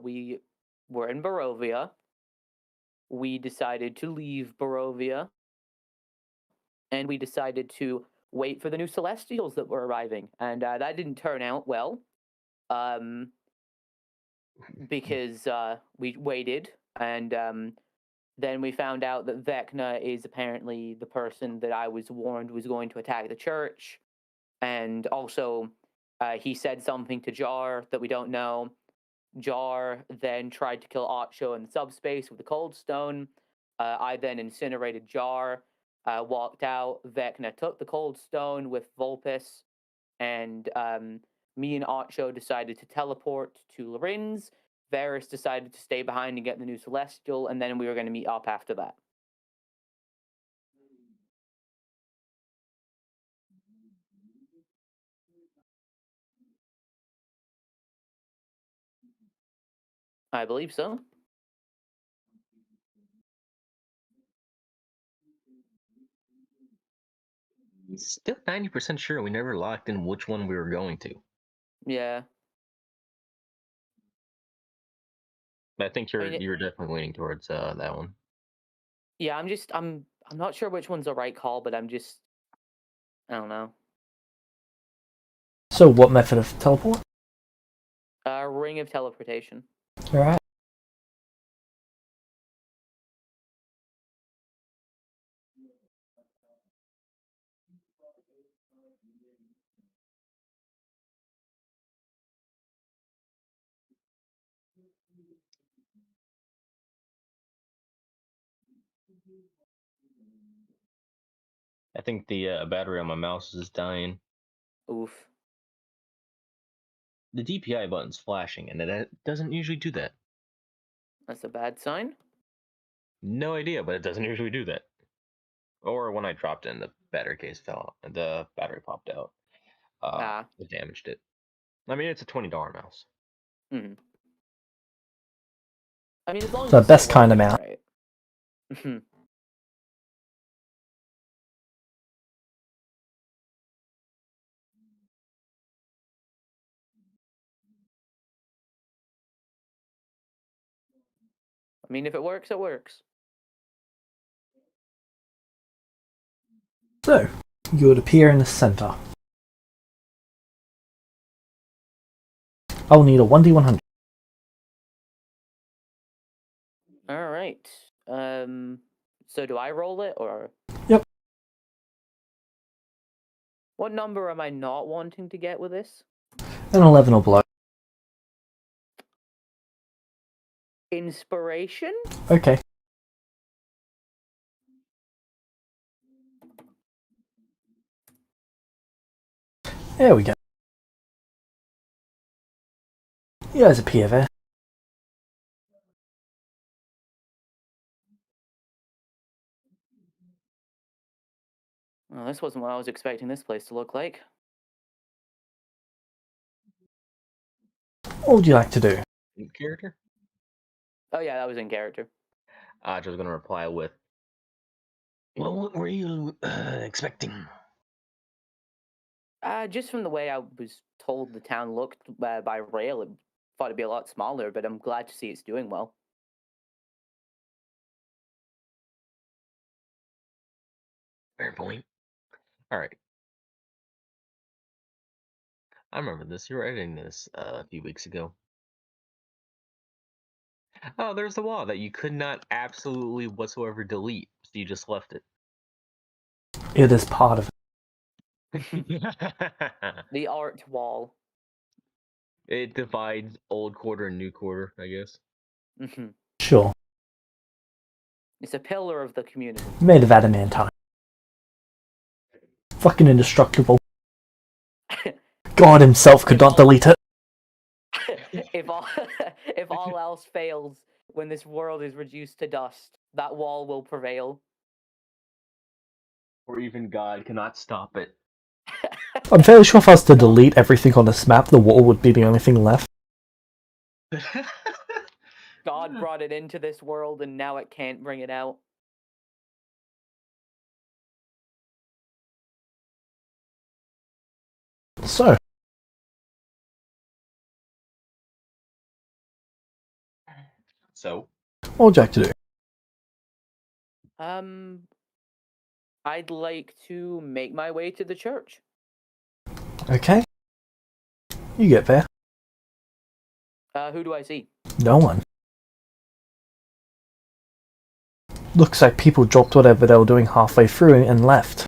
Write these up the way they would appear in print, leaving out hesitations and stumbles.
we were in Barovia. We decided to leave Barovia, and we decided to wait for the new Celestials that were arriving, and that didn't turn out well, because we waited, and then we found out that Vecna is apparently the person that I was warned was going to attack the church, and also he said something to Jar that we don't know. Jar then tried to kill Ocho in the subspace with the cold stone. I then incinerated Jar, walked out. Vecna took the cold stone with Vulpes, and me and Ocho decided to teleport to Lorenz. Varys decided to stay behind and get the new Celestial, and then we were going to meet up after that. I believe so. Still 90% sure we never locked in which one we were going to. Yeah. But I think you're definitely leaning towards that one. Yeah, I'm not sure which one's the right call, but I don't know. So what method of teleport? Ring of teleportation. Alright. I think the battery on my mouse is dying. Oof. The DPI button's flashing, and it doesn't usually do that. That's a bad sign. No idea, but it doesn't usually do that. Or when I dropped in, the battery case fell, and the battery popped out. It damaged it. I mean, it's a $20 mouse. Mm-hmm. I mean, as long as The best kind of mouse. Right. I mean, if it works, it works. So, you would appear in the center. I'll need a 1d100. Alright. So do I roll it, or? Yep. What number am I not wanting to get with this? An 11 or below. Inspiration? Okay. There we go. You guys appear there. Well, this wasn't what I was expecting this place to look like. What would you like to do? In character? Oh yeah, that was in character. I was going to reply with, well, what were you expecting? Just from the way I was told the town looked by rail, I thought it'd be a lot smaller, but I'm glad to see it's doing well. Fair point. Alright. I remember this. You were editing this a few weeks ago. Oh, there's the wall that you could not absolutely whatsoever delete, so you just left it. It is part of it. The art wall. It divides old quarter and new quarter, I guess. Sure. It's a pillar of the community. Made of adamantine. Fucking indestructible. God himself could not delete it. if all else fails, when this world is reduced to dust, that wall will prevail. Or even God cannot stop it. I'm fairly sure if I was to delete everything on this map, the wall would be the only thing left. God brought it into this world, and now it can't bring it out. So, So? What would you like to do? I'd like to make my way to the church. Okay. You get there. Who do I see? No one. Looks like people dropped whatever they were doing halfway through and left.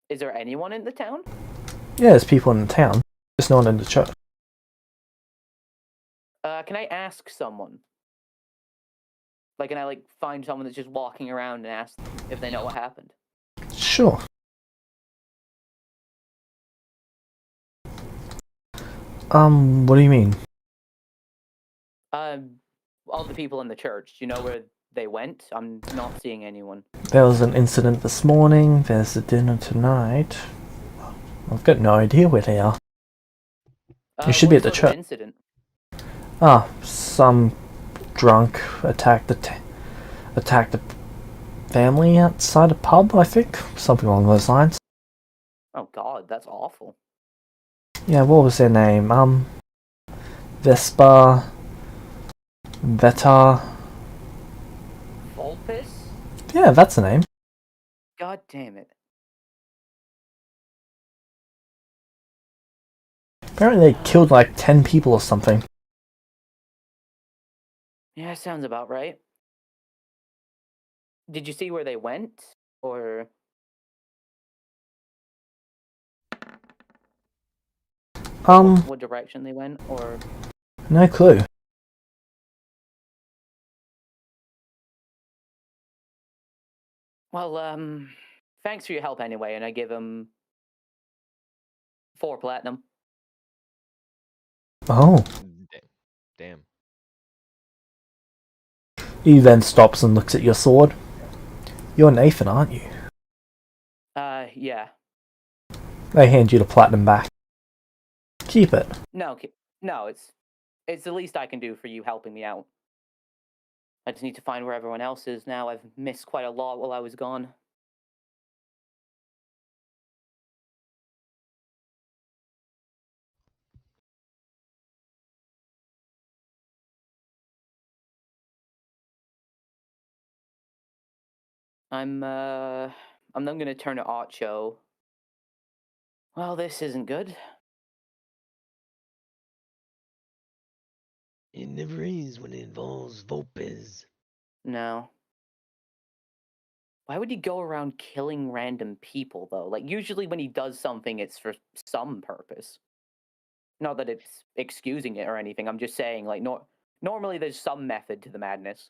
Is there anyone in the town? Yeah, there's people in the town. There's no one in the church. Can I ask someone? Like, can I, find someone that's just walking around and ask them if they know what happened? Sure. What do you mean? All the people in the church. Do you know where they went? I'm not seeing anyone. There was an incident this morning. There's a dinner tonight. I've got no idea where they are. You should be at the church. Incident? Some drunk attacked the family outside a pub, I think. Something along those lines. Oh god, that's awful. Yeah, what was their name? Vespa... Veta... Vulpus? Yeah, that's the name. God damn it. Apparently they killed like 10 people or something. Yeah, sounds about right. Did you see where they went? Or... what direction they went? Or... No clue. Well, thanks for your help anyway, and I give him 4 platinum. Oh. Damn. He then stops and looks at your sword. You're Nathan, aren't you? Yeah. They hand you the platinum back. Keep it. No, it's the least I can do for you helping me out. I just need to find where everyone else is now. I've missed quite a lot while I was gone. I'm then gonna turn to Archo. Well, this isn't good. It never is when it involves Vulpes. No. Why would he go around killing random people, though? Like, usually when he does something, it's for some purpose. Not that it's excusing it or anything. I'm just saying, like, normally there's some method to the madness.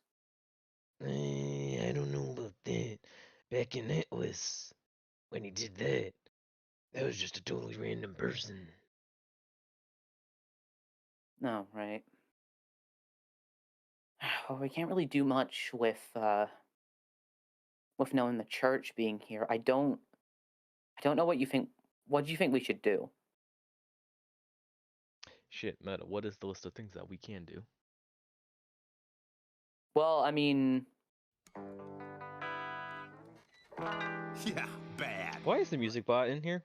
I don't know about that. Back in Atlas, when he did that, that was just a totally random person. No, right. Well, we can't really do much with knowing the church being here. I don't know what you think. What do you think we should do? Shit, Meta, what is the list of things that we can do? Well, I mean... Yeah, bad. Why is the music bot in here?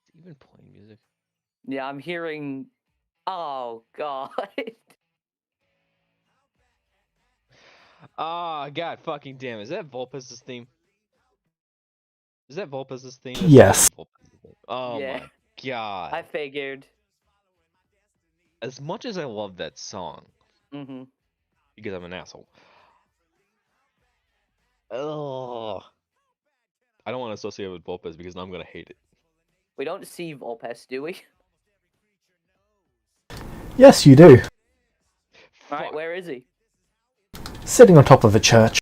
Is it even playing music? Yeah, I'm hearing... Oh, God. Ah, god fucking damn. Is that Vulpes' theme? Is that Vulpes' theme? Yes. Oh Yeah. my god. I figured. As much as I love that song, Mm-hmm. because I'm an asshole. Oh, I don't want to associate with Vulpes because now I'm gonna hate it. We don't see Vulpes, do we? Yes, you do. Alright, where is he? Sitting on top of a church.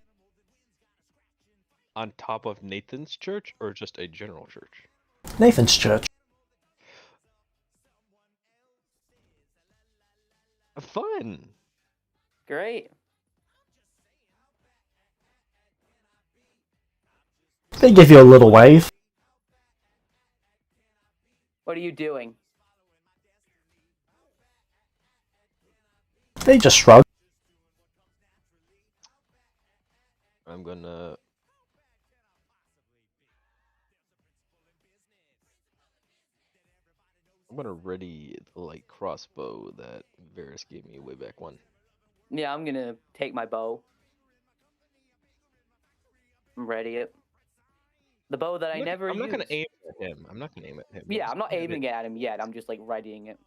On top of Nathan's church or just a general church? Nathan's church. Fun. Great. They give you a little wave. What are you doing? They just shrug. I'm gonna... I'm gonna ready the light crossbow that Varys gave me way back when. Yeah, I'm gonna take my bow. Ready it. The bow that I never I'm used. not gonna aim at him. I'm not gonna aim at him. Yeah, I'm not aiming at him yet. I'm just like readying it.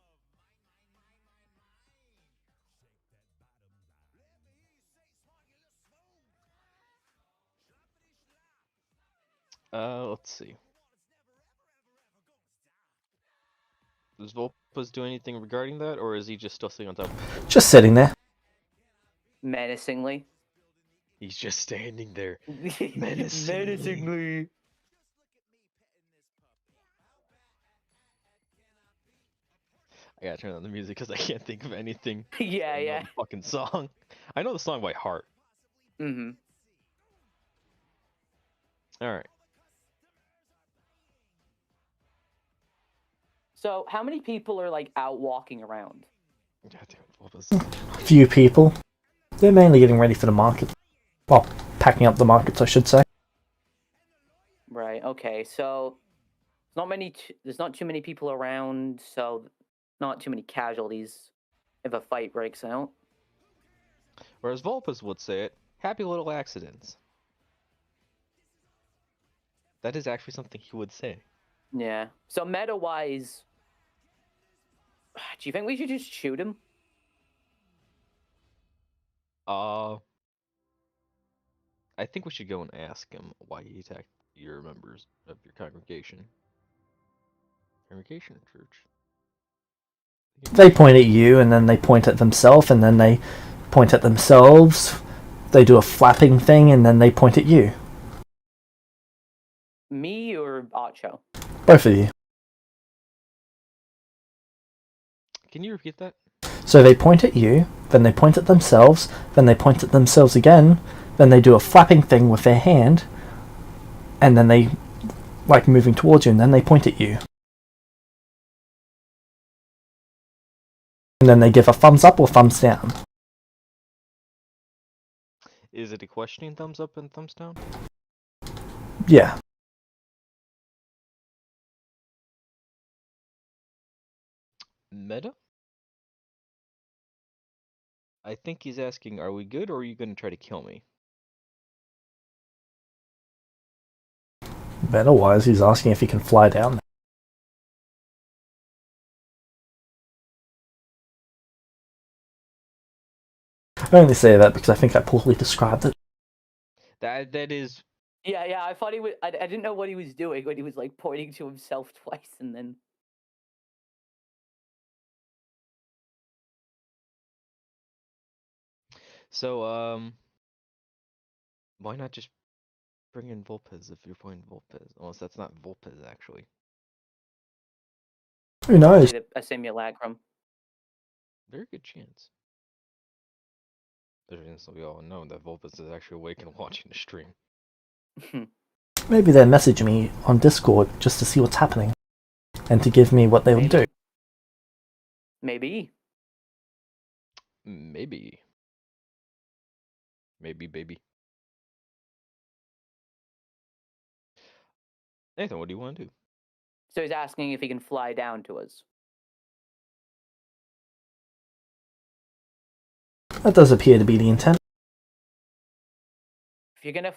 Let's see. Does Volpus do anything regarding that, or is he just still sitting on top? Just sitting there. Menacingly. He's just standing there. Menacingly. I gotta turn on the music because I can't think of anything. Yeah, I know yeah. the fucking song. I know the song by heart. Mm-hmm. Alright. So, how many people are like out walking around? Goddamn Volpus. A few people. They're mainly getting ready for the market. Well, packing up the markets, I should say. Right. Okay. So, there's not too many people around. So, not too many casualties if a fight breaks out. Or as Volpus would say it, happy little accidents. That is actually something he would say. Yeah. So meta-wise, do you think we should just shoot him? I think we should go and ask him why he attacked your members of your congregation. Congregation or church? They point at you, and then they point at themselves, and then they point at themselves. They do a flapping thing, and then they point at you. Me or Acho? Both of you. Can you repeat that? So they point at you, then they point at themselves, then they point at themselves again, then they do a flapping thing with their hand, and then they, like, moving towards you, and then they point at you. And then they give a thumbs up or thumbs down. Is it a questioning thumbs up and thumbs down? Yeah. Meta? I think he's asking, are we good or are you going to try to kill me? Otherwise, he's asking if he can fly down. I only say that because I think I poorly described it. That is... Yeah, I thought he was... I didn't know what he was doing when he was, like, pointing to himself twice and then... So, why not just bring in Volpez if you're playing Volpez? Unless that's not Volpez, actually. Who knows? A simulacrum. Very good chance. So we all know that Volpez is actually awake and watching the stream. Maybe they're messaging me on Discord just to see what's happening. And to give me what they will do. Maybe. Maybe. Maybe, baby. Nathan, what do you want to do? So he's asking if he can fly down to us. That does appear to be the intent. If you're gonna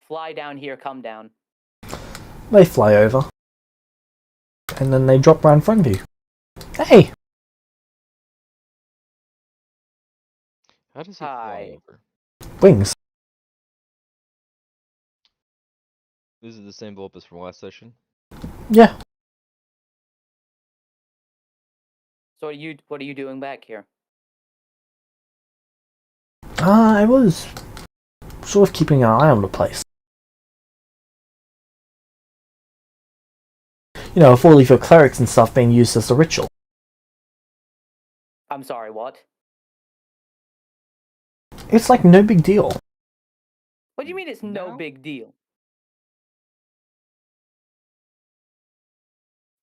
fly down here, come down. They fly over. And then they drop right in front of you. Hey! How does he Hi. fly over? Wings. This is the same Volpez from last session? Yeah. So what are you doing back here? I was sort of keeping an eye on the place. You know, with all of your clerics and stuff being used as a ritual. I'm sorry, what? It's like no big deal. What do you mean it's no No? big deal?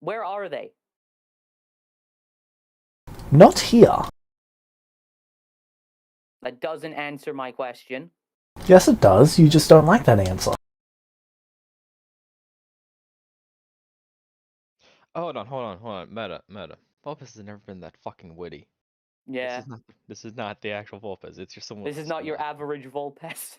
Where are they? Not here. That doesn't answer my question. Yes, it does. You just don't like that answer. Hold on. Meta. Vulpes has never been that fucking witty. Yeah. This is not the actual Vulpes. It's your someone. This is not your average Vulpes.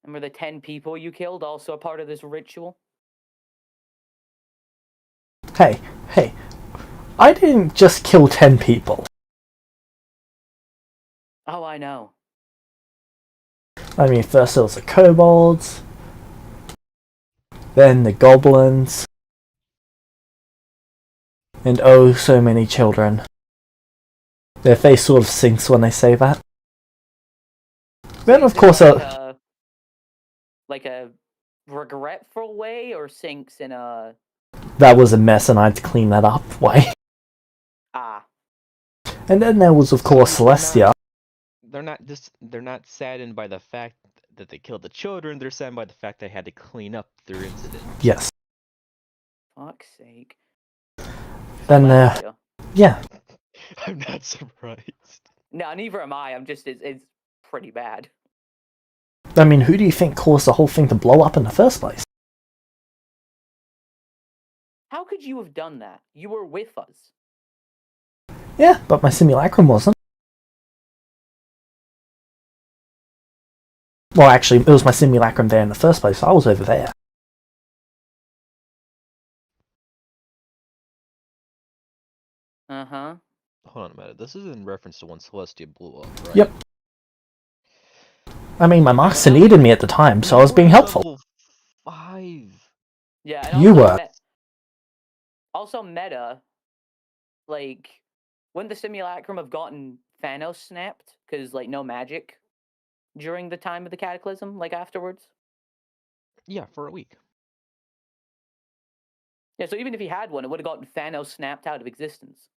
Remember the 10 people you killed, also a part of this ritual? Hey, I didn't just kill 10 people. Oh, I know. I mean, first it was the kobolds, then the goblins, and oh, so many children. Their face sort of sinks when they say that. Then, of course, like a regretful way, or sinks in a... That was a mess and I had to clean that up way. Ah. And then there was, of course, Celestia. They're not saddened by the fact that they killed the children. They're saddened by the fact they had to clean up their incident. Yes. Fuck's sake. Then yeah. I'm not surprised. No, neither am I. I'm just, it's pretty bad. I mean, who do you think caused the whole thing to blow up in the first place? How could you have done that? You were with us. Yeah, but my simulacrum wasn't. Well, actually, it was my simulacrum there in the first place, so I was over there. Uh-huh. Hold on a minute. This is in reference to when Celestia blew up, right? Yep. I mean, my master needed me at the time, so I was being helpful. Level 5. Yeah, and you were. Also, meta, like, wouldn't the simulacrum have gotten Thanos snapped? Because, like, no magic during the time of the cataclysm, like, afterwards? Yeah, for a week. Yeah, so even if he had one, it would have gotten Thanos snapped out of existence.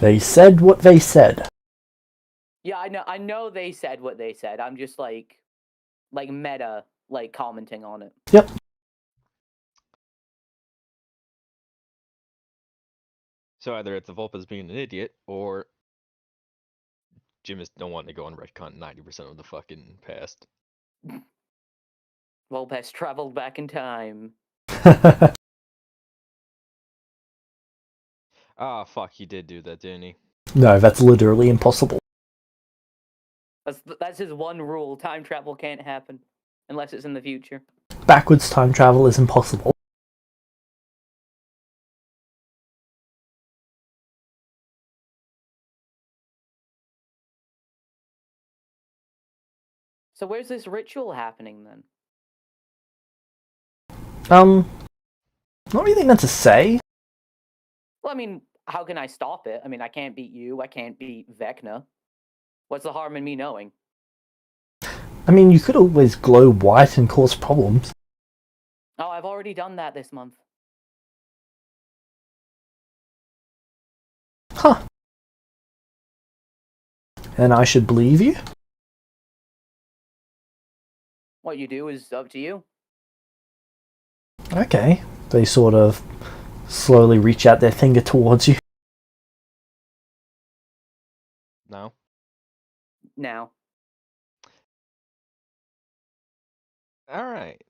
They said what they said. Yeah, I know they said what they said. I'm just, like meta, like, commenting on it. Yep. So either it's the Vulpes being an idiot, or Jim is don't want to go on retcon 90% of the fucking past. Vulpes traveled back in time. Ah, fuck, he did do that, didn't he? No, that's literally impossible. That's his one rule. Time travel can't happen. Unless it's in the future. Backwards time travel is impossible. So where's this ritual happening, then? Not really meant to say. Well, I mean, how can I stop it? I mean, I can't beat you. I can't beat Vecna. What's the harm in me knowing? I mean, you could always glow white and cause problems. Oh, I've already done that this month. Huh. And I should believe you? What you do is up to you. Okay. They sort of slowly reach out their finger towards you. No? Now. Alright.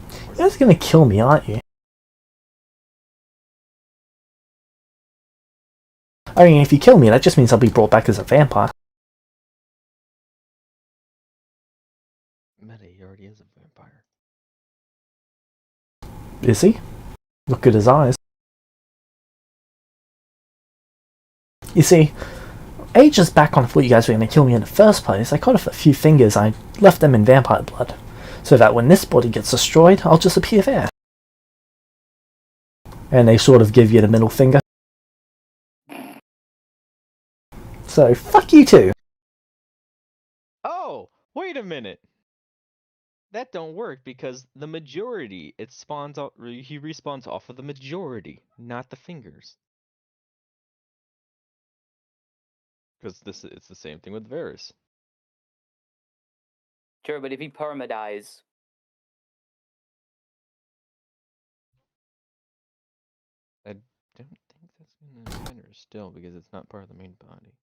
You're just gonna kill me, aren't you? I mean, if you kill me, that just means I'll be brought back as a vampire. Meta, he already is a vampire. Is he? Look at his eyes. You see, ages back when I thought you guys were going to kill me in the first place, I cut off a few fingers and I left them in vampire blood, so that when this body gets destroyed, I'll just appear there. And they sort of give you the middle finger. So, fuck you too. Oh! Wait a minute! That don't work because the majority, it spawns out, he respawns off of the majority, not the fingers. Because it's the same thing with Varus. Sure, but if he perma-dies... I don't think that's gonna matter still because it's not part of the main body.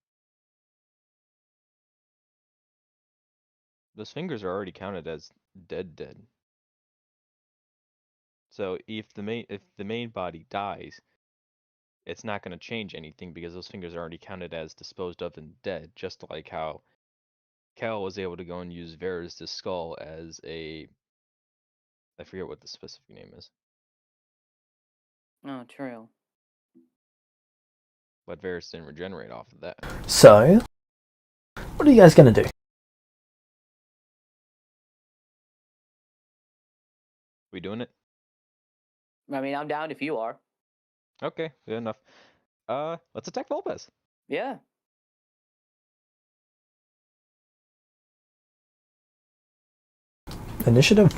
Those fingers are already counted as dead. So if the main body dies, it's not going to change anything because those fingers are already counted as disposed of and dead. Just like how Cal was able to go and use Varys' skull as I forget what the specific name is. Oh, true. But Varys didn't regenerate off of that. So, what are you guys going to do? We doing it? I mean, I'm down if you are. Okay, good enough. Let's attack Volpez. Yeah. Initiative?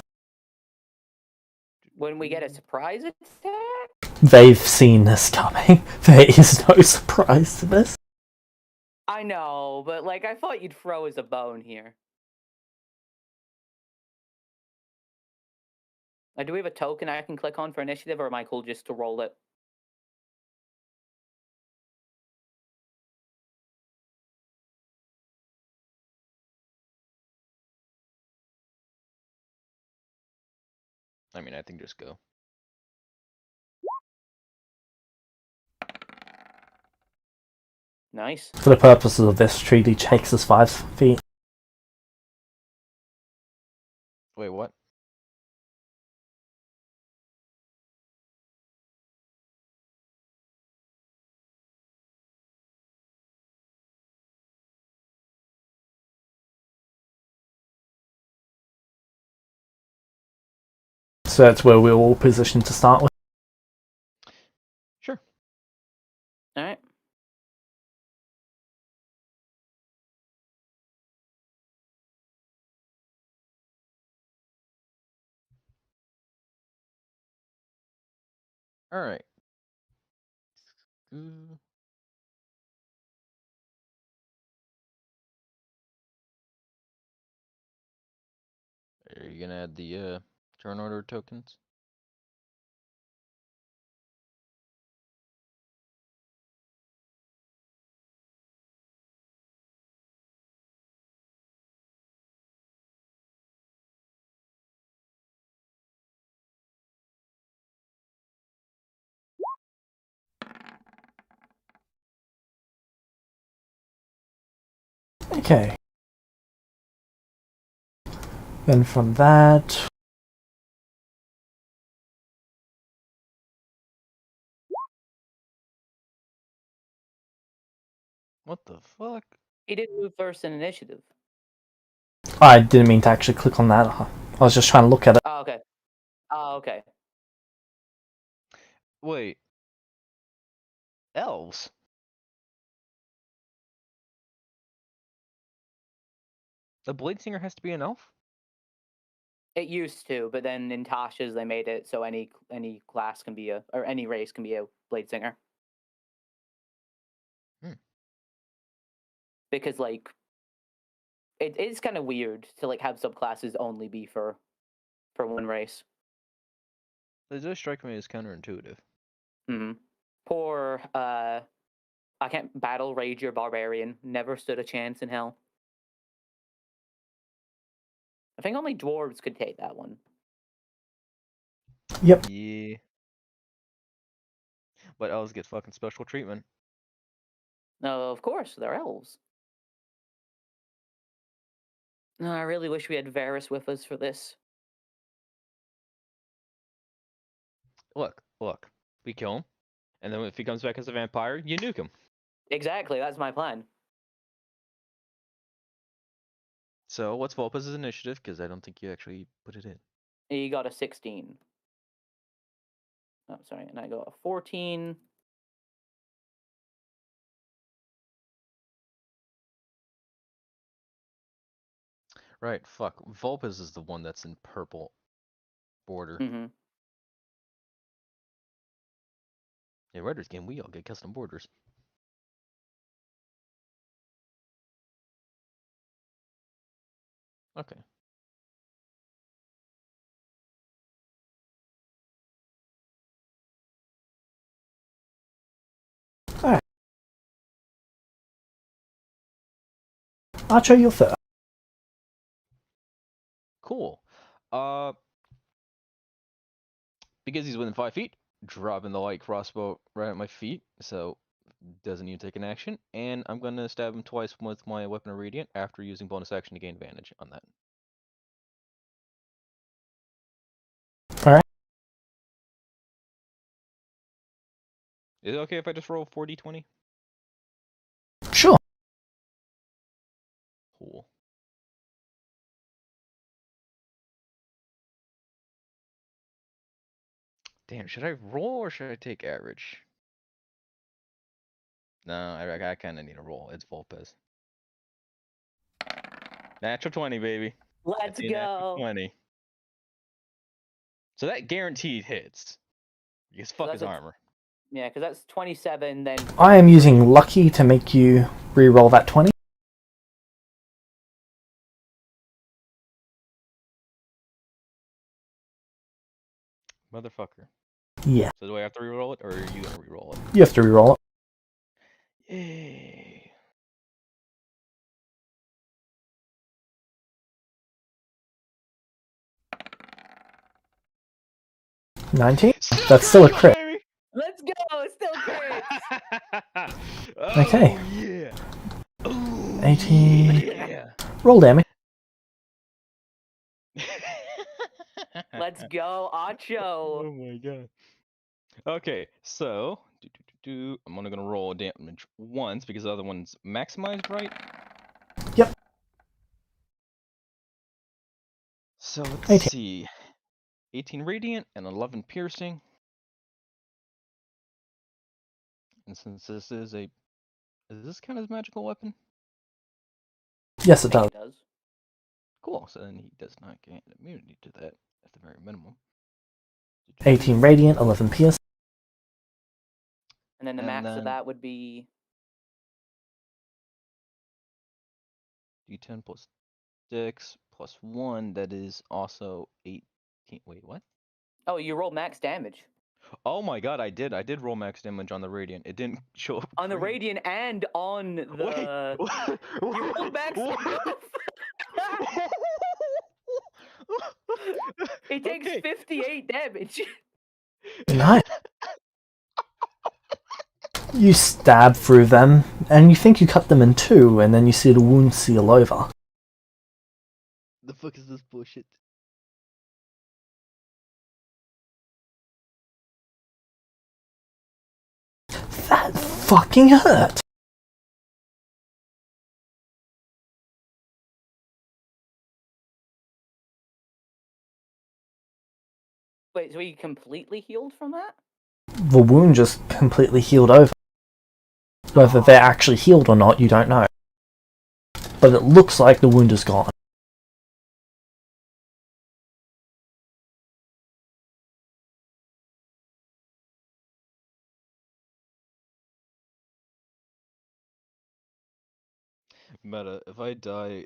When we get a surprise attack? They've seen this coming. There is no surprise to this. I know, but like I thought you'd throw us a bone here. Do we have a token I can click on for initiative, or am I cool just to roll it? I mean, I think just go. Nice. For the purposes of this, treaty takes us 5 feet. Wait, what? So that's where we're all positioned to start with. Sure. All right. All right. Are you gonna add the turn order tokens? Okay. Then from that... What the fuck? He did move first in initiative. I didn't mean to actually click on that. I was just trying to look at it. Oh, okay. Oh, okay. Wait. Elves? The Blade Singer has to be an elf? It used to, but then in Tasha's they made it so any class can be or any race can be a blade singer. Because like it is kind of weird to like have subclasses only be for one race. It does strike me as counterintuitive. Poor I can't battle rage or barbarian. Never stood a chance in hell. I think only dwarves could take that one. Yep. Yeah. But elves get fucking special treatment. No, of course, they're elves. No, I really wish we had Varys with us for this. Look. We kill him, and then if he comes back as a vampire, you nuke him. Exactly, that's my plan. So, what's Volpez's initiative? Because I don't think you actually put it in. He got a 16. Oh, sorry, and I got a 14. Right, fuck. Volpez is the one that's in purple border. Yeah, Writers game, we all get custom borders. Okay. Alright. Archer, you're first. Cool. Because he's within 5 feet, dropping the light crossbow right at my feet, so doesn't even take an action. And I'm gonna stab him twice with my weapon of radiant after using bonus action to gain advantage on that. All right. Is it okay if I just roll 4d20? Sure. Cool. Damn, should I roll or should I take average? No, I kind of need a roll. It's Volpez. Natural 20, baby. Let's Natural go. 20. So that guaranteed hits. Because fuck his armor. Yeah, because that's 27, then... I am using lucky to make you re-roll that 20. Motherfucker. Yeah. So do I have to re-roll it, or are you gonna re-roll it? You have to re-roll it. Yay. $19? That's still a crit. Baby! Let's go! Still crit! Oh, Okay. Yeah. Oh, 18. Yeah. Roll damage. Let's go, Acho! Oh my god. Okay, so I'm only gonna roll damage once because the other one's maximized, right? Yep. So let's 18. see. 18 radiant and 11 piercing. And since this is a... Does this count as magical weapon? Yes, I it think does. it does. Cool, so then he does not gain immunity to that at the very minimum. 18 radiant, 11 pierce. And then the max of that would be... D10 plus 6 plus 1, that is also 18. Wait, what? Oh, you rolled max damage. Oh my god, I did. I did roll max damage on the radiant. It didn't show up. On the radiant and on the... Wait! You rolled max It takes 58 damage. Nice. You stab through them, and you think you cut them in two, and then you see the wound seal over. The fuck is this bullshit? That fucking hurt. Wait, so he completely healed from that? The wound just completely healed over. Whether they're actually healed or not, you don't know. But it looks like the wound is gone. Meta, if I die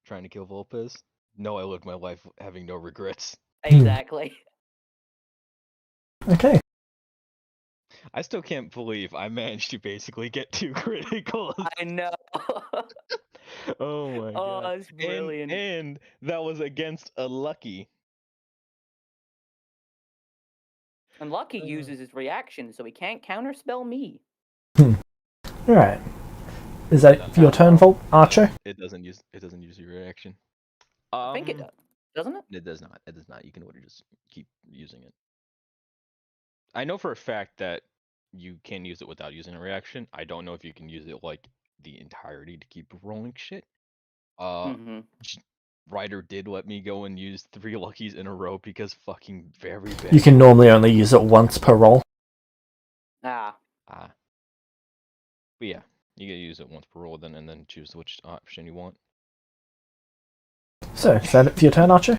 trying to kill Volpez, no, I lived my life having no regrets. Exactly. Okay. I still can't believe I managed to basically get 2 criticals. I know. Oh my god. Oh, that's brilliant. And that was against a lucky. And Lucky uses his reaction, so he can't counterspell me. Alright. Is that your turn, Archer? It doesn't use your reaction. I think it does. Doesn't it? It does not. It does not. You can literally just keep using it. I know for a fact that you can use it without using a reaction. I don't know if you can use it like the entirety to keep rolling shit. Ryder did let me go and use 3 luckies in a row because fucking very bad. You can normally only use it once per roll. Ah. But yeah, you can use it once per roll then and then choose which option you want. So, is that it for your turn, Archer?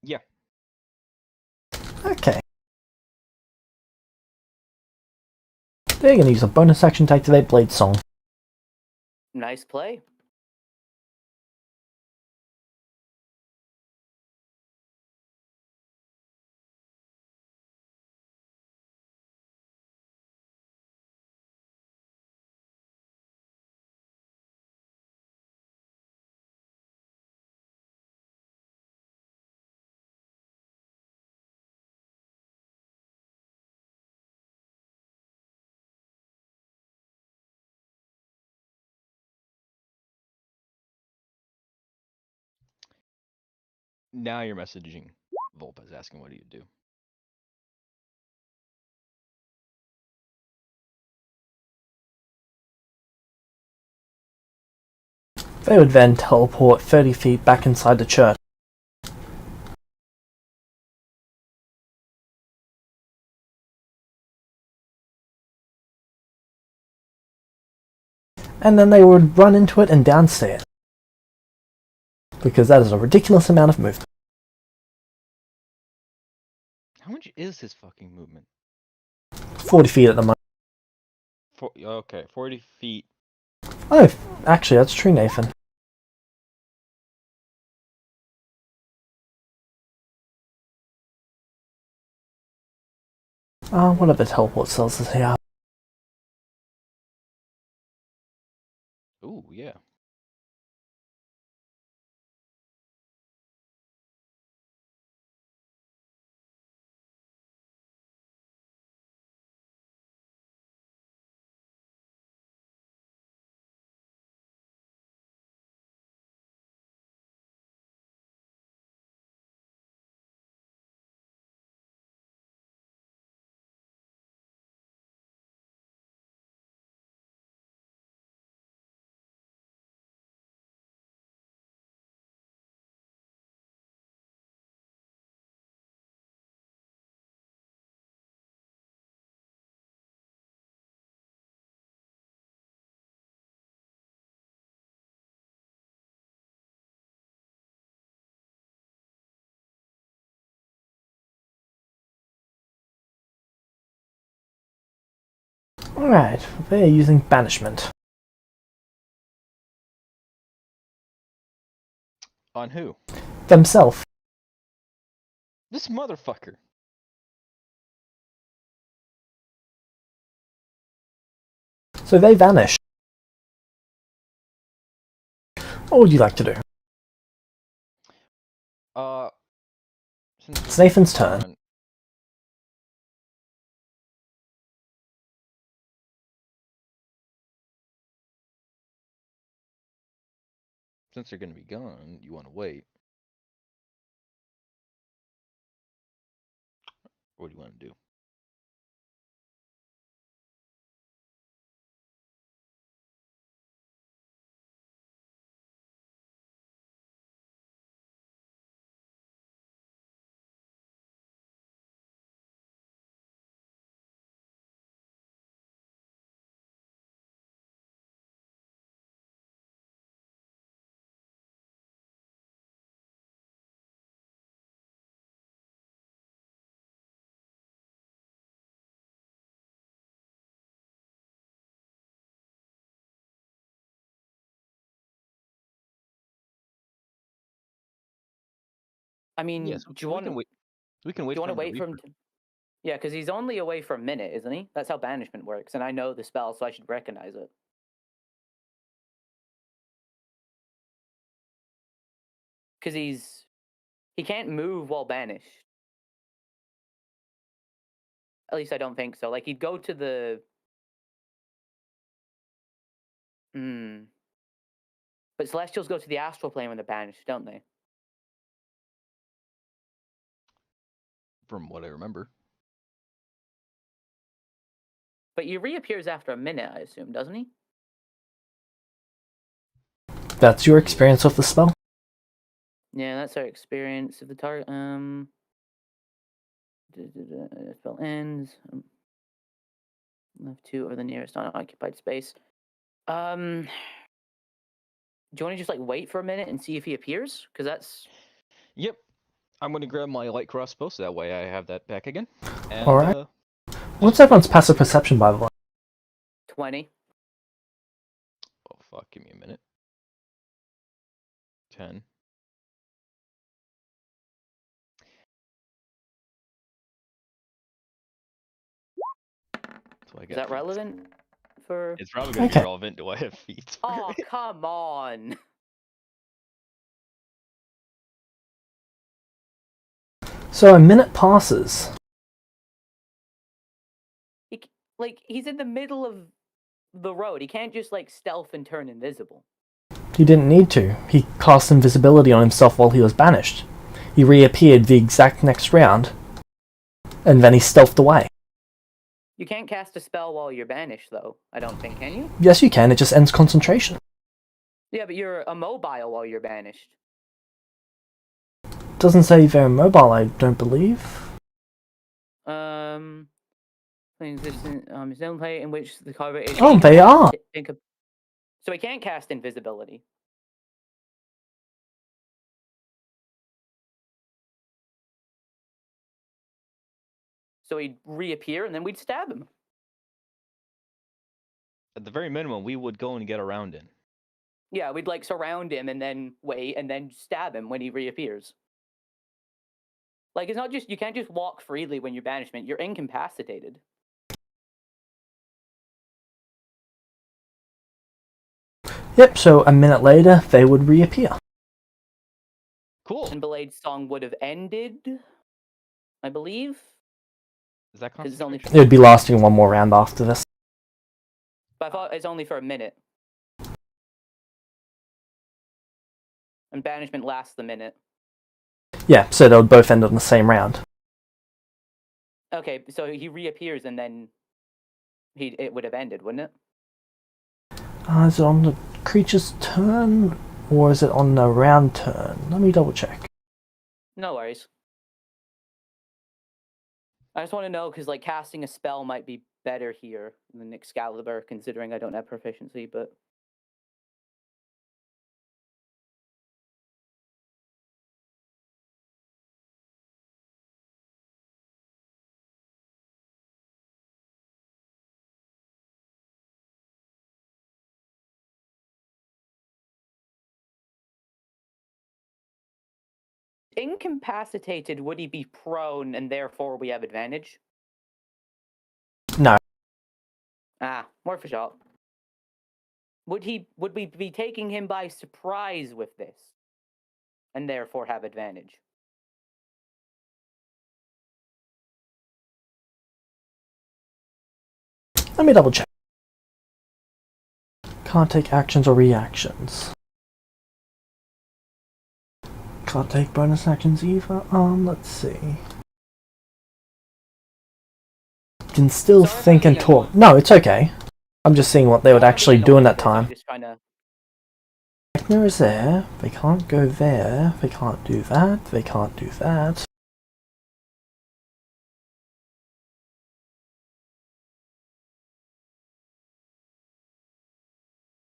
Yeah. Okay. They're going to use a bonus action to activate Blade Song. Nice play. Now you're messaging Volpez asking what do you do. They would then teleport 30 feet back inside the church. And then they would run into it and downstairs. Because that is a ridiculous amount of movement. How much is his fucking movement? 40 feet at the moment. Okay, 40 feet. Oh, actually, that's true, Nathan. What other teleport cells does he have? Ooh, yeah. Alright, they are using banishment. On who? Themselves. This motherfucker. So they vanish. What would you like to do? It's Nathan's turn. Since they're gonna be gone, you want to wait. What do you want to do? I mean, Yes, do you want to wait? We can wait. Do you want to wait for him? Yeah, because he's only away for a minute, isn't he? That's how banishment works, and I know the spell, so I should recognize it. Because he can't move while banished. At least I don't think so. Like, he'd go to the... But Celestials go to the astral plane when they're banished, don't they? From what I remember. But he reappears after a minute, I assume, doesn't he? That's your experience with the spell? Yeah, that's our experience of the target. Spell ends. Left 2 or the nearest unoccupied space. Do you want to just like wait for a minute and see if he appears? Because that's... Yep. I'm going to grab my light crossbow so that way I have that back again. And, alright. What's everyone's passive perception, by the way? 20. Oh, fuck. Give me a minute. 10. So I got Is that relevant for... It's probably going to be relevant. Do I have feet? Oh, come on. So a minute passes. He's in the middle of the road. He can't just, like, stealth and turn invisible. He didn't need to. He cast invisibility on himself while he was banished. He reappeared the exact next round, and then he stealthed away. You can't cast a spell while you're banished, though. I don't think, can you? Yes, you can. It just ends concentration. Yeah, but you're immobile while you're banished. Doesn't say they're immobile, I don't believe. His own play in which the cover is. Oh, they are. So he can't cast invisibility. So he'd reappear and then we'd stab him. At the very minimum, we would go and get around him. Yeah, we'd like surround him and then wait and then stab him when he reappears. Like, it's not just, you can't just walk freely when you're banishment, you're incapacitated. Yep, so a minute later, they would reappear. Cool. And Belade's song would have ended, I believe. Is that It's only It would be lasting one more round after this. But I thought it's only for a minute. And banishment lasts the minute. Yeah, so they would both end on the same round. Okay, so he reappears and then it would have ended, wouldn't it? Is it on the creature's turn, or is it on the round turn? Let me double check. No worries. I just want to know, because like casting a spell might be better here than Excalibur, considering I don't have proficiency, but... Incapacitated, would he be prone and therefore we have advantage? No. Ah, worth a shot. Would we be taking him by surprise with this? And therefore have advantage? Let me double check. Can't take actions or reactions. Can't take bonus actions either. Let's see. Can still think and talk. No, it's okay. I'm just seeing what they would actually do in that time. Vecna is there. They can't go there. They can't do that. They can't do that.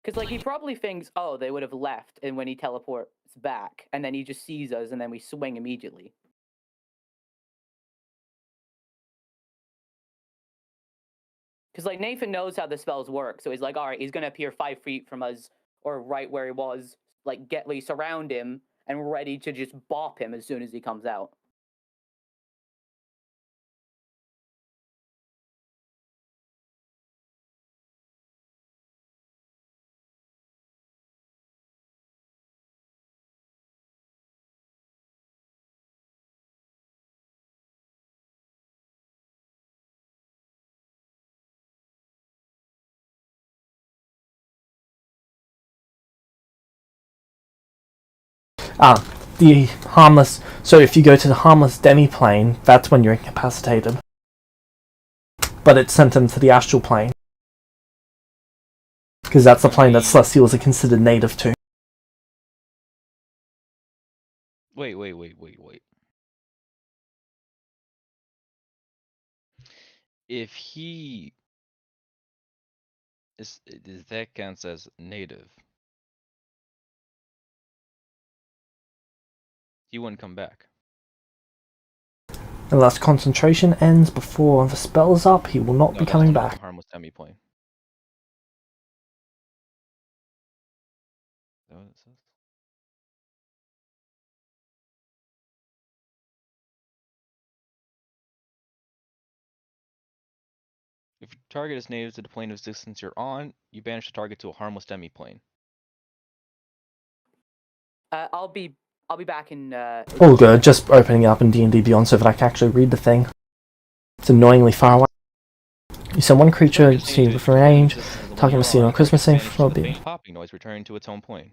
Because, like, he probably thinks, oh, they would have left, and when he teleports back, and then he just sees us, and then we swing immediately. Because, like, Nathan knows how the spells work, so he's like, alright, he's going to appear 5 feet from us, or right where he was, like, surround him, and ready to just bop him as soon as he comes out. The harmless... So if you go to the harmless demi-plane, that's when you're incapacitated. But it's sent them to the astral plane. Because that's the plane that Celestials are considered native to. Wait. If he is that counts as native, he wouldn't come back. Unless concentration ends before the spell is up, he will not be coming back. Harmless demi-plane. Is that what it says? If your target is native to the plane of existence you're on, you banish the target to a harmless demi-plane. I'll be back in... All good, just opening up in D&D Beyond so that I can actually read the thing. It's annoyingly far away. You send one creature to with range, target must see on Christmas Eve for be. Popping noise returning to its own plane.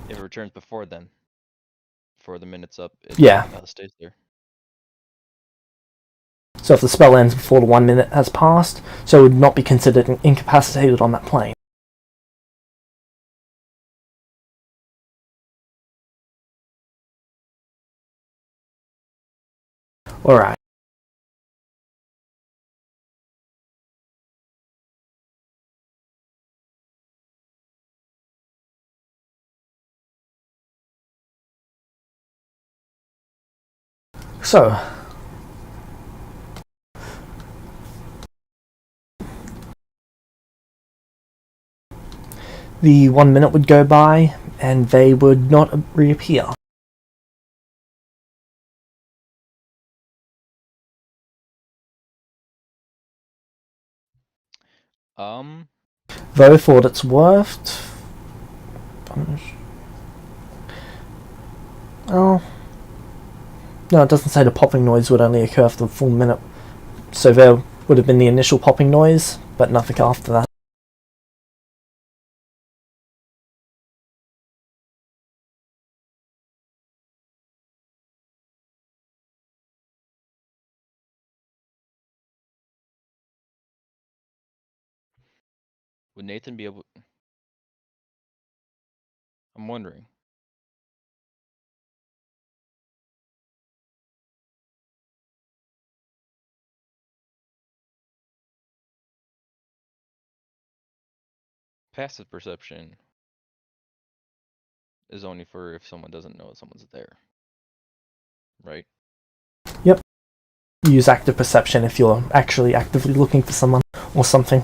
If it returns before then, before the minute's up, it stays there. So if the spell ends before the 1 minute has passed, so it would not be considered incapacitated on that plane. Alright. So, the 1 minute would go by, and they would not reappear. Though for what it's worth, oh, no, it doesn't say the popping noise would only occur after the full minute. So there would have been the initial popping noise, but nothing after that. Would Nathan be able... I'm wondering. Passive perception is only for if someone doesn't know someone's there. Right? Yep. Use active perception if you're actually actively looking for someone or something.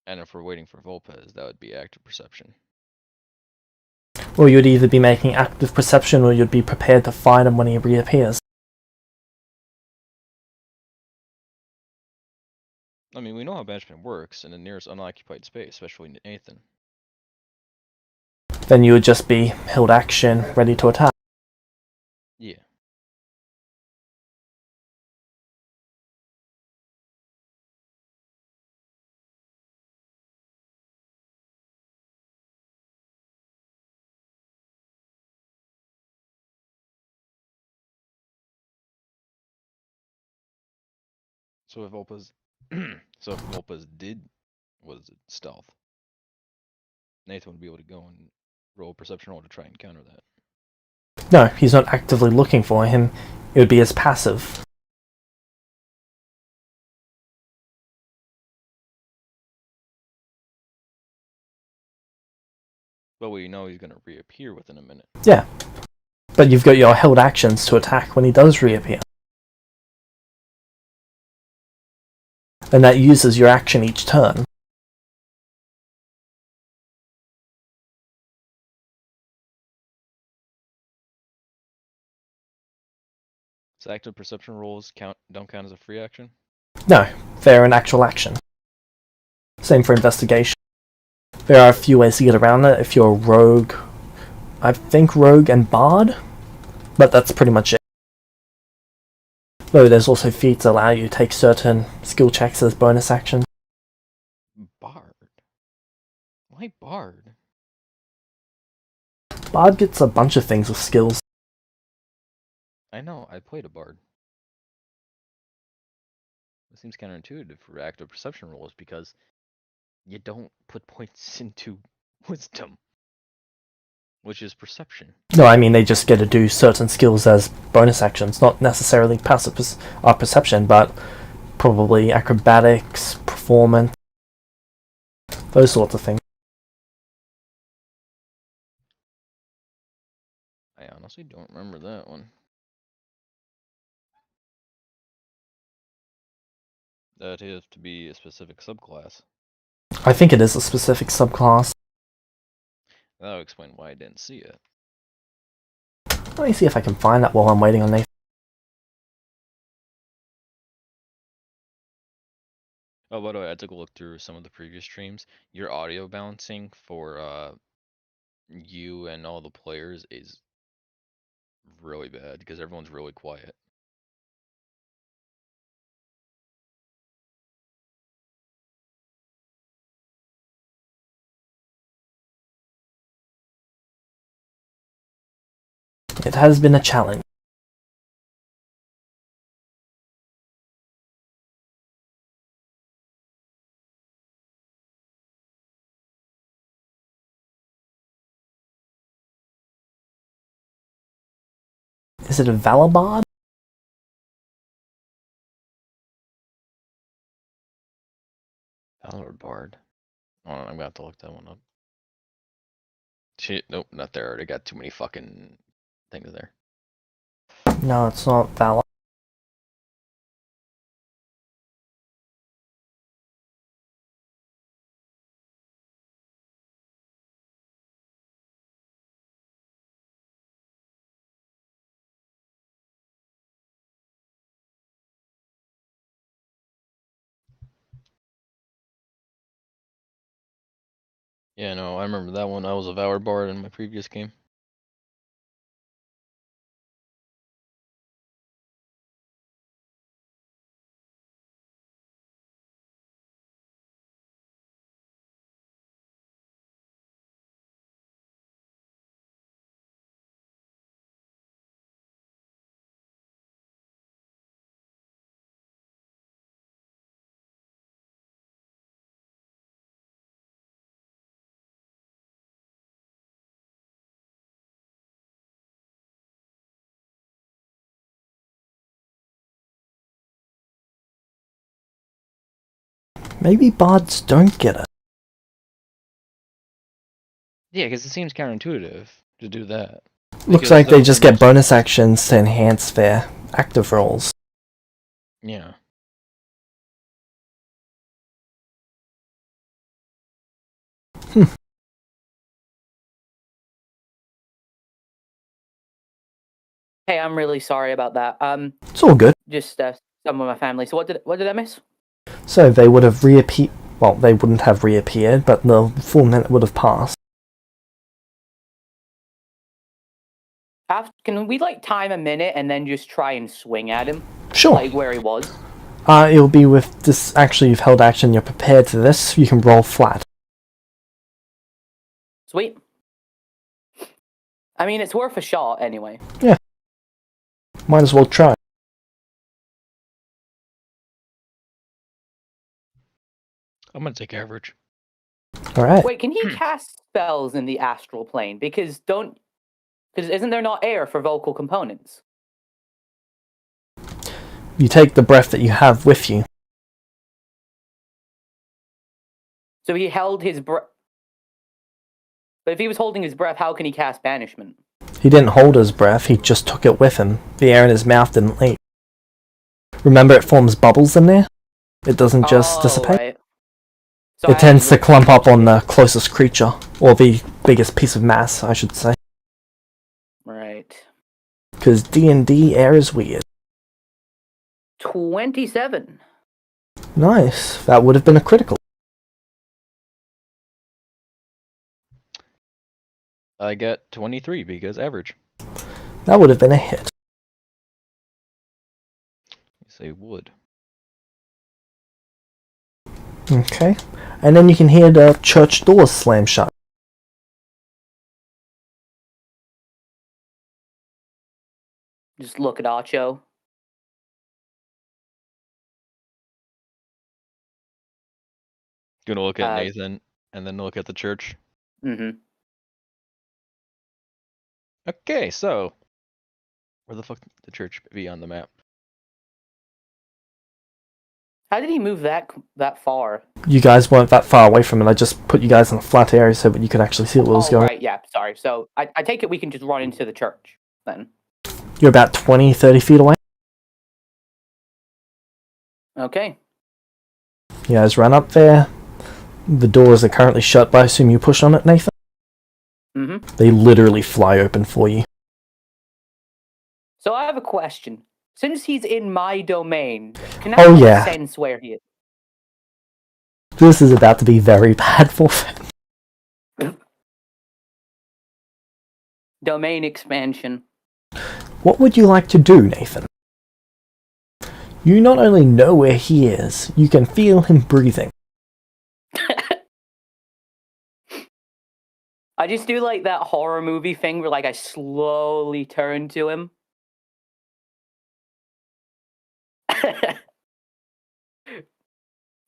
And if we're waiting for Volpez, that would be active perception. Or you'd either be making active perception or you'd be prepared to fight him when he reappears. I mean, we know how banishment works in the nearest unoccupied space, especially Nathan. Then you would just be held action, ready to attack. Yeah. So if Volpez, was it stealth? Nathan would be able to go and roll a perception roll to try and counter that. No, he's not actively looking for him. It would be as passive. But we know he's going to reappear within a minute. Yeah. But you've got your held actions to attack when he does reappear. And that uses your action each turn. So active perception rolls don't count as a free action? No, they're an actual action. Same for investigation. There are a few ways to get around it if you're a rogue. I think rogue and bard, but that's pretty much it. Though there's also feats that allow you to take certain skill checks as bonus actions. Bard? Why bard? Bard gets a bunch of things with skills. I know, I played a bard. It seems counterintuitive for active perception rolls because you don't put points into wisdom, which is perception. No, I mean they just get to do certain skills as bonus actions, not necessarily passive perception, but probably acrobatics, performance, those sorts of things. I honestly don't remember that one. That is to be a specific subclass. I think it is a specific subclass. That would explain why I didn't see it. Let me see if I can find that while I'm waiting on Nathan. Oh, by the way, I took a look through some of the previous streams. Your audio balancing for you and all the players is really bad because everyone's really quiet. It has been a challenge. Is it a Valabard? Valor Bard. Oh, I'm gonna have to look that one up. Shit, nope, not there. I already got too many fucking things there. No, it's not Valor. Yeah, no, I remember that one. I was a Valor Bard in my previous game. Maybe bards don't get it. Yeah, because it seems counterintuitive to do that. Looks Because like they those just are get most- bonus actions to enhance their active rolls. Yeah. Hey, I'm really sorry about that. It's all good. Just some of my family. So what did I miss? So they would have reappeared. Well, they wouldn't have reappeared, but the full minute would have passed. Can we like time a minute and then just try and swing at him, Sure. like where he was? It'll be with this. Actually, you've held action. You're prepared for this. You can roll flat. Sweet. I mean, it's worth a shot anyway. Might as well try. I'm gonna take average. All right. Wait, can he cast spells in the astral plane? Because isn't there not air for vocal components? You take the breath that you have with you. So he held his breath. But if he was holding his breath, how can he cast banishment? He didn't hold his breath. He just took it with him. The air in his mouth didn't leak. Remember, it forms bubbles in there. It doesn't just dissipate. Right. So It tends to clump up on the closest creature, or the biggest piece of mass, I should say. Right. Because D&D air is weird. 27. Nice. That would have been a critical. I get 23 because average. That would have been a hit. You say would. Okay. And then you can hear the church doors slam shut. Just look at Acho. Gonna look at Nathan and then look at the church. Mm-hmm. Okay, so where the fuck the church be on the map? How did he move that far? You guys weren't that far away from it. I just put you guys in a flat area so that you could actually see what was going on. Right, yeah, sorry. So I take it we can just run into the church then. You're about 20, 30 feet away. Okay. You guys run up there. The doors are currently shut, but I assume you push on it, Nathan? Mm-hmm. They literally fly open for you. So I have a question. Since he's in my domain, can I sense where he is? This is about to be very bad for them. Domain expansion. What would you like to do, Nathan? You not only know where he is, you can feel him breathing. I just do like that horror movie thing where like I slowly turn to him.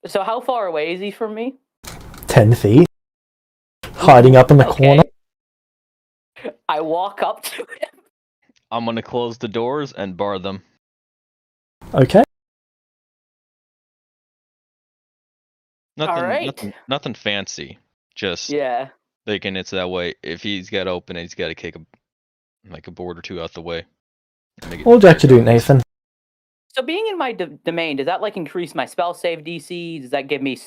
So how far away is he from me? 10 feet. Hiding up in the corner. I walk up to him. I'm gonna close the doors and bar them. Okay. Nothing fancy. Just thinking it's that way. If he's got to open it, he's got to kick a board or two out the way. What would you like to do, Nathan? So being in my domain, does that like increase my spell save DC? Does that give me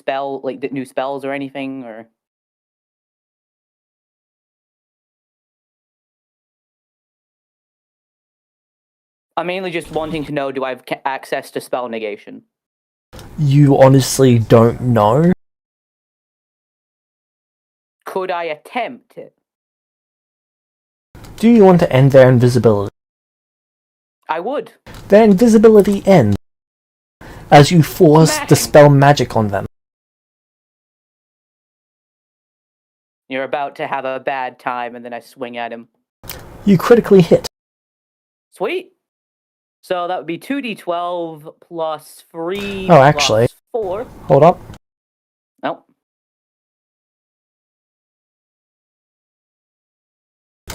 new spells or anything? Or I'm mainly just wanting to know: do I have access to spell negation? You honestly don't know. Could I attempt it? Do you want to end their invisibility? I would. Their invisibility ends as you force dispel magic on them. You're about to have a bad time, and then I swing at him. You critically hit. Sweet. So that would be 2d12 plus 3 Oh, actually. plus 4. Hold up. Nope.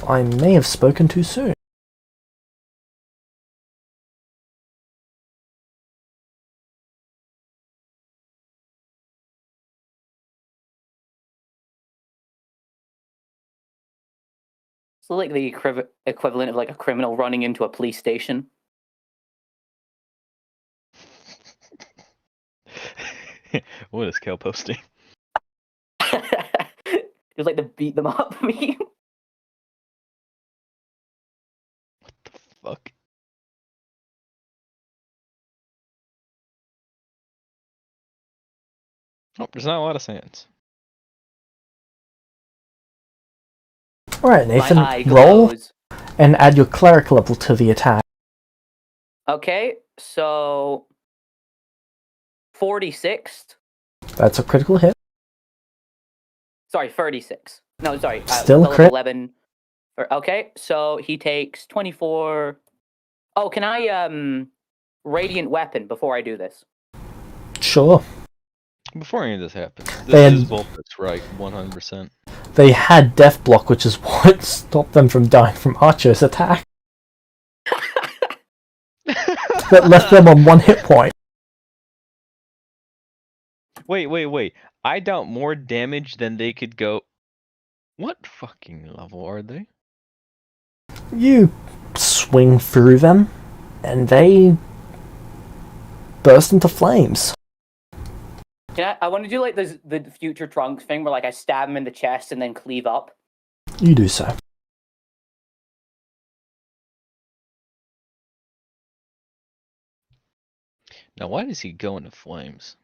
I may have spoken too soon. So like the equivalent of like a criminal running into a police station. What is Cal posting? Just like to beat them up meme. What the fuck? Oh, there's not a lot of sands. Alright, Nathan, roll and add your cleric level to the attack. Okay, so 46. That's a critical hit. Sorry, 36. No, sorry. Still crit. 11. Okay, so he takes 24. Oh, can I radiant weapon before I do this? Sure. Before any of this happens, this is Volpus, right? 100%. They had death block, which is what stopped them from dying from Archer's attack. That left them on 1 hit point. Wait. I dealt more damage than they could go. What fucking level are they? You swing through them, and they burst into flames. I want to do like the future Trunks thing where like I stab him in the chest and then cleave up. You do so. Now, why does he go into flames?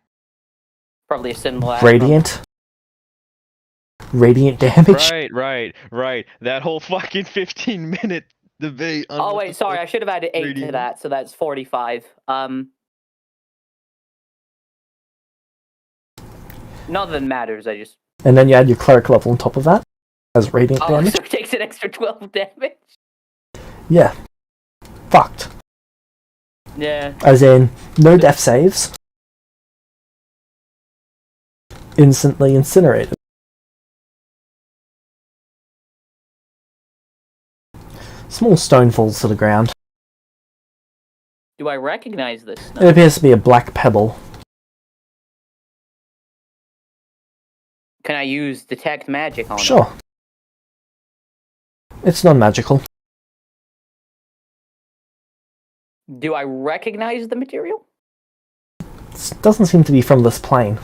Probably a symbol. Radiant damage. Right. That whole fucking 15-minute debate. On oh wait, sorry, I should have added 8 radiant to that, so that's 45. Nothing matters. I just. And then you add your cleric level on top of that as radiant damage. So it takes an extra 12 damage. Yeah. Fucked. Yeah. As in, no death saves. Instantly incinerated. Small stone falls to the ground. Do I recognize this? It appears to be a black pebble. Can I use detect magic on it? Sure. It's non-magical. Do I recognize the material? It doesn't seem to be from this plane.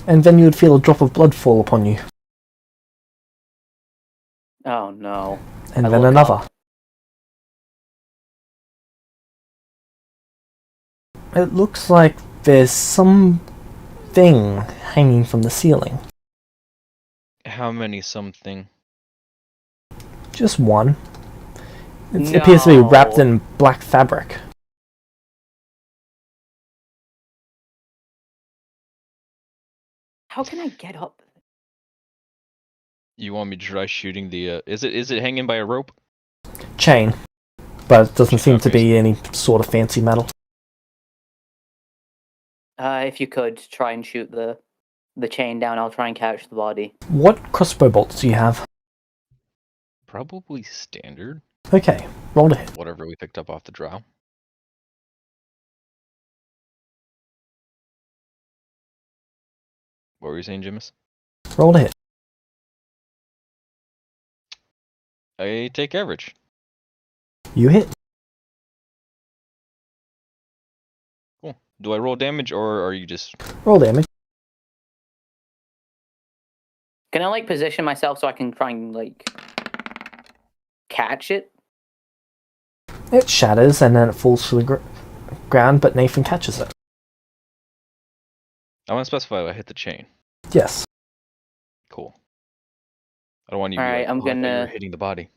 And then you would feel a drop of blood fall upon you. Oh no. And then another. Up. It looks like there's something hanging from the ceiling. How many something? Just one. It appears to be wrapped No. in black fabric. How can I get up? You want me to try shooting the? Is it hanging by a rope? Chain. But it doesn't seem to Okay. be any sort of fancy metal. If you could try and shoot the chain down, I'll try and catch the body. What crossbow bolts do you have? Probably standard. Okay, roll to hit. Whatever we picked up off the drow. What were you saying, Jimis? Roll to hit. I take average. You hit. Cool. Do I roll damage or are you just? Roll damage. Can I like position myself so I can try and like catch it? It shatters and then it falls to the ground, but Nathan catches it. I want to specify I hit the chain. Yes. Cool. I don't want you to be Alright, like, I'm "Oh, I thought you were gonna- hitting the body."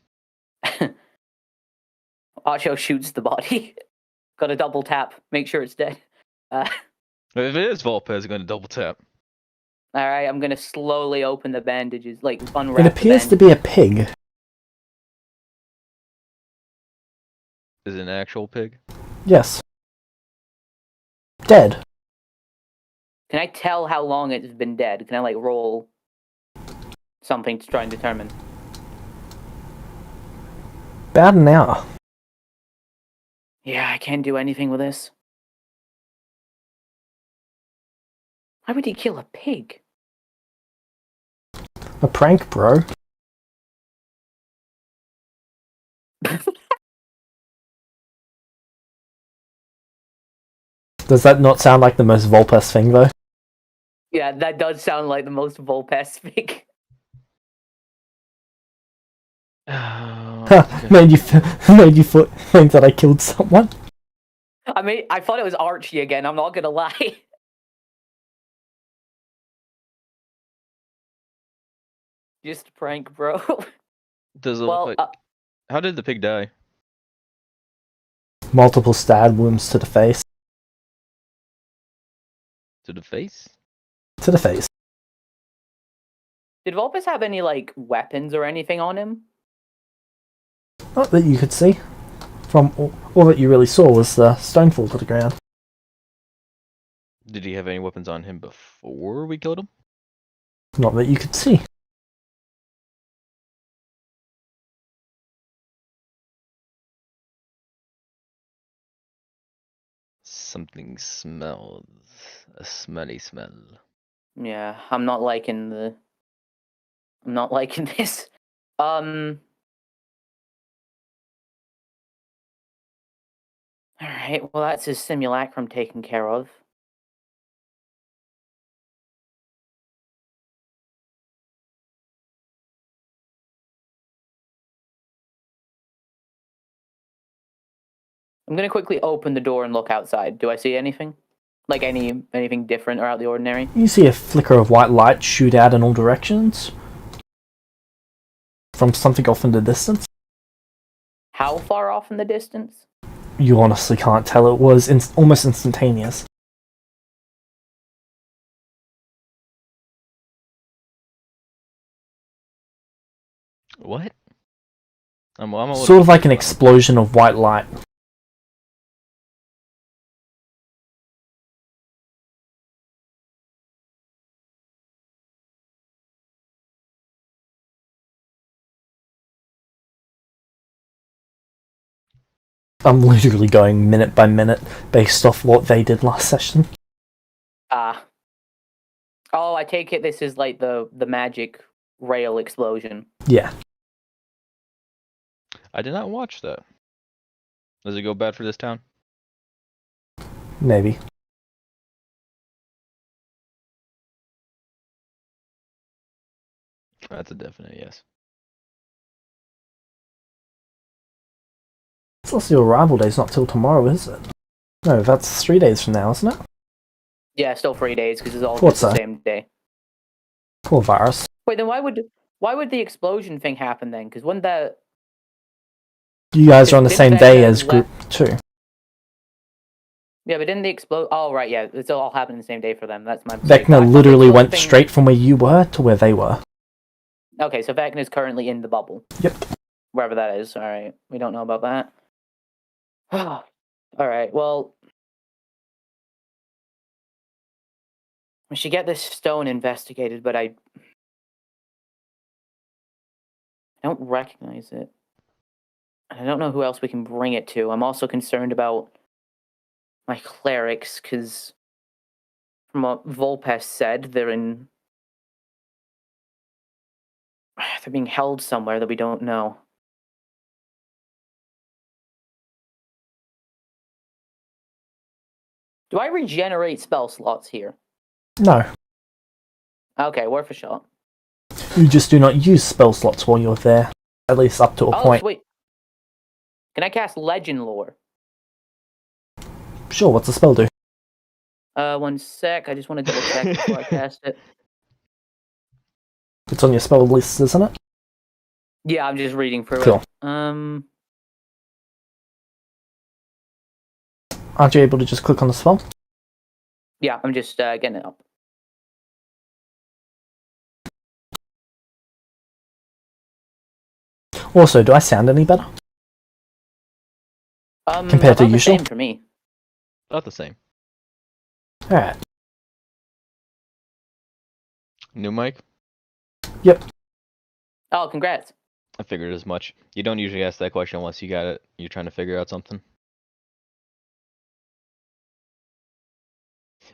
Archo shoots the body. Got a double tap. Make sure it's dead. If it is Volpez, I'm going to double tap. Alright, I'm gonna slowly open the bandages, like unwrap. It appears to be a pig. Is it an actual pig? Yes. Dead. Can I tell how long it's been dead? Can I like roll something to try and determine? About an hour. Yeah, I can't do anything with this. Why would he kill a pig? A prank, bro. Does that not sound like the most Volpes thing, though? Yeah, that does sound like the most Volpes thing. Made you think that I killed someone? I mean, I thought it was Archie again, I'm not gonna lie. Just a prank, bro. Does it Well, look like... How did the pig die? Multiple stab wounds to the face. To the face? To the face. Did Volpes have any, like, weapons or anything on him? Not that you could see. From all that you really saw was the stone fall to the ground. Did he have any weapons on him before we killed him? Not that you could see. Something smells. A smelly smell. Yeah, I'm not liking this. Alright, well that's his simulacrum taken care of. I'm gonna quickly open the door and look outside. Do I see anything? Like anything different or out of the ordinary? You see a flicker of white light shoot out in all directions. From something off in the distance. How far off in the distance? You honestly can't tell. It was almost instantaneous. What? I'm a little Sort of like an confused. explosion of white light. I'm literally going minute by minute based off what they did last session. Ah. Oh, I take it this is like the magic rail explosion. Yeah. I did not watch that. Does it go bad for this town? Maybe. That's a definite yes. Celestia arrival day's not till tomorrow, is it? No, that's 3 days from now, isn't it? Yeah, still 3 days because it's all What's just the that? same day. Poor virus. Wait, then why would the explosion thing happen then? Because wouldn't that You guys are on the Didn't same day Vecna as group 2. Yeah, but didn't they explode? Oh, right, yeah. It's all happened the same day for them. That's my mistake. Vecna literally went straight from where you were to where they were. Okay, so Vecna's currently in the bubble. Yep. Wherever that is. Alright, we don't know about that. Alright, well... we should get this stone investigated, but I don't recognize it. I don't know who else we can bring it to. I'm also concerned about my clerics, because from what Volpes said, they're being held somewhere that we don't know. Do I regenerate spell slots here? No. Okay, worth a shot. You just do not use spell slots while you're there. At least up to a point. Sweet. Can I cast Legend Lore? Sure, what's the spell do? 1 sec. I just want to double check before I cast it. It's on your spell list, isn't it? Yeah, I'm just reading through Cool. it. Aren't you able to just click on the spell? Yeah, I'm just getting it up. Also, do I sound any better? Compared to about the usual? same for me. Not the same. Alright. New mic? Yep. Oh, congrats. I figured as much. You don't usually ask that question unless you got it. You're trying to figure out something.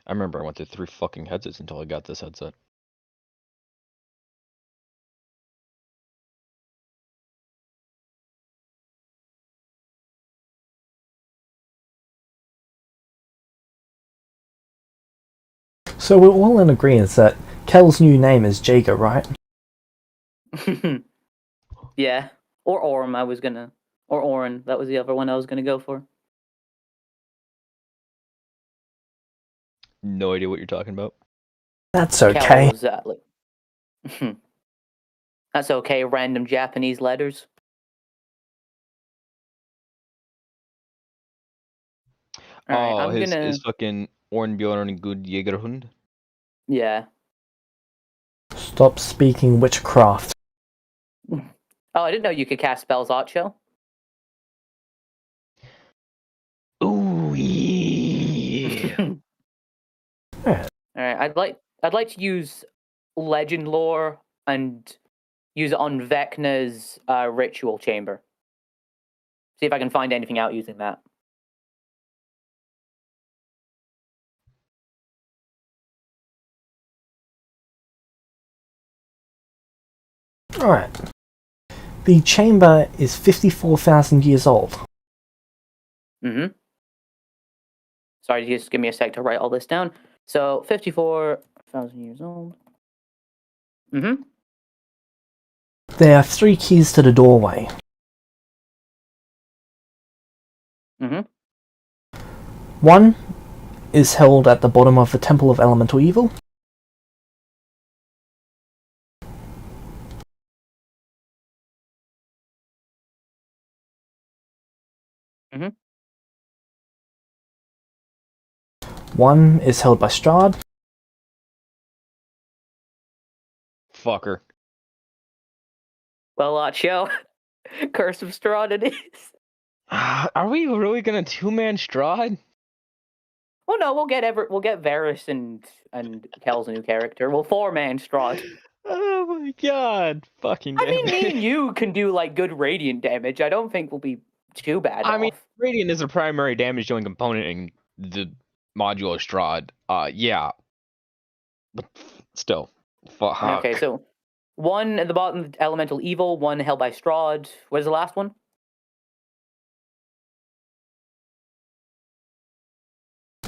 I remember I went through 3 fucking headsets until I got this headset. So we're all in agreement that Kel's new name is Jager, right? Yeah. Or Orm, I was gonna... Or Orin, that was the other one I was gonna go for. No idea what you're talking about. That's okay. Kel was, that's okay, random Japanese letters. Alright, I'm gonna... his fucking Ornbjorn good Jägerhund? Yeah. Stop speaking witchcraft. Oh, I didn't know you could cast spells, Archo. Ooh, yeah. Alright. Alright, I'd like to use Legend Lore and use it on Vecna's ritual chamber. See if I can find anything out using that. Alright. The chamber is 54,000 years old. Mm-hmm. Sorry, just give me a sec to write all this down. So, 54,000 years old. Mm-hmm. There are 3 keys to the doorway. Mm-hmm. One is held at the bottom of the Temple of Elemental Evil. Mm-hmm. One is held by Strahd. Fucker. Well, Archo, Curse of Strahd it is. Are we really gonna 2-man Strahd? Oh no, we'll get Varys and Kel's new character. We'll 4-man Strahd. Oh my god. Fucking I damn mean, me it. and you can do like good radiant damage. I don't think we'll be too bad I off. mean, Radiant is a primary damage dealing component in the modular Strahd. Yeah. But still. Fuck. Okay, so 1 at the bottom, Elemental Evil, 1 held by Strahd. Where's the last one?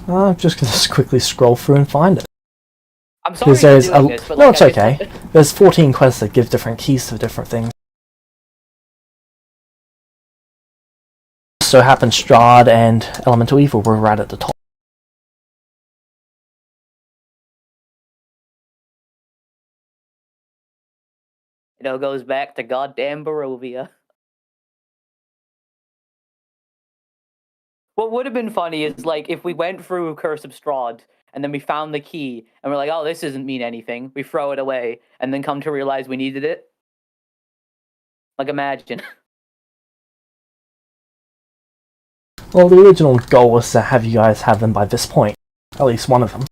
I'm just going to quickly scroll through and find it. I'm sorry Because there's for doing this, but no, like, it's okay. There's 14 quests that give different keys to different things. So happens Strahd and Elemental Evil were right at the top. It all goes back to goddamn Barovia. What would have been funny is like if we went through Curse of Strahd and then we found the key and we're like, oh, this doesn't mean anything. We throw it away and then come to realize we needed it. Like, imagine. Well, the original goal was to have you guys have them by this point. At least one of them.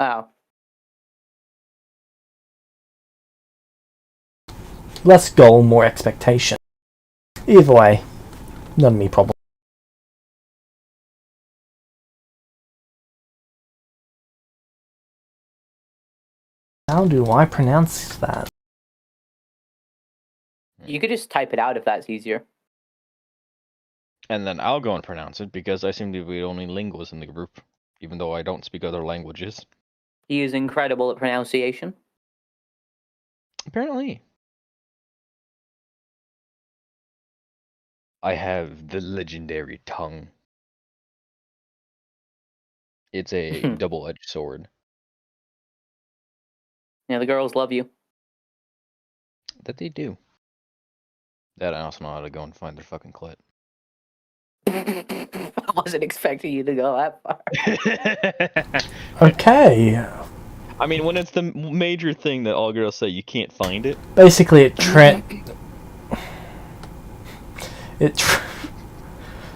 Oh. Less goal, more expectation. Either way, none of me problem. How do I pronounce that? You could just type it out if that's easier. And then I'll go and pronounce it because I seem to be the only linguist in the group, even though I don't speak other languages. He is incredible at pronunciation. Apparently. I have the legendary tongue. It's a double-edged sword. Yeah, the girls love you. That they do. That I also know how to go and find their fucking clit. I wasn't expecting you to go that far. Okay. I mean, when it's the major thing that all girls say, you can't find it. Basically, it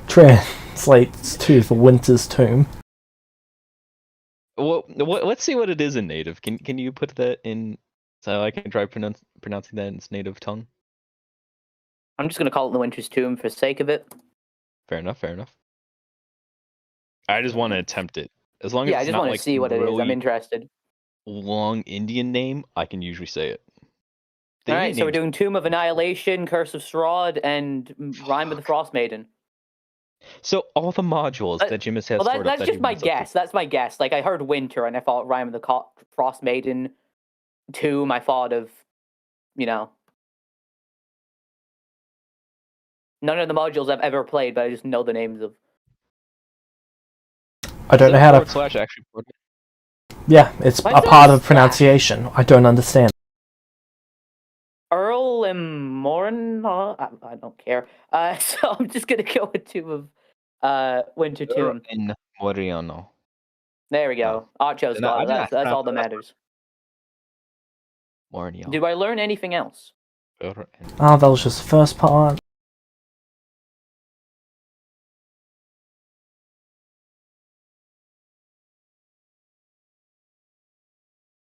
translates to the Winter's Tomb. Well, let's see what it is in native. Can you put that in so I can try pronouncing that in its native tongue? I'm just gonna call it the Winter's Tomb for the sake of it. Fair enough. Fair enough. I just want to attempt it. As long as I just want to see what it is. I'm interested. Long Indian name, I can usually say it. All right, so we're doing Tomb of Annihilation, Curse of Strahd, and Rime of the Frost Maiden. So all the modules that Jim has well, that's just my guess. That's my guess. Like, I heard Winter, and I thought Rime of the Frost Maiden. Tomb, I thought of, none of the modules I've ever played, but I just know the names of. I don't know how to. / actually. Yeah, it's a part of pronunciation. I don't understand. Earl and Morin? I don't care. So I'm just gonna go with Tomb of Winter Tomb. In Moriano. There we go. Archo's got it. That's all that matters. Moriano. Do I learn anything else? Oh, that was just the first part.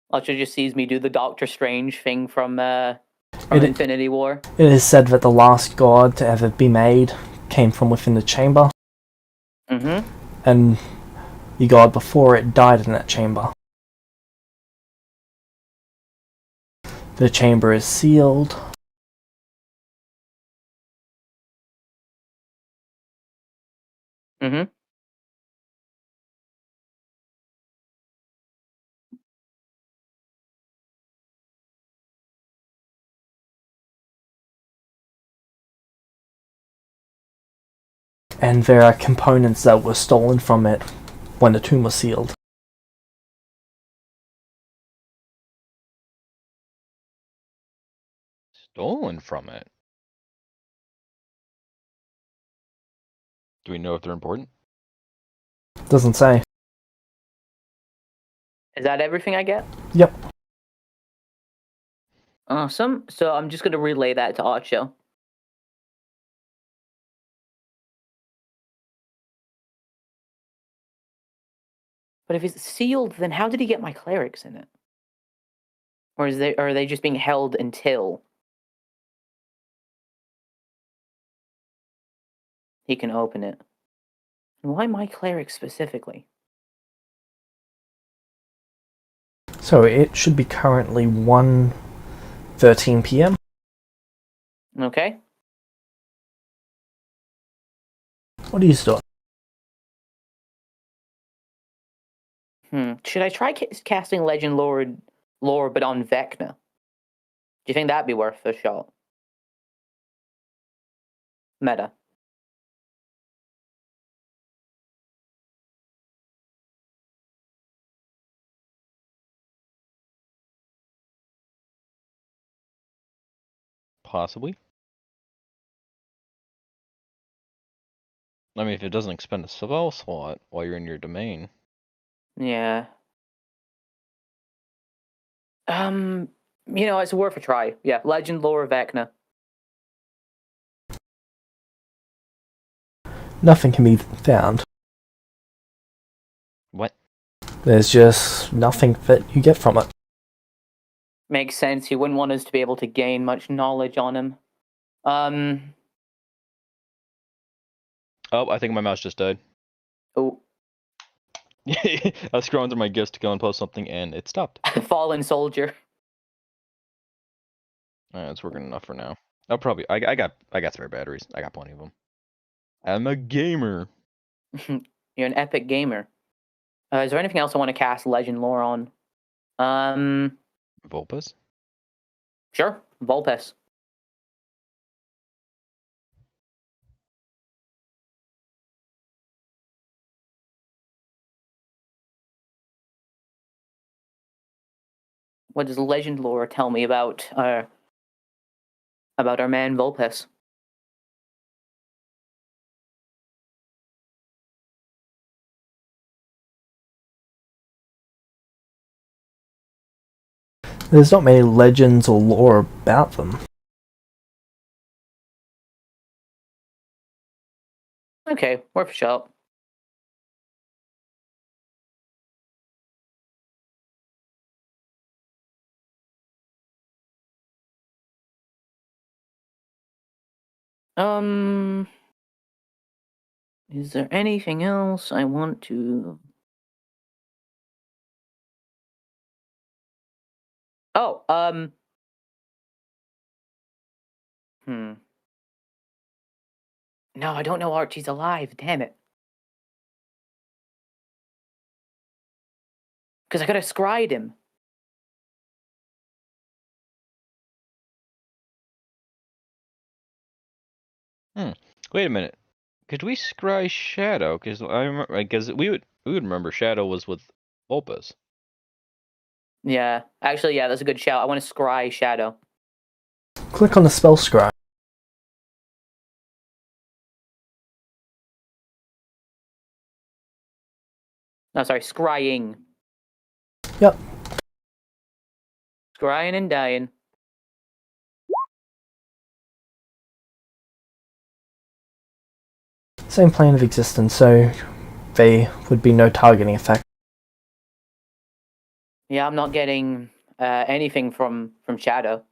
Archer just sees me do the Doctor Strange thing from Infinity War. It is said that the last god to ever be made came from within the chamber. Mm-hmm. And the god before it died in that chamber. The chamber is sealed. Mm-hmm. And there are components that were stolen from it when the tomb was sealed. Stolen from it? Do we know if they're important? Doesn't say. Is that everything I get? Yep. Awesome. So I'm just going to relay that to Archo. But if it's sealed, then how did he get my clerics in it? Or are they just being held until he can open it? And why my clerics specifically? So it should be currently 1:13 p.m. Okay. What are you doing? Should I try casting Legend lore but on Vecna? Do you think that'd be worth a shot? Meta. Possibly. I mean, if it doesn't expend a spell slot while you're in your domain. Yeah. It's worth a try. Yeah, Legend Lore Vecna. Nothing can be found. What? There's just nothing that you get from it. Makes sense. He wouldn't want us to be able to gain much knowledge on him. Oh, I think my mouse just died. Oh. I was scrolling through my gifts to go and post something, and it stopped. Fallen soldier. Alright, it's working enough for now. I'll probably. I got spare batteries. I got plenty of them. I'm a gamer. You're an epic gamer. Is there anything else I want to cast Legend Lore on? Vulpes? Sure, Vulpes. What does Legend Lore tell me about our man Vulpes? There's not many legends or lore about them. Okay, worth a shot. Is there anything else I want to... Oh, No, I don't know Archie's alive, damn it. Because I could have scried him. Wait a minute. Could we scry Shadow? Because I remember, we would remember Shadow was with Vulpes. Yeah, actually, yeah, that's a good shout. I want to scry Shadow. Click on the spell scry. No, sorry, scrying. Yep. Scrying and dying. Same plane of existence, so there would be no targeting effect. Yeah, I'm not getting anything from Shadow.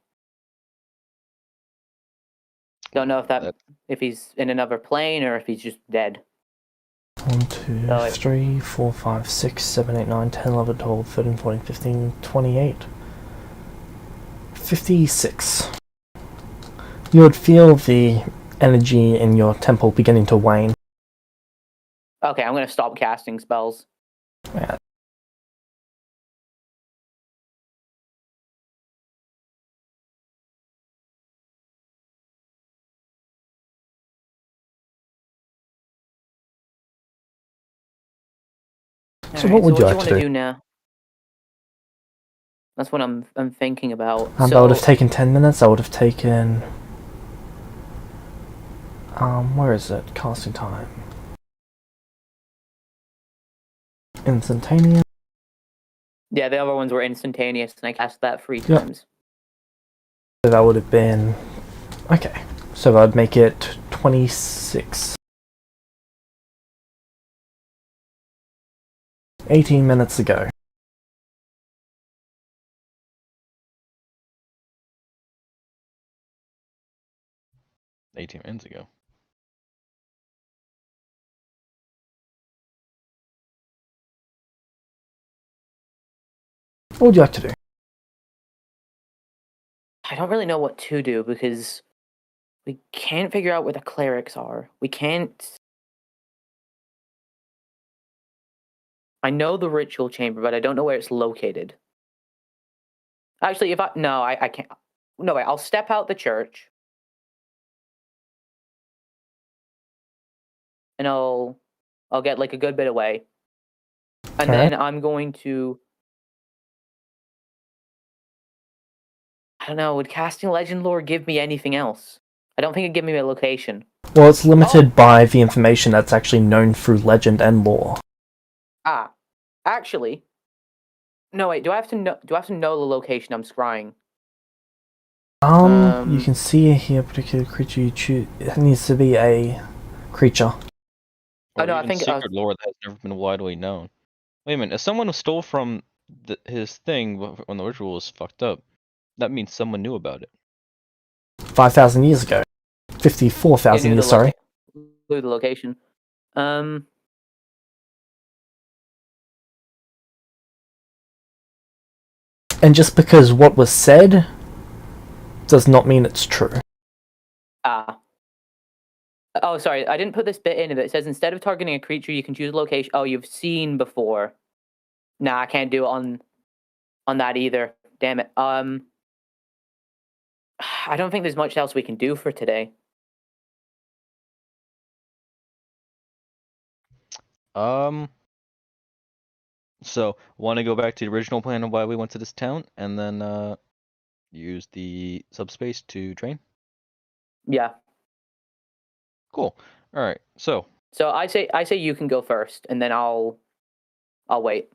Don't know if he's in another plane or if he's just dead. 1, 2, 3, 4, 5, 6, 7, 8, 9, 10, 11, 12, 13, 14, 15, 28. 56. You would feel the energy in your temple beginning to wane. Okay, I'm going to stop casting spells. Yeah. So what would you like to do now? That's what I'm thinking about. That would have taken 10 minutes. I would have taken... where is it? Casting time. Instantaneous. Yeah, the other ones were instantaneous, and I cast that 3 times. So that would have been... Okay. So that would make it 26. 18 minutes ago. Minutes ago. What would you like to do? I don't really know what to do because we can't figure out where the clerics are. We can't... I know the ritual chamber, but I don't know where it's located. Actually, if I... No, I can't... No, wait, I'll step out the church. And I'll get like a good bit away. And then I'm going to... I don't know, would casting Legend Lore give me anything else? I don't think it'd give me a location. Well, it's limited by the information that's actually known through legend and lore. Actually, no. Wait. Do I have to know? Do I have to know the location I'm scrying? You can see here a particular creature you choose. It needs to be a creature. Or no, I even think secret lore that has never been widely known. Wait a minute, if someone stole from his thing when the ritual was fucked up, that means someone knew about it. 5,000 years ago. 54,000 years, sorry. Knew the location. And just because what was said does not mean it's true. Oh, sorry, I didn't put this bit in, but it says instead of targeting a creature, you can choose a location. Oh, you've seen before. Nah, I can't do it on that either. Damn it. I don't think there's much else we can do for today. So, want to go back to the original plan of why we went to this town, and then use the subspace to train? Yeah. Cool. All right. So I say you can go first, and then I'll wait.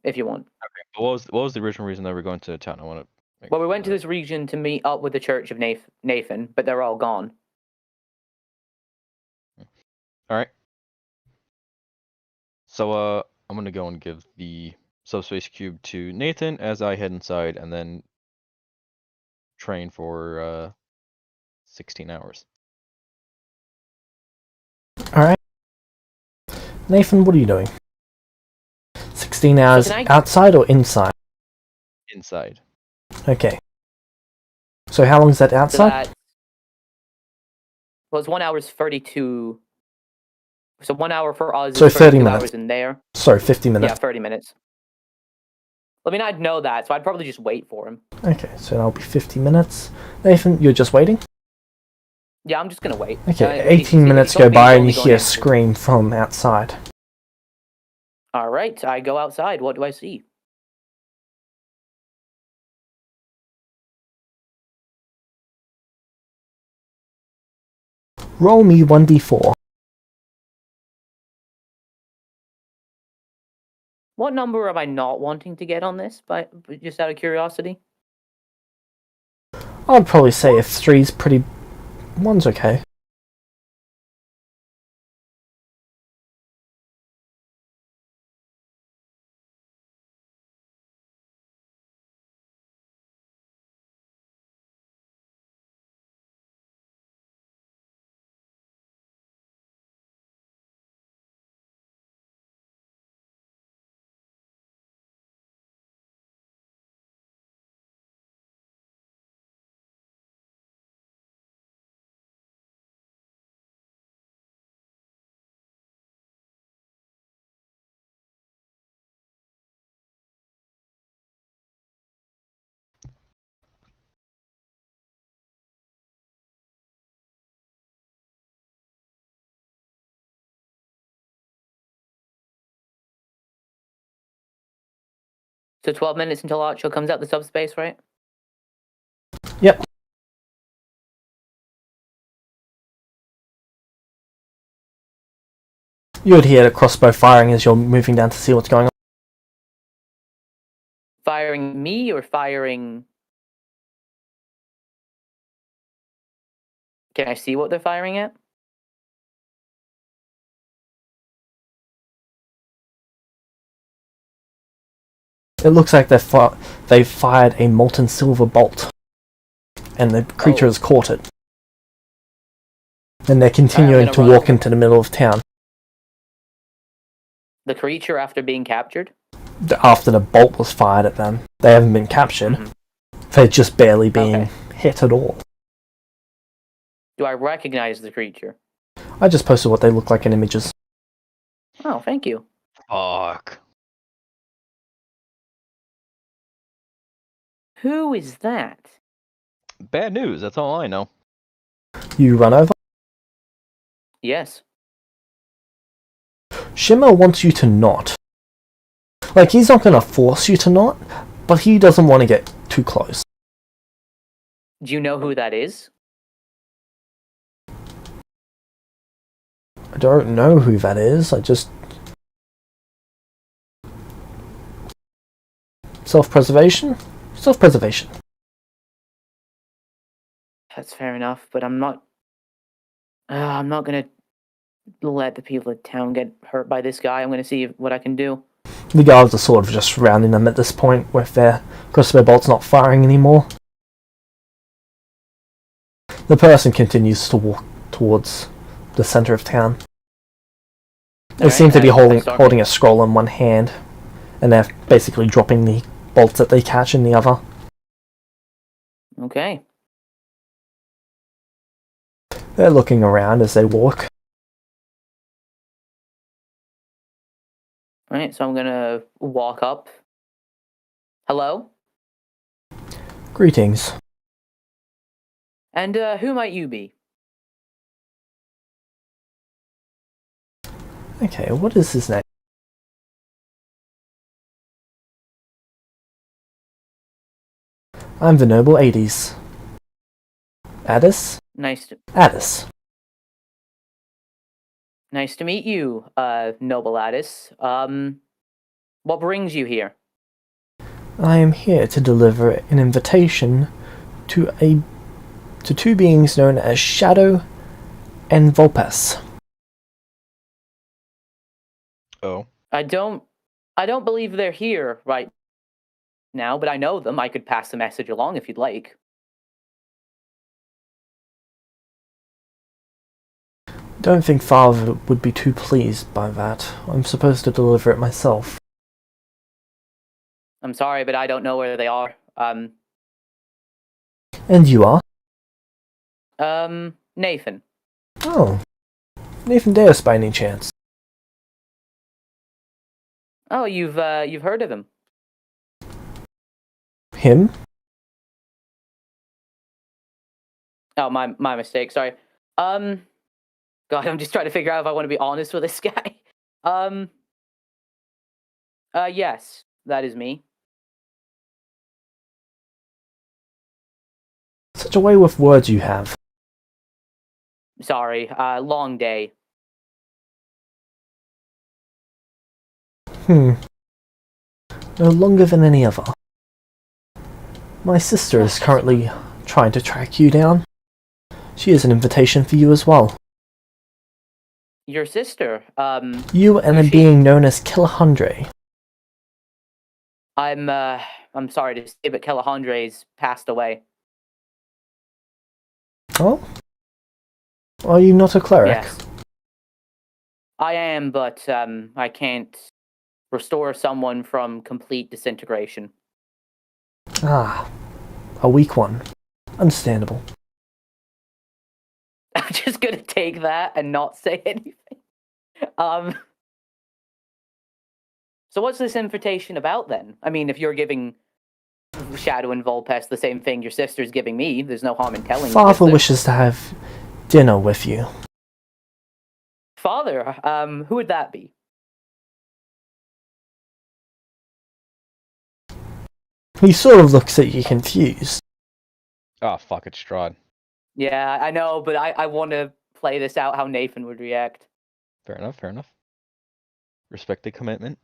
If you want. Okay. What was the original reason that we're going to town? I want to. Well, we went to this region to meet up with the Church of Nathan, but they're all gone. All right. So I'm gonna go and give the subspace cube to Nathan as I head inside, and then train for 16 hours. Alright. Nathan, what are you doing? 16 hours outside or inside? Inside. Okay. So how long is that outside? Well, it's 1 hour 32. So 1 hour for us so is 30 minutes. Hours in there. Sorry, 50 minutes. Yeah, 30 minutes. I mean, I'd know that, so I'd probably just wait for him. Okay, so that'll be 50 minutes. Nathan, you're just waiting? Yeah, I'm just gonna wait. Okay, 18 minutes go by and you hear a scream from outside. Alright, I go outside. What do I see? Roll me 1d4. What number am I not wanting to get on this, just out of curiosity? I'd probably say if 3's pretty... 1's okay. So 12 minutes until Archer comes out the subspace, right? Yep. You would hear the crossbow firing as you're moving down to see what's going on. Firing me or firing... Can I see what they're firing at? It looks like they've fired a molten silver bolt. And the creature has caught it. And they're continuing to walk into the middle of town. The creature after being captured? After the bolt was fired at them. They haven't been captured. Mm-hmm. They're just barely being hit at all. Do I recognize the creature? I just posted what they look like in images. Oh, thank you. Fuck. Who is that? Bad news, that's all I know. You run over? Yes. Shimmer wants you to not. Like, he's not going to force you to not, but he doesn't want to get too close. Do you know who that is? don't know who that is. I just... Self-preservation? Self-preservation. That's fair enough, but I'm not gonna let the people of town get hurt by this guy. I'm gonna see what I can do. The guards are sort of just surrounding them at this point with their crossbow bolts not firing anymore. The person continues to walk towards the center of town. They seem to be holding a scroll in one hand, and they're basically dropping the bolts that they catch in the other. Okay. They're looking around as they walk. Alright, so I'm gonna walk up. Hello? Greetings. And who might you be? Okay, what is his name? I'm the noble Addis. Addis? Addis. Nice to meet you, noble Addis. What brings you here? I am here to deliver an invitation to two beings known as Shadow and Vulpes. Oh. I don't believe they're here right now, but I know them. I could pass the message along if you'd like. Don't think Father would be too pleased by that. I'm supposed to deliver it myself. I'm sorry, but I don't know where they are. And you are? Nathan. Oh. Nathan Deus by any chance? Oh, you've heard of him. Him? Oh, my mistake, sorry. God, I'm just trying to figure out if I want to be honest with this guy. Yes, that is me. Such a way with words you have. Sorry, long day. No longer than any other. My sister is currently trying to track you down. She has an invitation for you as well. Your sister, You and a being known as Kilahundre. I'm sorry to say, but Kilahundre's passed away. Oh? Are you not a cleric? Yes. I am, but I can't restore someone from complete disintegration. Ah, a weak one. Understandable. I'm just gonna take that and not say anything. So what's this invitation about then? I mean, if you're giving Shadow and Vulpes the same thing your sister's giving me, there's no harm in telling you. Father wishes to have dinner with you. Father? Who would that be? He sort of looks at you confused. Oh, fuck, it's Strahd. Yeah, I know, but I want to play this out how Nathan would react. Fair enough, fair enough. Respect the commitment.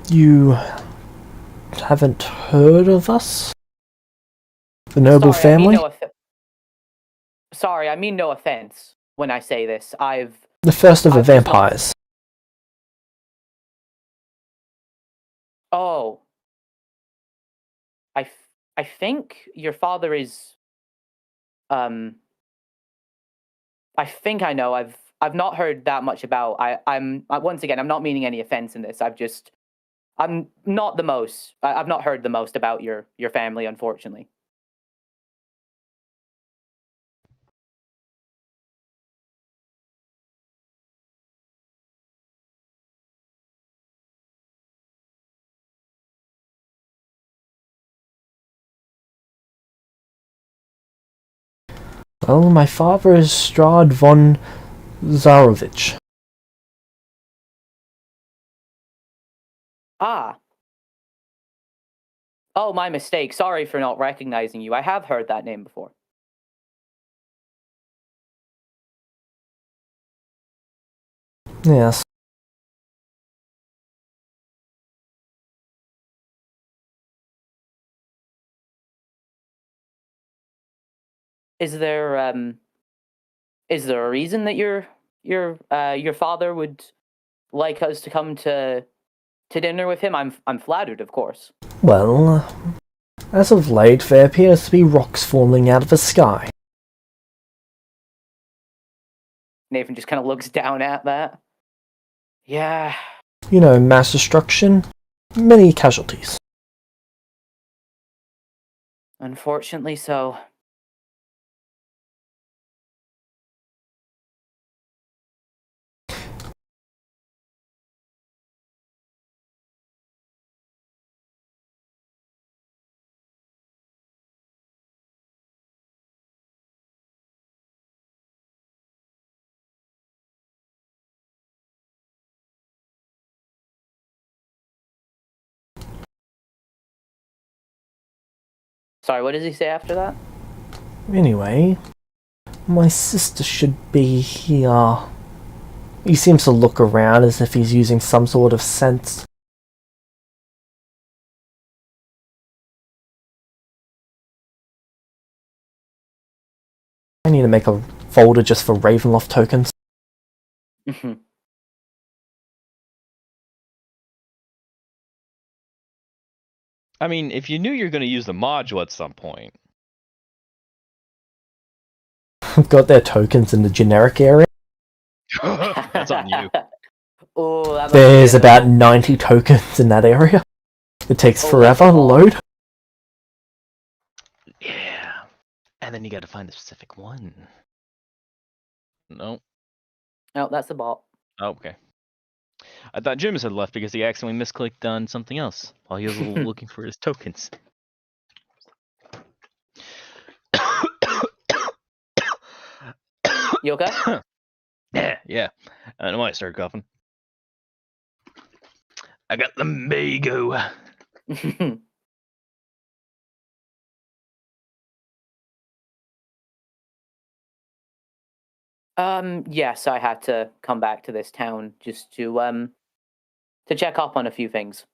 You haven't heard of us? The noble family? Sorry, I mean no offense when I say this. The first of the vampires. Oh. I think your father is... I think I know. I've not heard that much about... I'm once again, I'm not meaning any offense in this. I'm not the most... I've not heard the most about your family, unfortunately. Well, my father is Strahd von Zarovich. Ah. Oh, my mistake. Sorry for not recognizing you. I have heard that name before. Yes. Is there a reason that your father would like us to come to dinner with him? I'm flattered, of course. Well, as of late, there appears to be rocks falling out of the sky. Nathan just kind of looks down at that. Yeah. You know, mass destruction, many casualties. Unfortunately so. Sorry, what does he say after that? Anyway, my sister should be here. He seems to look around as if he's using some sort of sense. I need to make a folder just for Ravenloft tokens. I mean, if you knew you're going to use the module at some point. I've got their tokens in the generic area. That's on you. Oh, There's about 90 tokens in that area. It takes forever to load. Yeah. And then you got to find the specific one. No. No, that's the bot. Oh, okay. I thought Jimis had left because he accidentally misclicked on something else while he was looking for his tokens. You okay? Yeah. I don't know why I started coughing. I got the Mago. Yes, I had to come back to this town just to check up on a few things.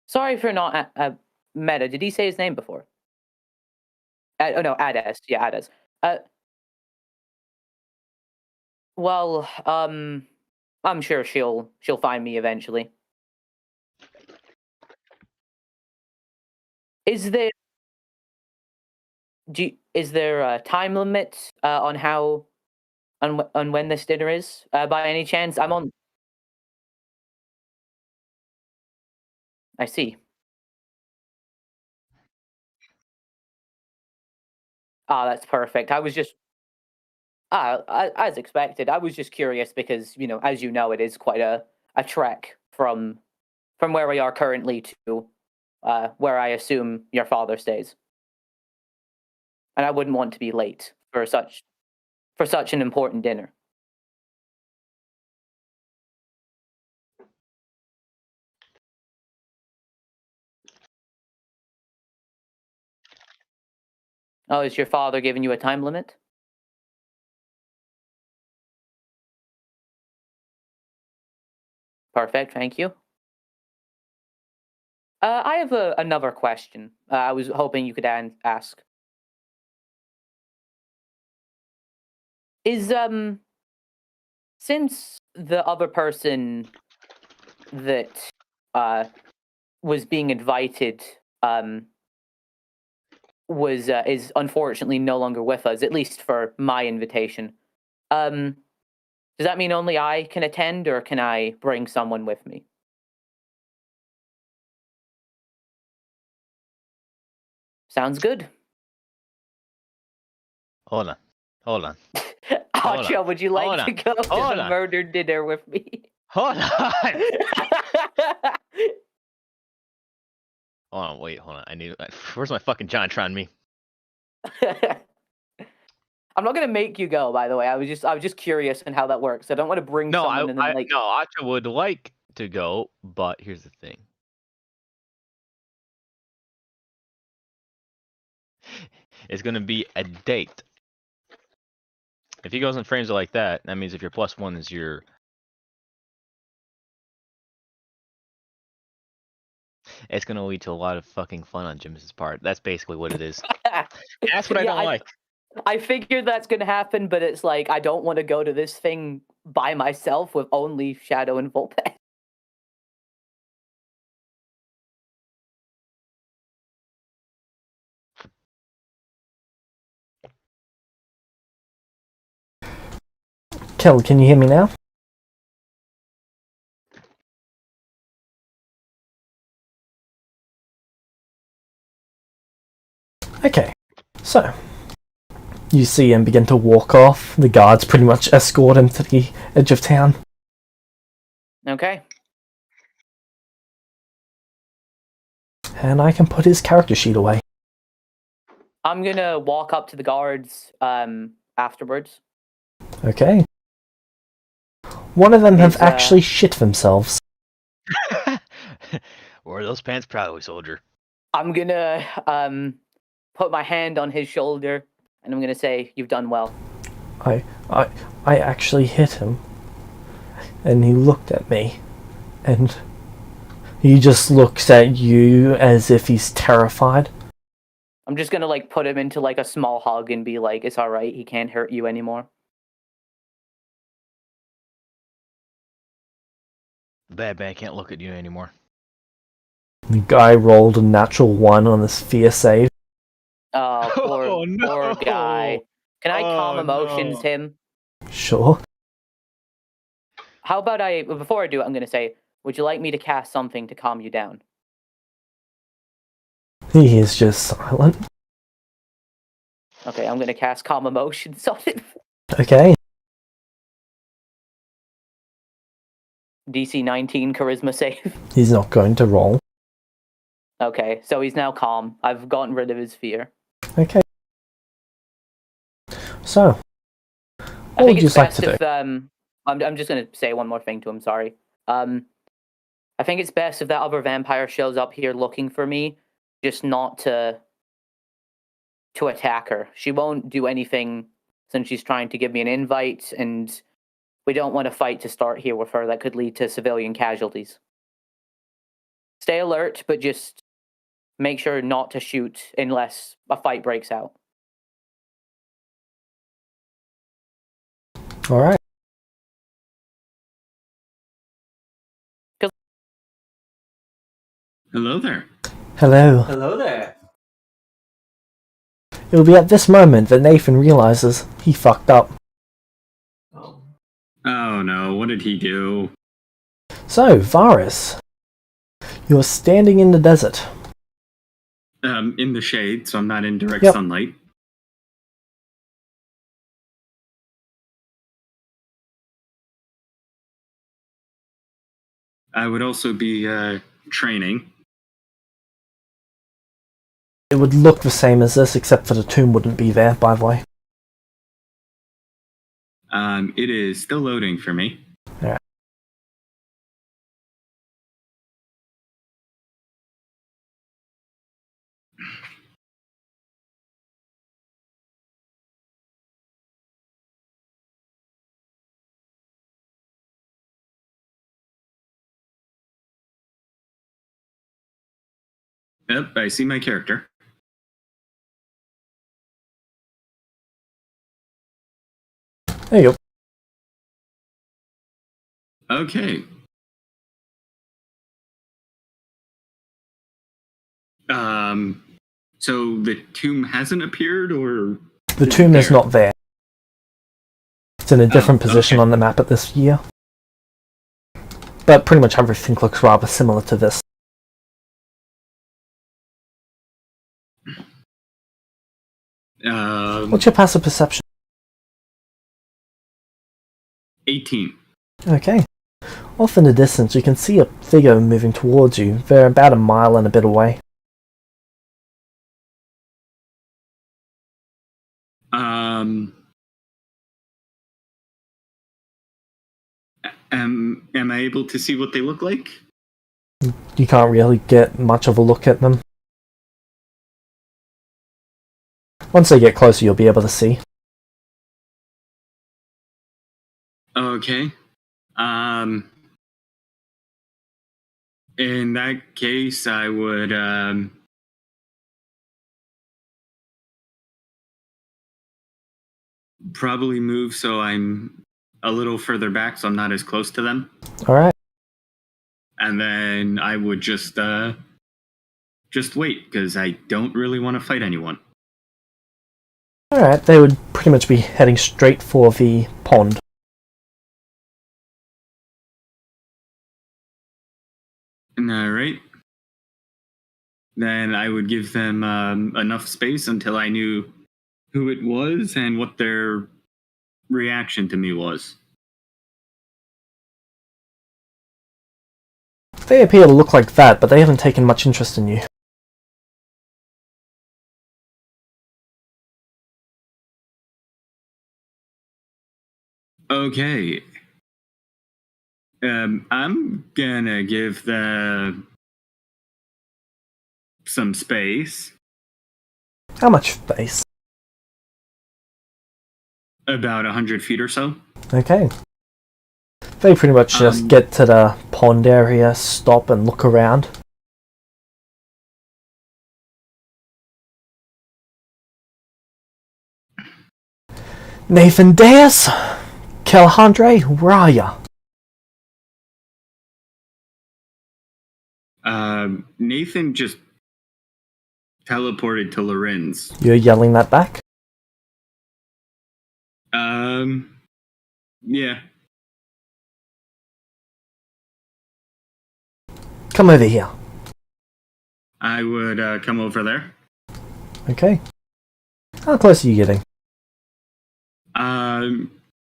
Sorry for not Meta. Did he say his name before? Oh no, Ades. Yeah, Ades. Well, I'm sure she'll find me eventually. Is there a time limit on when this dinner is? By any chance? I'm on. I see. Ah, that's perfect. I was just as expected. I was just curious because, as you know, it is quite a trek from where we are currently to where I assume your father stays. And I wouldn't want to be late for such an important dinner. Oh, is your father giving you a time limit? Perfect, thank you. I have another question. I was hoping you could ask. Is since the other person that was being invited is unfortunately no longer with us, at least for my invitation. Does that mean only I can attend, or can I bring someone with me? Sounds good. Hold on. Acha, would you like to go to the murder dinner with me? Hold on. Hold on. I need. Where's my fucking Jontron me? I'm not gonna make you go. By the way, I was just curious on how that works. I don't want to bring someone and then like. No, Acha would like to go, but here's the thing. It's gonna be a date. If he goes in frames like that, that means if your +1 is your... It's gonna lead to a lot of fucking fun on Jim's part. That's basically what it is. That's what I don't like. I figured that's gonna happen, but it's like I don't want to go to this thing by myself with only Shadow and Volpe. Kel, can you hear me now? Okay, so you see him begin to walk off. The guards pretty much escort him to the edge of town. Okay. And I can put his character sheet away. I'm gonna walk up to the guards afterwards. Okay. One of them have actually shit themselves. Wear those pants proudly, soldier. I'm gonna put my hand on his shoulder and I'm gonna say, "You've done well." I actually hit him. And he looked at me. And he just looks at you as if he's terrified. I'm just gonna like put him into like a small hug and be like, "It's alright, he can't hurt you anymore." The bad man can't look at you anymore. The guy rolled a natural 1 on his fear save. Oh, poor guy. Can I calm emotions him? Sure. How about before I do it, I'm gonna say, would you like me to cast something to calm you down? He is just silent. Okay, I'm gonna cast calm emotions on him. Okay. DC 19 charisma save. He's not going to roll. Okay, so he's now calm. I've gotten rid of his fear. Okay. So, what would you like to do? I'm just gonna say one more thing to him. Sorry. I think it's best if that other vampire shows up here looking for me, just not to attack her. She won't do anything since she's trying to give me an invite, and we don't want a fight to start here with her that could lead to civilian casualties. Stay alert, but just make sure not to shoot unless a fight breaks out. All right. Hello there. Hello. Hello there. It will be at this moment that Nathan realizes he fucked up. Oh no, what did he do? So, Varus, you're standing in the desert. In the shade, so I'm not in direct Yep. sunlight. I would also be training. It would look the same as this, except for the tomb wouldn't be there, by the way. It is still loading for me. Yeah. Yep, I see my character. There you go. Okay. So the tomb hasn't appeared, or The tomb is not there. It's in a different position okay. on the map at this year. But pretty much everything looks rather similar to this. What's your passive perception? 18. Okay. Off in the distance, you can see a figure moving towards you. They're about a mile and a bit away. Am I able to see what they look like? You can't really get much of a look at them. Once they get closer, you'll be able to see. Okay. In that case, I would probably move so I'm a little further back, so I'm not as close to them. All right. And then I would just wait because I don't really want to fight anyone. All right. They would pretty much be heading straight for the pond. All right. Then I would give them enough space until I knew who it was and what their reaction to me was. They appear to look like that, but they haven't taken much interest in you. Okay. I'm gonna give them some space. How much space? About 100 feet or so. Okay. They pretty much just get to the pond area, stop and look around. Nathan Diaz? Kelhandre, where are ya? Nathan just teleported to Lorenz. You're yelling that back? Yeah. Come over here. I would come over there. Okay. How close are you getting?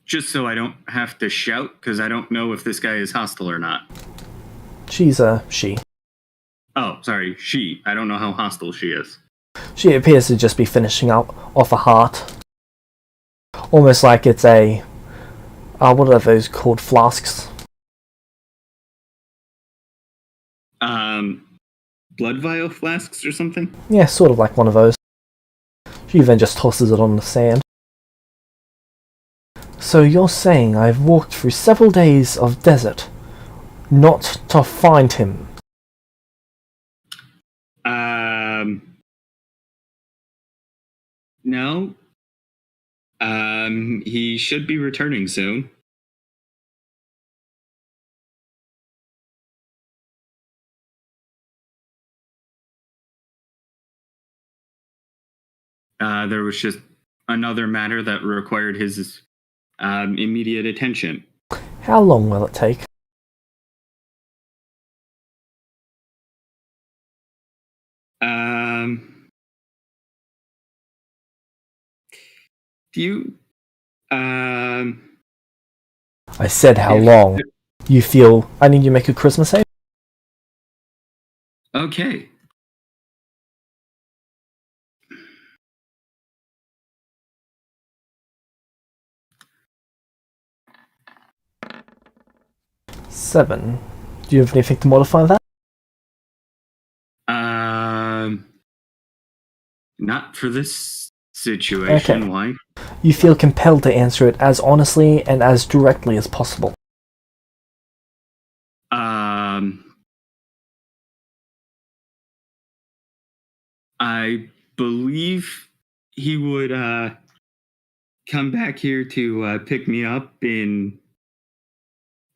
Just so I don't have to shout, because I don't know if this guy is hostile or not. She's a she. Oh, sorry, she. I don't know how hostile she is. She appears to just be finishing up off a heart. Almost like it's a... what are those called? Flasks? Blood vial flasks or something? Yeah, sort of like one of those. She then just tosses it on the sand. So you're saying I've walked through several days of desert, not to find him? No. He should be returning soon. There was just another matter that required his immediate attention. How long will it take? Do you... I said how long. You feel I need you to make a charisma save? Okay. Seven. Do you have anything to modify that? Not for this situation. Okay. Why? You feel compelled to answer it as honestly and as directly as possible. I believe he would come back here to pick me up in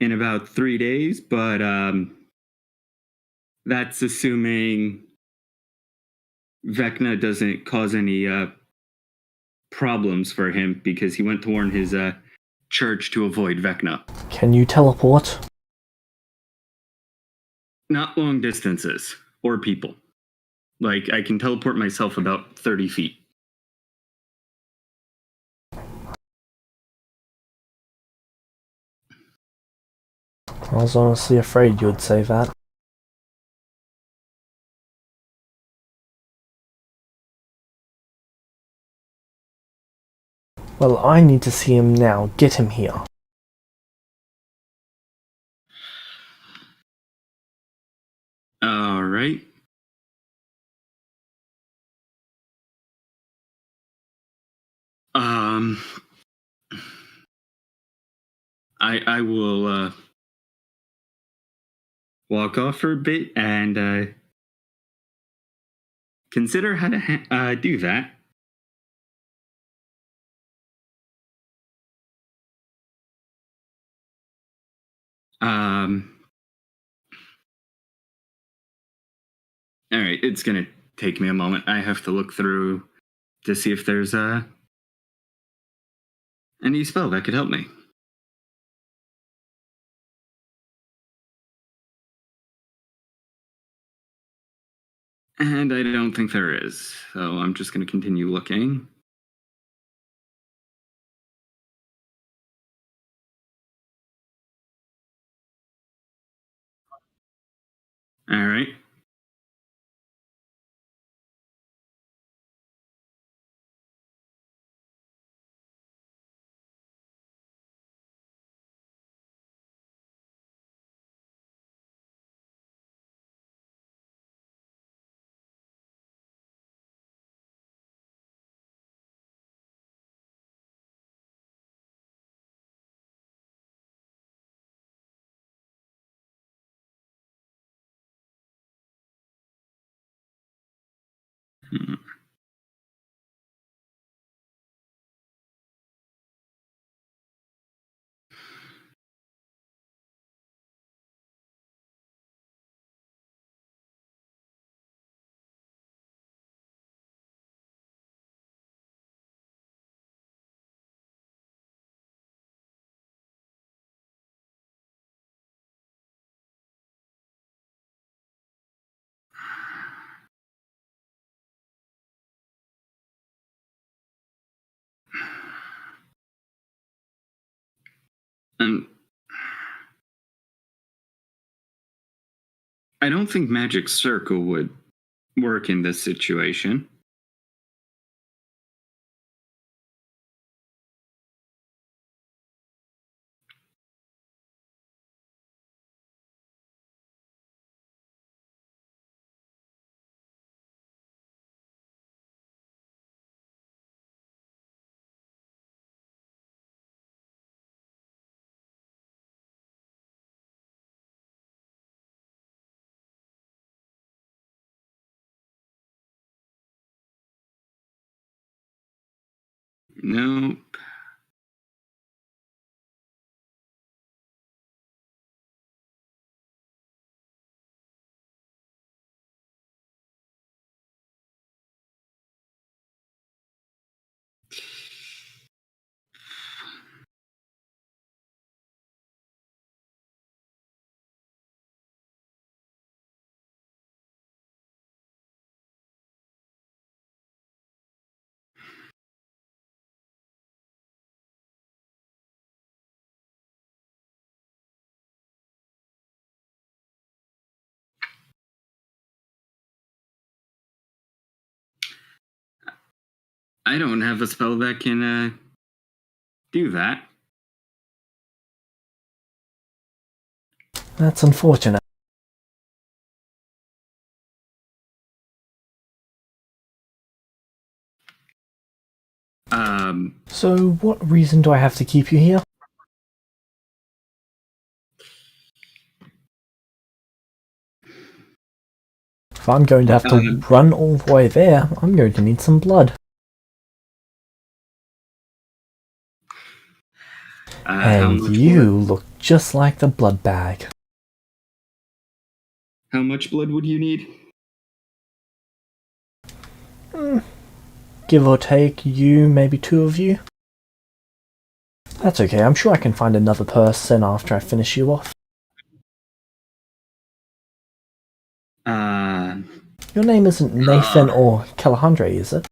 about 3 days, but that's assuming Vecna doesn't cause any problems for him, because he went to warn his church to avoid Vecna. Can you teleport? Not long distances or people. Like, I can teleport myself about 30 feet. I was honestly afraid you would say that. Well, I need to see him now. Get him here. All right. I will walk off for a bit and consider how to do that. All right, it's gonna take me a moment. I have to look through to see if there's any spell that could help me. And I don't think there is, so I'm just going to continue looking. All right. I don't think Magic Circle would work in this situation. Nope. I don't have a spell that can do that. That's unfortunate. So what reason do I have to keep you here? If I'm going to have to run all the way there, I'm going to need some blood. And you look just like the blood bag. How much blood would you need? Give or take, you, maybe 2 of you. That's okay, I'm sure I can find another person after I finish you off. Your name isn't Nathan or Calandre, is it?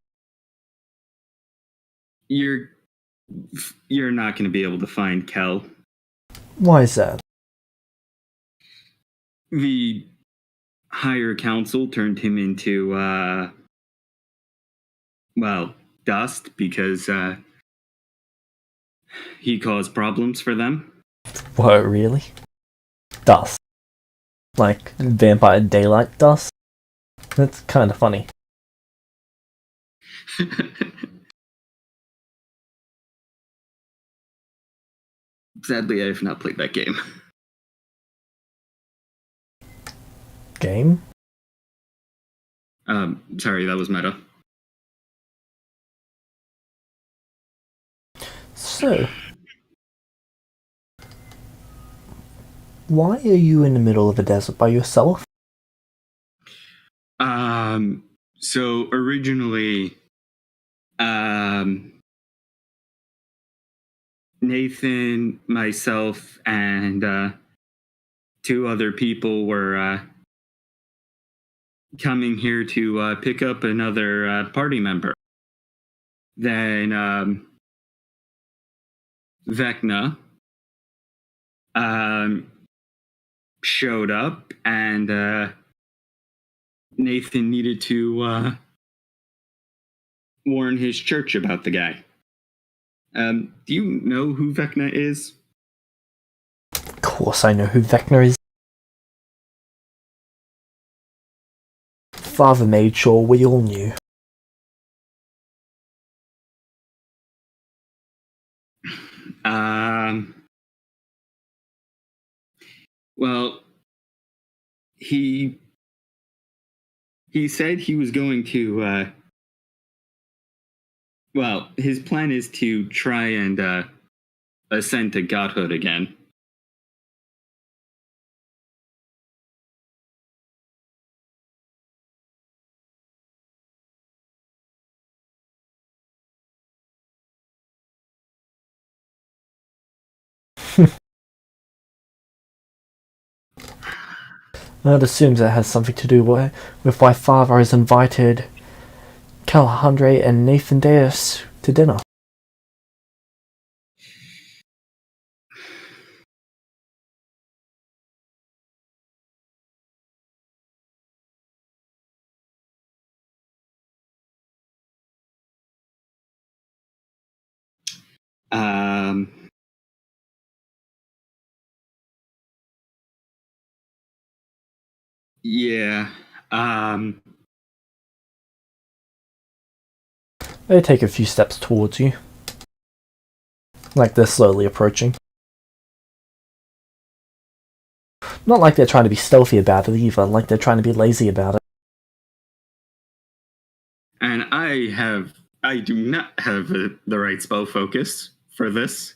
You're not going to be able to find Kel. Why is that? The higher council turned him into, dust because he caused problems for them. What, really? Dust. like vampire daylight dust. That's kind of funny. Sadly, I have not played that game. Game? Sorry, that was meta. So, why are you in the middle of a desert by yourself? So originally, Nathan, myself, and two other people were coming here to pick up another party member. Then Vecna showed up, and Nathan needed to warn his church about the guy. Do you know who Vecna is? Of course I know who Vecna is. Father made sure we all knew. Well, he said he was going to well, his plan is to try and ascend to godhood again. I'd assume that has something to do with why Father has invited Calahundre and Nathan Deus to dinner. Yeah. They take a few steps towards you. Like they're slowly approaching. Not like they're trying to be stealthy about it either, like they're trying to be lazy about it. And I do not have the right spell focus for this.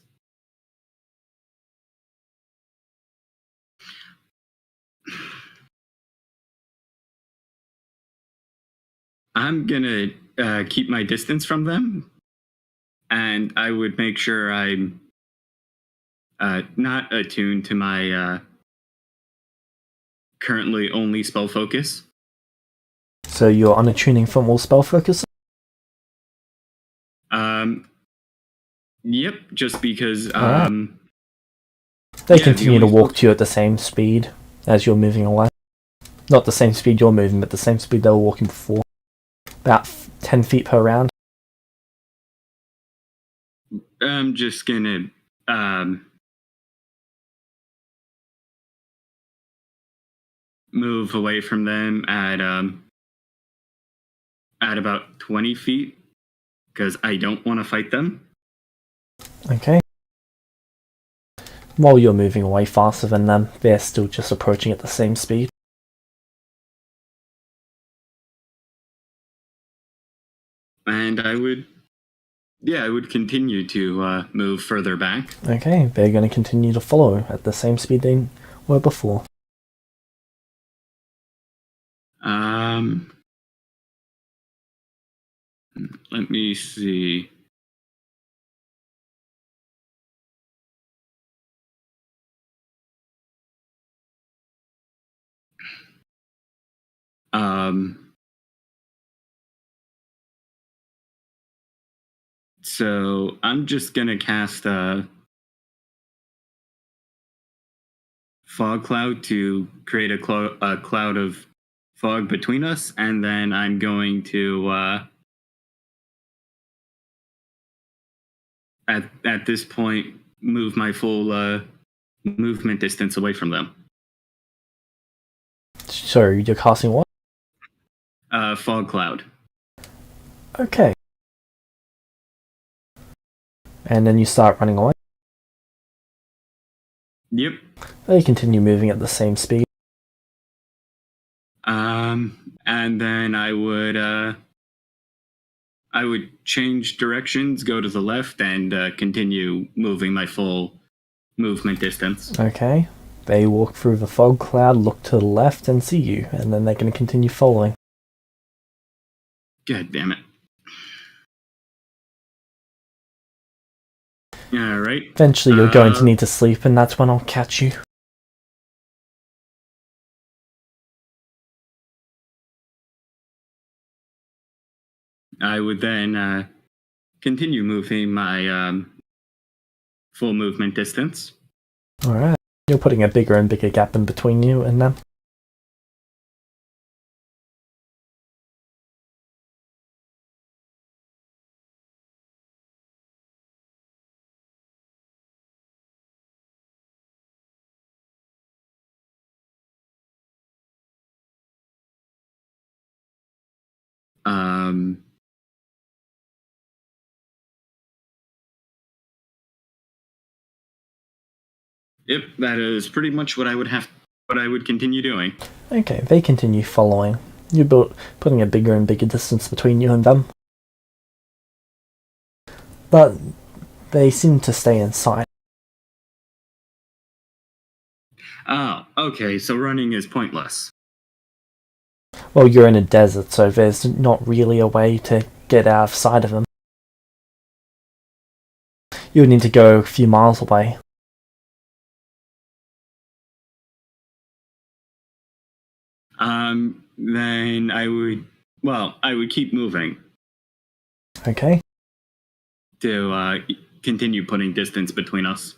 I'm gonna keep my distance from them, and I would make sure I'm not attuned to my currently only spell focus. So you're unattuning from all spell focus? Yep, just because They continue to walk to you at the same speed as you're moving away. Not the same speed you're moving, but the same speed they were walking before. About 10 feet per round. I'm just gonna move away from them at about 20 feet because I don't want to fight them. Okay. While you're moving away faster than them, they're still just approaching at the same speed. And I would continue to move further back. Okay, they're going to continue to follow at the same speed they were before. Let me see. So I'm just gonna cast a fog cloud to create a cloud of fog between us, and then I'm going to at this point move my full movement distance away from them. Sorry, you're casting what? Fog cloud. Okay. And then you start running away. Yep. They continue moving at the same speed. And then I would change directions, go to the left, and continue moving my full movement distance. Okay. They walk through the fog cloud, look to the left, and see you, and then they're going to continue following. God damn it. Alright. Eventually you're going to need to sleep, and that's when I'll catch you. I would then continue moving my full movement distance. Alright. You're putting a bigger and bigger gap in between you and them. Yep, that is pretty much what I would continue doing. Okay, they continue following. You're putting a bigger and bigger distance between you and them. But they seem to stay in sight. Oh, okay, so running is pointless. Well, you're in a desert, so there's not really a way to get out of sight of them. You would need to go a few miles away. Then I would keep moving. Okay. To continue putting distance between us.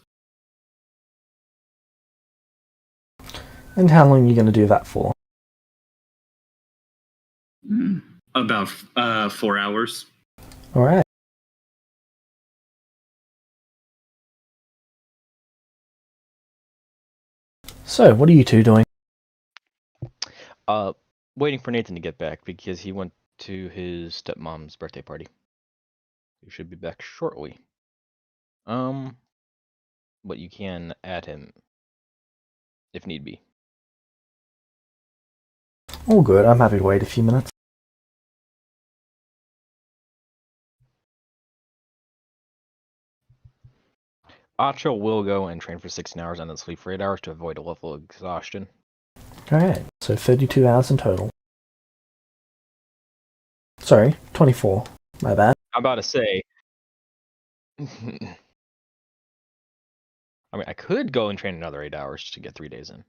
And how long are you going to do that for? About 4 hours. Alright. So, what are you two doing? Waiting for Nathan to get back because he went to his stepmom's birthday party. He should be back shortly. But you can add him if need be. All good, I'm happy to wait a few minutes. Acho will go and train for 16 hours and then sleep for 8 hours to avoid a level of exhaustion. Alright, so 32 hours in total. Sorry, 24. My bad. I'm about to say... I mean, I could go and train another 8 hours to get 3 days in.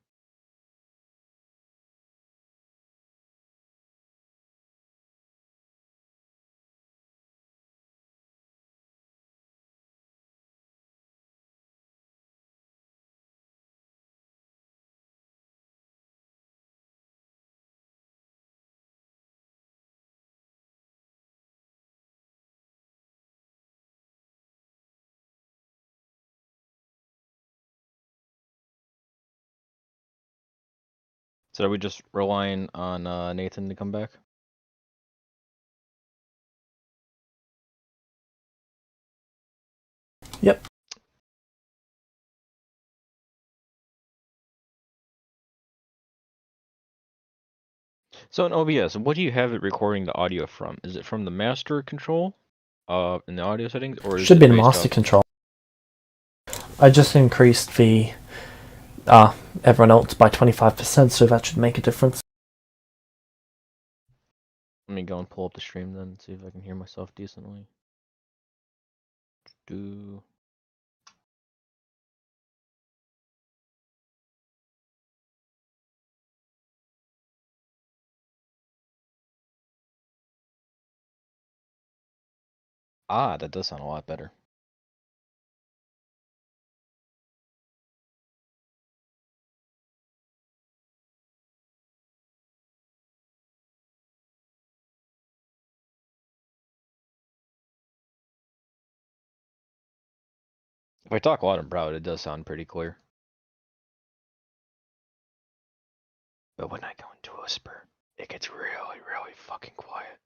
So are we just relying on Nathan to come back? Yep. So in OBS, what do you have it recording the audio from? Is it from the master control in the audio settings, or is Should it be the based master off... control. I just increased the everyone else by 25%, so that should make a difference. Let me go and pull up the stream then and see if I can hear myself decently. Ah, that does sound a lot better. If I talk loud and proud, it does sound pretty clear. But when I go into a whisper, it gets really, really fucking quiet.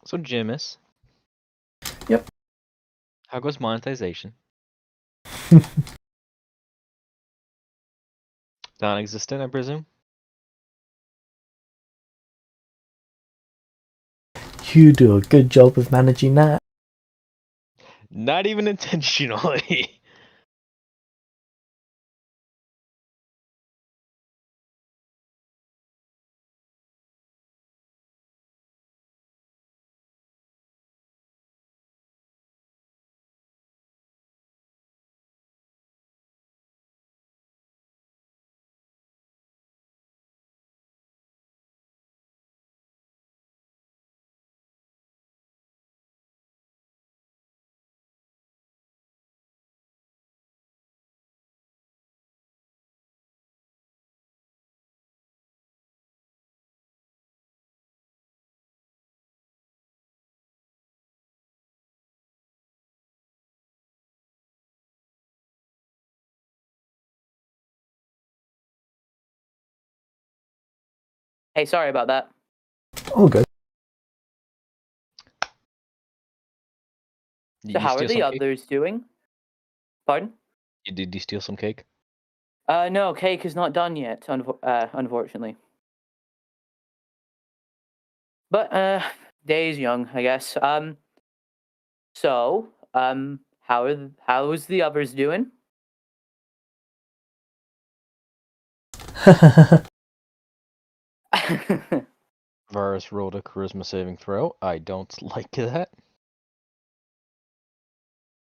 So, Jimis. Yep. How goes monetization? Non-existent, I presume? You do a good job of managing that. Not even intentionally. Hey, sorry about that. All good. So how are the others doing? Pardon? Did you steal some cake? No, cake is not done yet, unfortunately. But day is young, I guess. So how's the others doing? Varus rolled a charisma saving throw. I don't like that.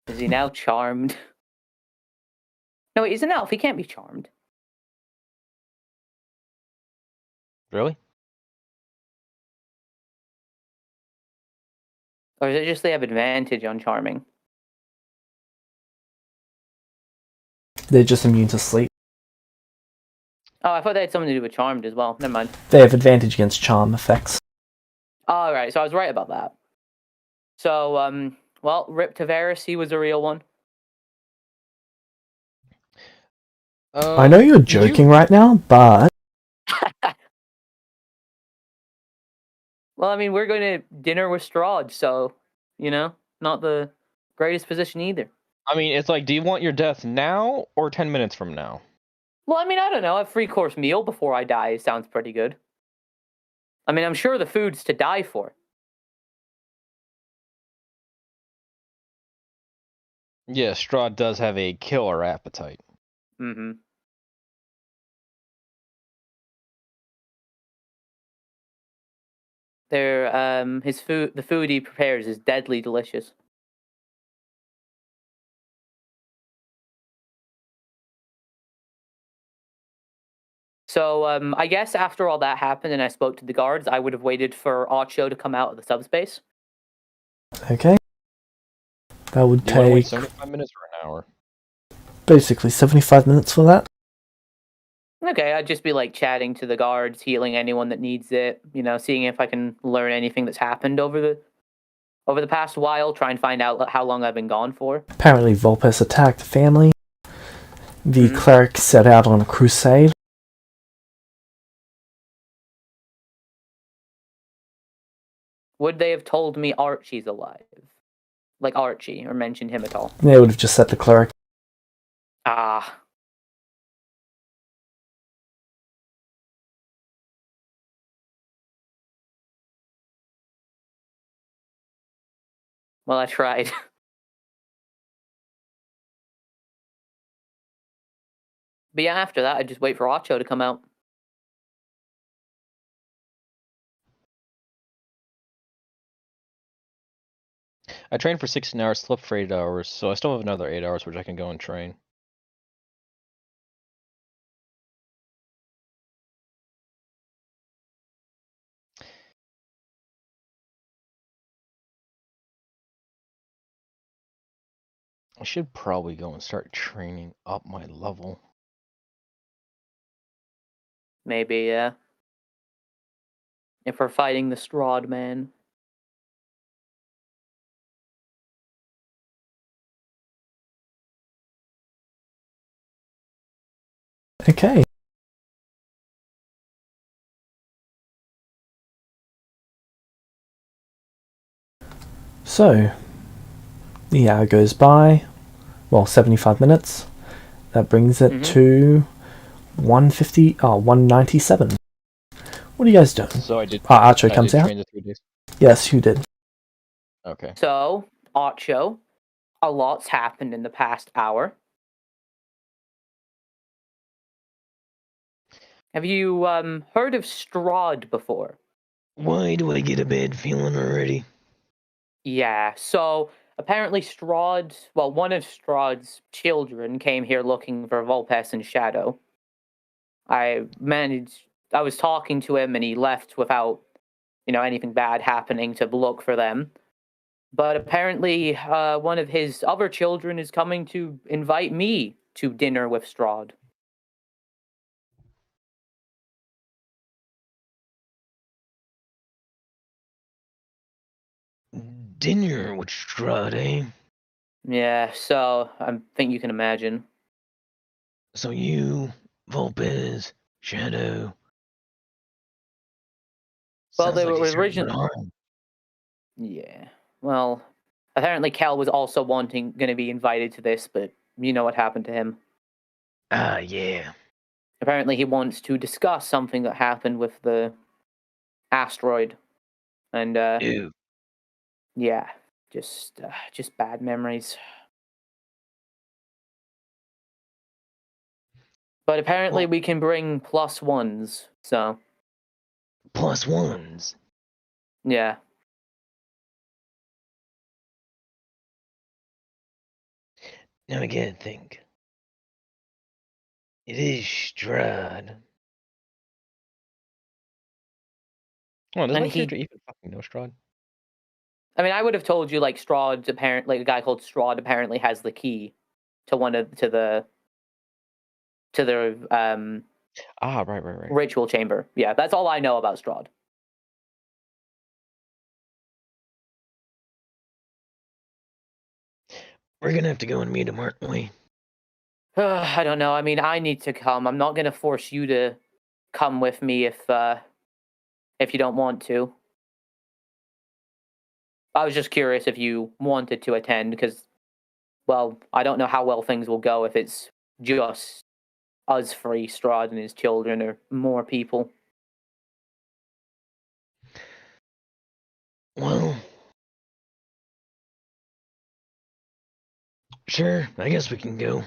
Is he now charmed? No, he's an elf. He can't be charmed. Really? Or is it just they have advantage on charming? They're just immune to sleep. Oh, I thought they had something to do with charmed as well. Never mind. They have advantage against charm effects. All right, so I was right about that. So, well, Rip Tavares, he was a real one. I know you're joking right now, but... Well, I mean, we're going to dinner with Strahd, so, not the greatest position either. I mean, it's like, do you want your death now or 10 minutes from now? Well, I mean, I don't know. A 3-course meal before I die sounds pretty good. I mean, I'm sure the food's to die for. Yeah, Strahd does have a killer appetite. Mm-hmm. The food he prepares is deadly delicious. So, I guess after all that happened and I spoke to the guards, I would have waited for Ocho to come out of the subspace. Okay. That would Do you want to wait take 75 minutes or an hour? basically 75 minutes for that. Okay, I'd just be like chatting to the guards, healing anyone that needs it, seeing if I can learn anything that's happened over the past while, try and find out how long I've been gone for. Apparently Vulpes attacked the family. The cleric set out on a crusade. Would they have told me Archie's alive? Like Archie, or mentioned him at all? They would have just set the cleric. Ah. Well, I tried. But yeah, after that, I'd just wait for Ocho to come out. I trained for 16 hours, slept for 8 hours, so I still have another 8 hours which I can go and train. I should probably go and start training up my level. Maybe, yeah. If we're fighting the Strahd man. Okay. So, the hour goes by. Well, 75 minutes. That brings it to 150, 197. What are you guys doing? So I did. Archo comes out. Train the 3 days. Yes, you did. Okay. So, Archo, a lot's happened in the past hour. Have you heard of Strahd before? Why do I get a bad feeling already? Yeah, so apparently Strahd, well, one of Strahd's children came here looking for Vulpes and Shadow. I was talking to him and he left without, anything bad happening to look for them. But apparently one of his other children is coming to invite me to dinner with Strahd. Dinner with Strahd, eh? Yeah, so I think you can imagine. So you, Vulpes, Shadow. Well, Sounds they like were he's originally. harm. Yeah. Well, apparently Kel was also going to be invited to this, but you know what happened to him. Ah, yeah. Apparently he wants to discuss something that happened with the asteroid. And, Ew. yeah, just bad memories. But apparently we can bring +1s, so. +1s? Yeah. Now I gotta think. It is Strahd. Oh, does And my character even fucking know Strahd? I mean, I would have told you, like, Strahd's apparently, a guy called Strahd apparently has the key to the Right. ritual chamber. Yeah, that's all I know about Strahd. We're gonna have to go and meet him, aren't we? I don't know. I mean, I need to come. I'm not gonna force you to come with me if you don't want to. I was just curious if you wanted to attend because, well, I don't know how well things will go if it's just us three, Strahd and his children, or more people. Well, sure, I guess we can go.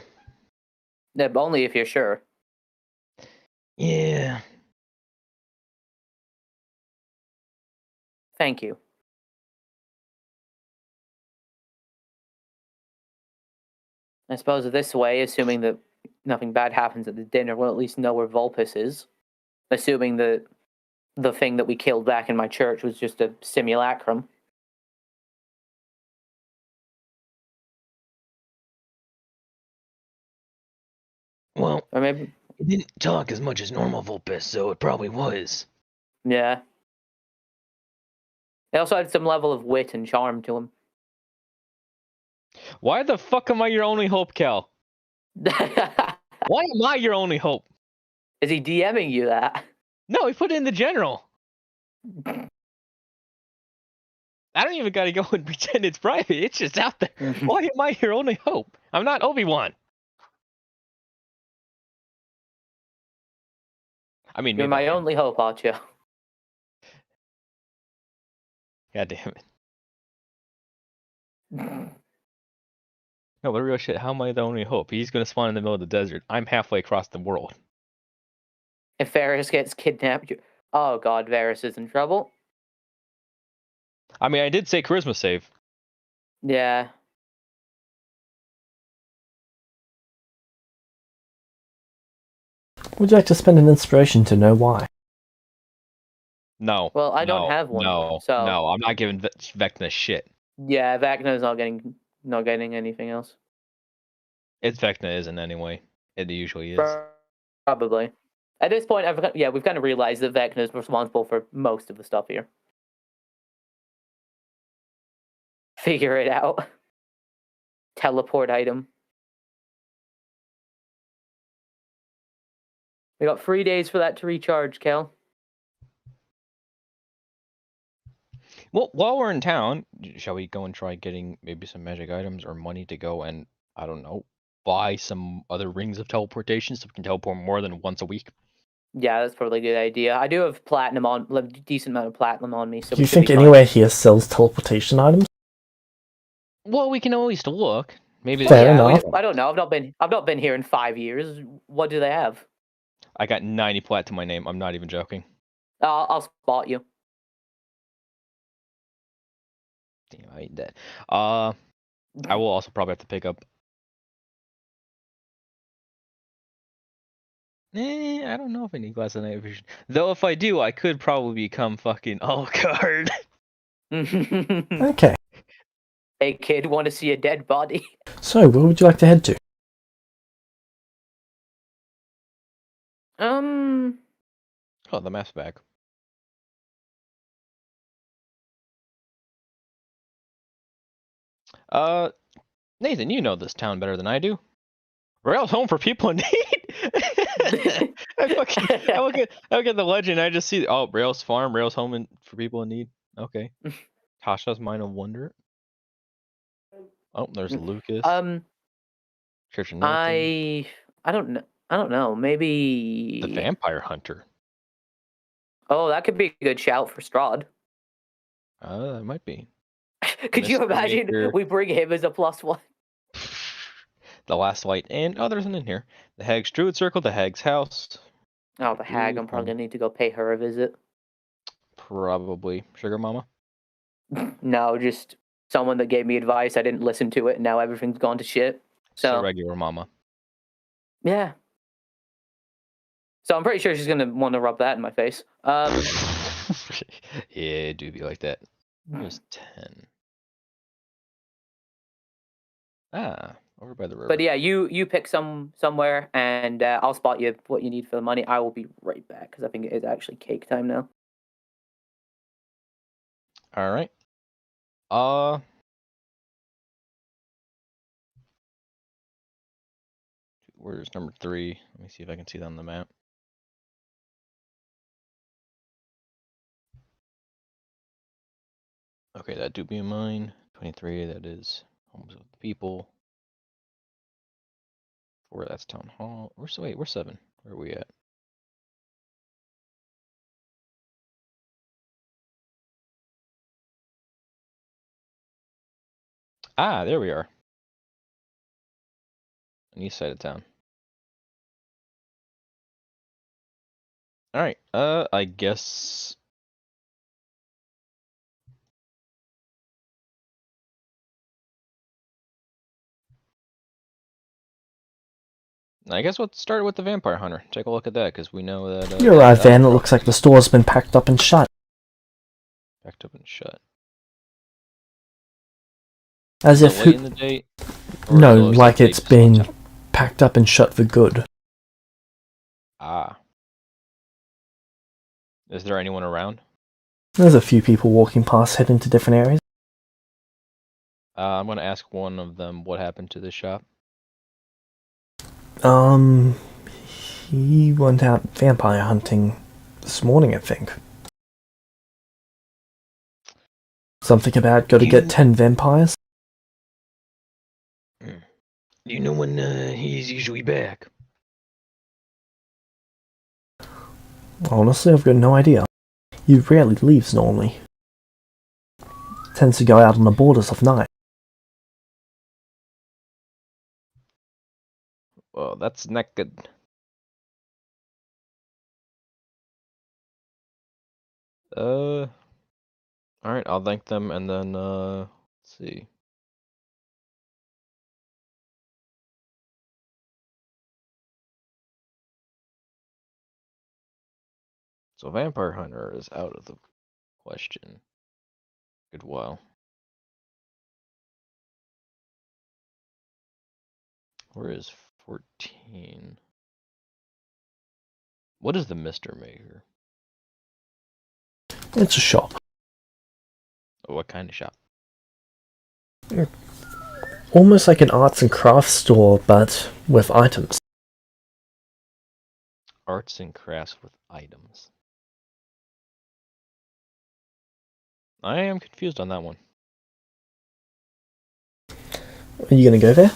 Yeah, but only if you're sure. Yeah. Thank you. I suppose this way, assuming that nothing bad happens at the dinner, we'll at least know where Vulpes is. Assuming that the thing that we killed back in my church was just a simulacrum. Well, Or maybe. he didn't talk as much as normal Vulpes, so it probably was. Yeah. He also had some level of wit and charm to him. Why the fuck am I your only hope, Cal? Why am I your only hope? Is he DMing you that? No, he put it in the general. I don't even gotta go and pretend it's private. It's just out there. Why am I your only hope? I'm not Obi-Wan. I mean, You're my only hope, Archo. God damn it. No, but real shit, how am I the only hope? He's gonna spawn in the middle of the desert. I'm halfway across the world. If Varys gets kidnapped, oh god, Varys is in trouble. I mean, I did say charisma save. Yeah. Would you like to spend an inspiration to know why? No. Well, I don't have one. No, so no, I'm not giving Vecna shit. Yeah, Vecna's not getting anything else. It's vecna isn't anyway. It usually is. Probably. At this point, we've kind of realized that vecna is responsible for most of the stuff here. Figure it out. Teleport item. We got 3 days for that to recharge, Kel. Well, while we're in town, shall we go and try getting maybe some magic items or money to go and, I don't know, buy some other rings of teleportation so we can teleport more than once a week? Yeah, that's probably a good idea. I do have platinum on, a decent amount of platinum on me. So Do you think anywhere here sells teleportation items? Well, we can at least look. Maybe. Fair enough. I don't know. I've not been here in 5 years. What do they have? I got 90 plat to my name. I'm not even joking. I'll spot you. Damn, I ain't dead. I will also probably have to pick up. I don't know if I need glass of night vision. Though if I do, I could probably become fucking Alucard. Okay. Hey kid, want to see a dead body? So, where would you like to head to? Oh, the map's back. Nathan, you know this town better than I do. Rail's home for people in need. I look at the legend. I just see Rail's farm, Rail's home for people in need. Okay. Tasha's mine of wonder. Oh, there's Lucas. Church of Nathan. I don't know. Maybe The vampire hunter. Oh, that could be a good shout for Strahd. That might be. Could you imagine we bring him as a +1? The last light, and there's one in here. The Hag's Druid Circle, the Hag's House. Oh, the Hag. I'm probably gonna need to go pay her a visit. Probably Sugar Mama. No, just someone that gave me advice. I didn't listen to it, and now everything's gone to shit. So regular Mama. Yeah. So I'm pretty sure she's gonna want to rub that in my face. Yeah, it do be like that. It was 10. Over by the river. But yeah, you pick somewhere, and I'll spot you what you need for the money. I will be right back because I think it is actually cake time now. All right. Where's number 3? Let me see if I can see that on the map. Okay, that do be mine. 23, that is Homes of the People. 4, that's Town Hall. We're 7. Where are we at? There we are. On the east side of town. Alright, I guess... we'll start with the Vampire Hunter. Take a look at that, because we know that... You arrive there and it looks like the store's been packed up and shut. Packed up and shut. As if... late in the day? No, like it's been packed up and shut for good. Is there anyone around? There's a few people walking past heading to different areas. I'm going to ask one of them what happened to this shop. He went out vampire hunting this morning, I think. Something about got to get 10 vampires? Do you know when he's usually back? Honestly, I've got no idea. He rarely leaves normally. Tends to go out on the borders of night. Well, that's not good. Alright, I'll thank them and then, let's see. So Vampire Hunter is out of the question. Good while. Where is 14? What is the Mr. Maker? It's a shop. What kind of shop? Almost like an arts and crafts store, but with items. Arts and crafts with items. I am confused on that one. Are you gonna go there?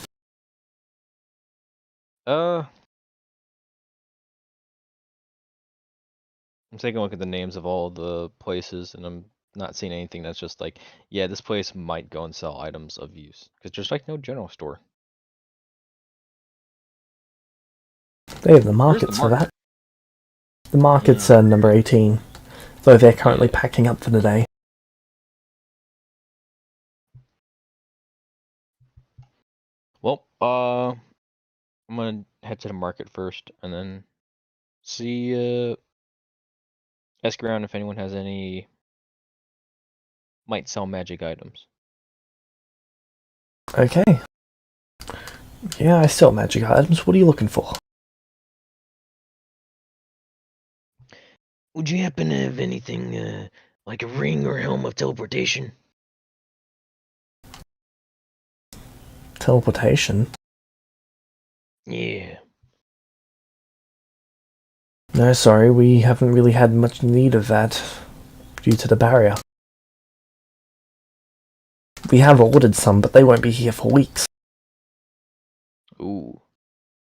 I'm taking a look at the names of all the places, and I'm not seeing anything that's just like, yeah, this place might go and sell items of use. Because there's like no general store. They have the markets for that. The market's number 18, though they're currently packing up for the day. Well, I'm gonna head to the market first, and then see, ask around if anyone has any might sell magic items. Okay. Yeah, I sell magic items. What are you looking for? Would you happen to have anything, like a ring or helm of teleportation? Teleportation? Yeah. No, sorry, we haven't really had much need of that due to the barrier. We have ordered some, but they won't be here for weeks. Ooh,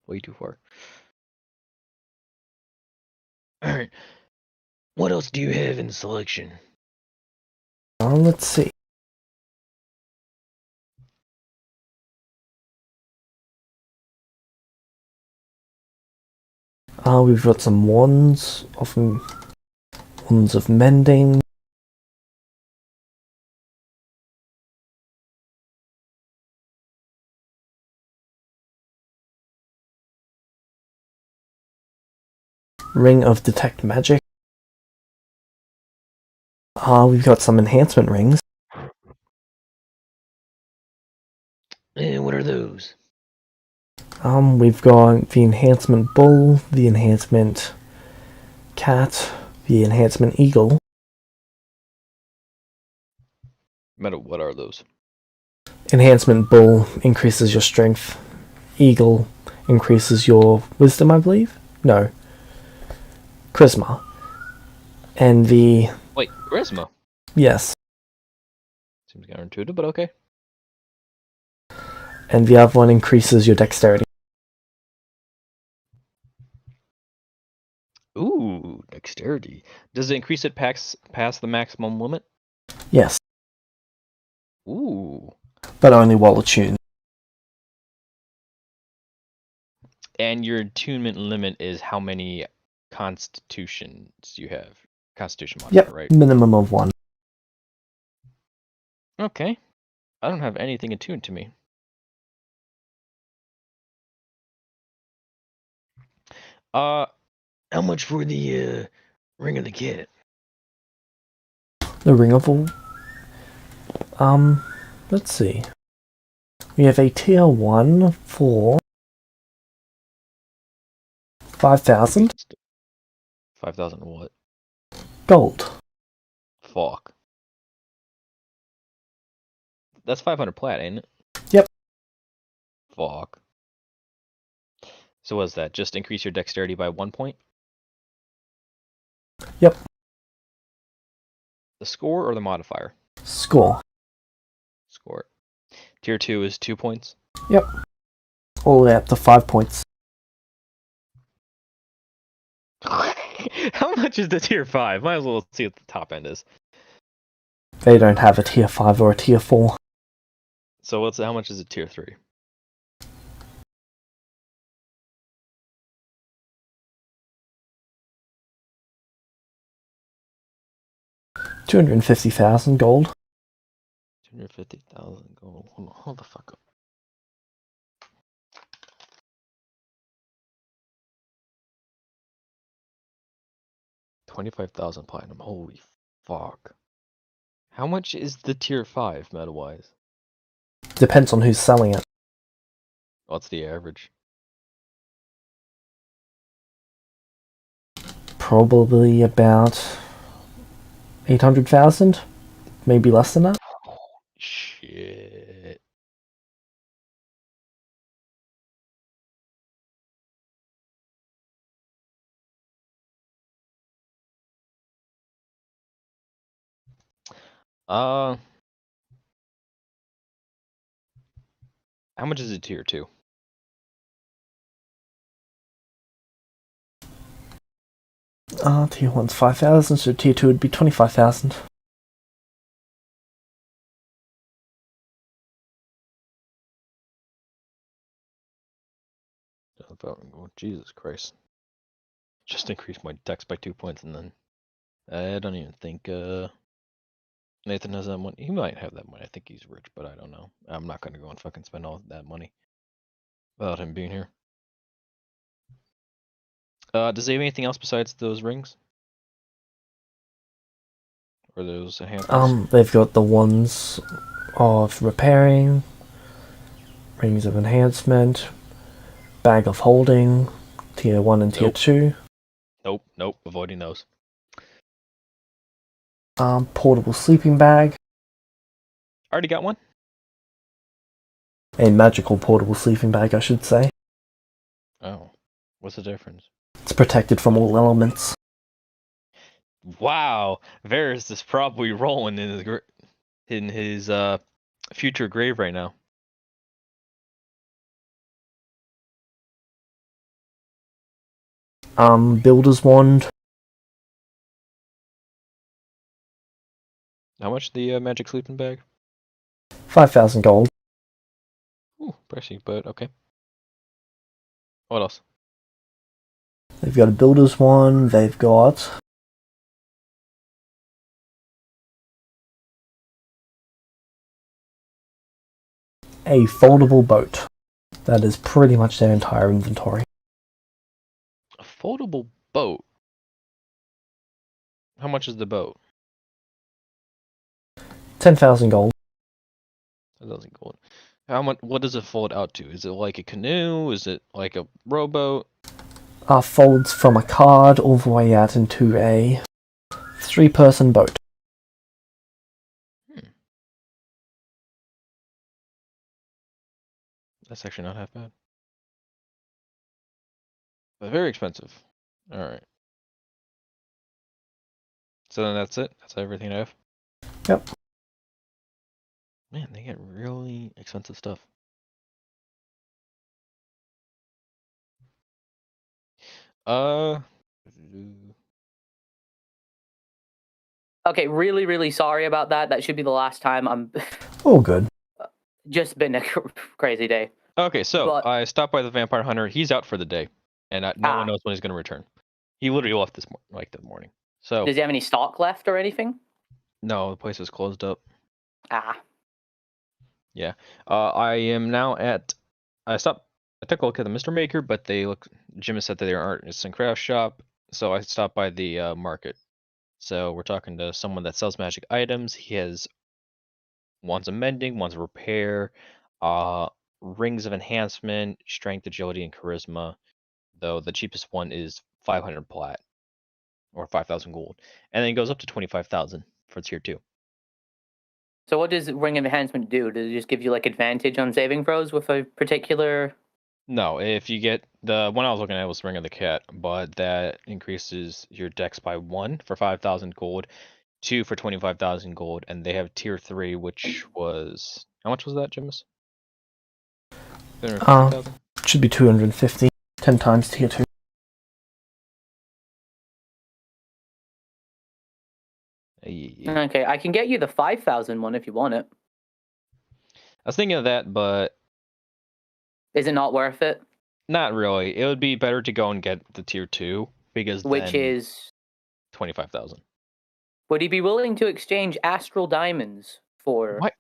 way too far. Alright. What else do you have in selection? Let's see. We've got some wands, often wands of mending. Ring of detect magic. We've got some enhancement rings. And what are those? We've got the enhancement bull, the enhancement cat, the enhancement eagle. Meta, what are those? Enhancement bull increases your strength. Eagle increases your wisdom, I believe? No. Charisma. And the... Wait, charisma? Yes. Seems counterintuitive, but okay. And the other one increases your dexterity. Ooh, dexterity. Does it increase it past the maximum limit? Yes. Ooh. But only while attuned. And your attunement limit is how many constitutions you have? Constitution modifier, Yep, right? minimum of 1. Okay. I don't have anything attuned to me. How much for the, ring of the cat? The ring of all... let's see. We have a tier 1 for... 5,000 5,000 what? gold. Fuck. That's 500 plat, ain't it? Yep. Fuck. So what's that? Just increase your dexterity by 1 point? Yep. The score or the modifier? Score. Score. Tier 2 is 2 points? Yep. All the way up to 5 points. How much is the tier 5? Might as well see what the top end is. They don't have a tier 5 or a tier 4. So how much is a tier 3? $250,000 gold. 250,000 gold. Hold the fuck up. $25,000 platinum. Holy fuck. How much is the tier 5 meta-wise? Depends on who's selling it. What's the average? Probably about 800,000, maybe less than that. Shit. How much is it tier 2? Tier 1's 5,000, so tier 2 would be 25,000. Oh, Jesus Christ. Just increased my dex by 2 points, and then I don't even think Nathan has that money. He might have that money. I think he's rich, but I don't know. I'm not gonna go and fucking spend all that money without him being here. Does he have anything else besides those rings? Or those enhancements? They've got the ones of repairing, rings of enhancement, bag of holding, tier 1 and tier 2. Nope, avoiding those. Portable sleeping bag. Already got one? A magical portable sleeping bag, I should say. Oh, what's the difference? It's protected from all elements. Wow, Varys is probably rolling in his future grave right now. Builder's wand. How much the magic sleeping bag? 5,000 gold. Ooh, pricey, but okay. What else? They've got a builder's wand. They've got a foldable boat. That is pretty much their entire inventory. A foldable boat? How much is the boat? 10,000 gold. 10,000 gold. How much? What does it fold out to? Is it like a canoe? Is it like a rowboat? Folds from a card all the way out into a 3-person boat. That's actually not half bad. But very expensive. Alright. So then that's it? That's everything I have? Yep. Man, they get really expensive stuff. Okay, really, really sorry about that. That should be the last time. I'm All good. just been a crazy day. Okay, so But- I stopped by the vampire hunter. He's out for the day, and no one knows when he's going to return. He literally left this morning. So does he have any stock left or anything? no, the place is closed up. Yeah. I am now at. I took a look at the Mr. Maker, but Jim has said that they're an artist and craft shop, so I stopped by the market. So we're talking to someone that sells magic items. He has wands of mending, wands of repair, rings of enhancement, strength, agility, and charisma. Though the cheapest one is 500 plat, or 5,000 gold, and then it goes up to 25,000 for tier 2. So what does Ring of Enhancement do? Does it just give you like advantage on saving throws with a particular? No, if you get the one I was looking at was Ring of the Cat, but that increases your dex by 1 for 5,000 gold, 2 for 25,000 gold, and they have tier 3, which was how much was that, Jimus? 350,000? Should be 250. 10 times tier 2. Okay, I can get you the 5,000 one if you want it. I was thinking of that, but is it not worth it? Not really. It would be better to go and get the tier 2 because which is 25,000. Would he be willing to exchange astral diamonds for what?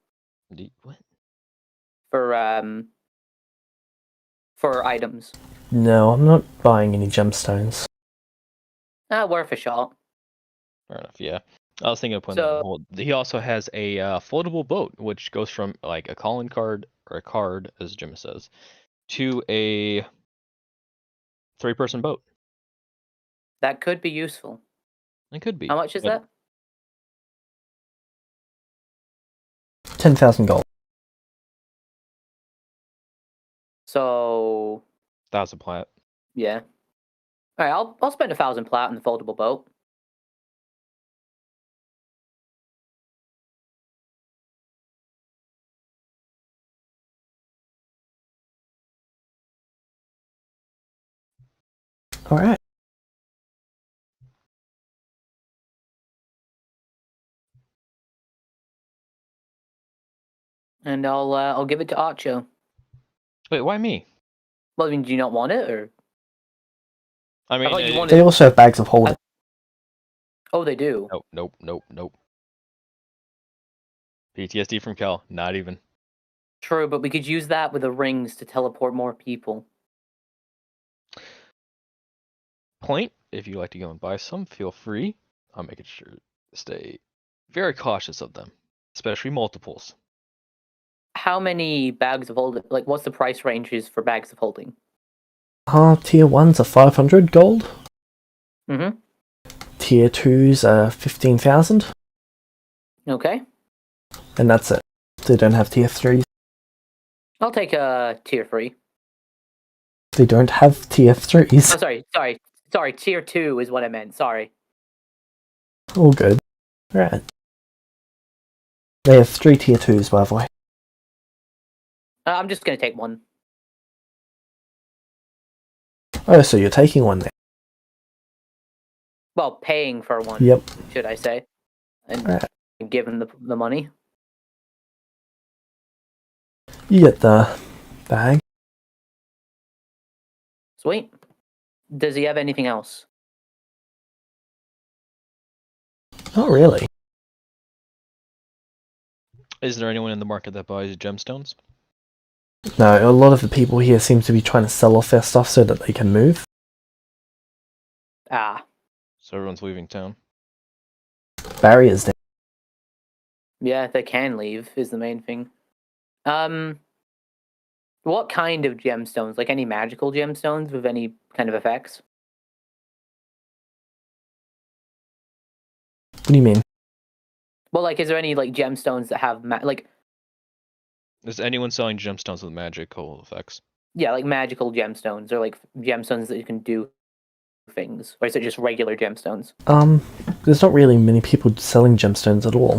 For items? No, I'm not buying any gemstones. Worth a shot. Fair enough. Yeah. I was thinking of putting that on hold. He also has a floatable boat, which goes from like a calling card or a card, as Jim says, to a 3-person boat. That could be useful. It could be. How much is but that? 10,000 gold. So 1,000 plat. yeah. All right, I'll spend 1,000 plat on the foldable boat. All right. And I'll give it to Acho. Wait, why me? Well, I mean, do you not want it, or? I mean, thought you wanted- They also have bags of holding. Oh, they do. Nope. PTSD from Kel, not even. True, but we could use that with the rings to teleport more people. Point, if you'd like to go and buy some, feel free. I'm making sure to stay very cautious of them, especially multiples. How many bags of holding? Like, what's the price ranges for bags of holding? Tier 1s are 500 gold. Mm-hmm. Tier 2s are 15,000. Okay. And that's it. They don't have tier 3s. I'll take a tier 3. They don't have tier 3s. Oh, sorry. Tier 2 is what I meant. Sorry. All good. Right. They have 3 tier 2s, by the way. I'm just gonna take one. Oh, so you're taking one there. Well, paying for one. Yep. Should I say? And Right. give him the money. You get the bag. Sweet. Does he have anything else? Not really. Is there anyone in the market that buys gemstones? No, a lot of the people here seem to be trying to sell off their stuff so that they can move. Ah. So everyone's leaving town. Barriers there. Yeah, they can leave is the main thing. What kind of gemstones? Like any magical gemstones with any kind of effects? What do you mean? Well, like, is there any like gemstones that have like? Is anyone selling gemstones with magical effects? Yeah, like magical gemstones, or like gemstones that you can do things, or is it just regular gemstones? There's not really many people selling gemstones at all.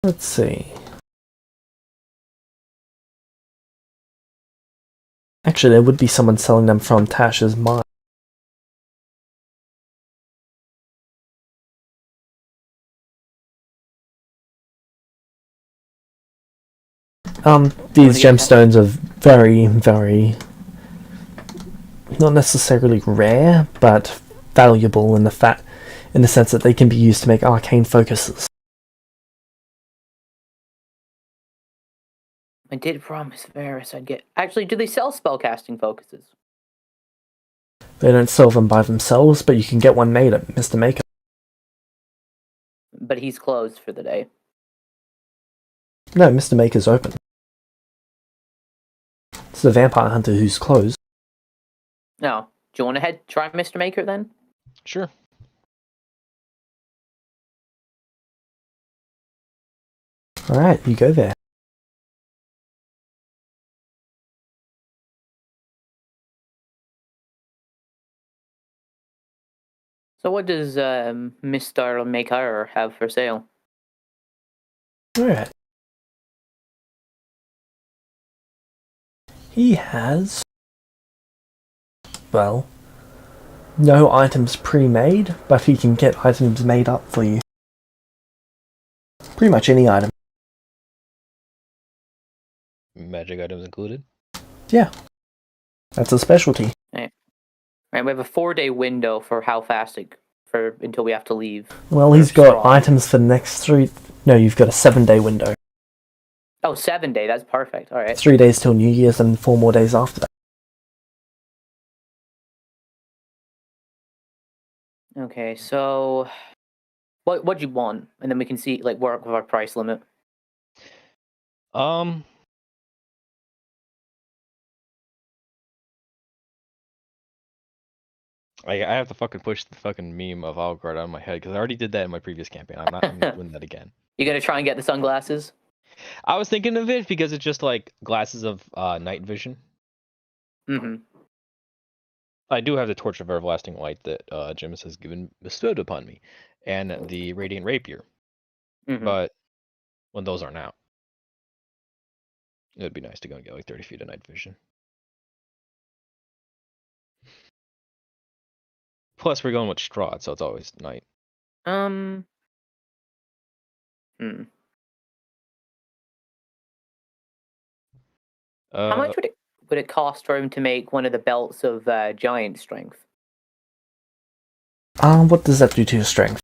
Let's see. Actually, there would be someone selling them from Tash's mine. These gemstones are very, very not necessarily rare, but valuable in the sense that they can be used to make arcane focuses. I did promise Varys I'd get. Actually, do they sell spellcasting focuses? They don't sell them by themselves, but you can get one made at Mr. Maker. But he's closed for the day. No, Mr. Maker's open. It's the vampire hunter who's closed. No. Do you want to try Mr. Maker then? Sure. Alright, you go there. So what does Mr. Maker have for sale? Alright. He has... well... no items pre-made, but he can get items made up for you. Pretty much any item. Magic items included? Yeah. That's a specialty. Right, we have a 4-day window for how fast until we have to leave. Well, he's got items for the next 3... no, you've got a 7-day window. Oh, 7-day, that's perfect. Alright. 3 days till New Year's and 4 more days after that. Okay, so What do you want? And then we can see, like, work with our price limit. I have to fucking push the fucking meme of Algard out of my head because I already did that in my previous campaign. I'm not doing that again. You're gonna try and get the sunglasses? I was thinking of it because it's just like glasses of night vision. Mm-hmm. I do have the Torch of Everlasting Light that Jimis has bestowed upon me, and the Radiant Rapier. Mm-hmm. But when those aren't out, it'd be nice to go and get like 30 feet of night vision. Plus, we're going with Strahd, so it's always night. Hmm. How much would it cost for him to make one of the belts of giant strength? What does that do to your strength?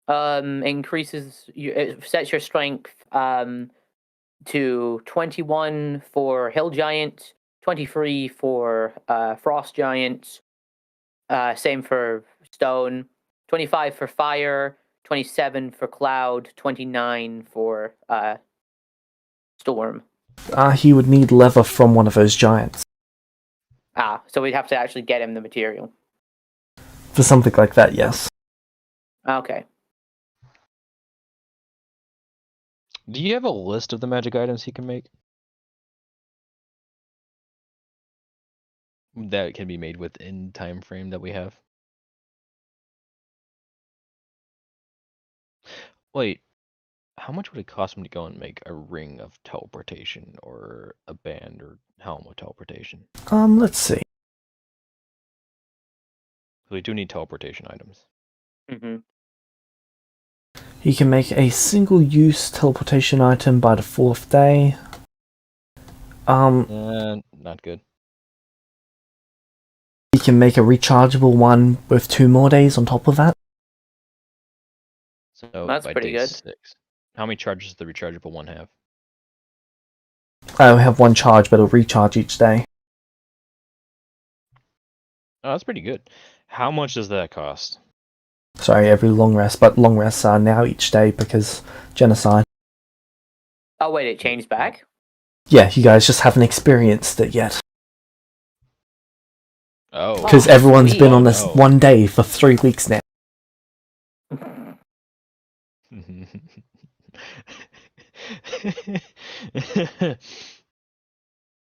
It sets your strength to 21 for hill giant, 23 for frost giant, same for stone, 25 for fire, 27 for cloud, 29 for storm. He would need leather from one of those giants. So we'd have to actually get him the material. For something like that, yes. Okay. Do you have a list of the magic items he can make? That can be made within time frame that we have? Wait, how much would it cost him to go and make a ring of teleportation or a band or helm of teleportation? Let's see. We do need teleportation items. Mm-hmm. He can make a single-use teleportation item by the 4th day. Not good. He can make a rechargeable one with 2 more days on top of that. So that's by pretty day good. 6. How many charges does the rechargeable one have? I'll have 1 charge, but it'll recharge each day. Oh, that's pretty good. How much does that cost? Sorry, every long rest, but long rests are now each day because genocide. Oh wait, it changed back? Yeah, you guys just haven't experienced it yet. Oh. Because everyone's been on this no. 1 day for 3 weeks now.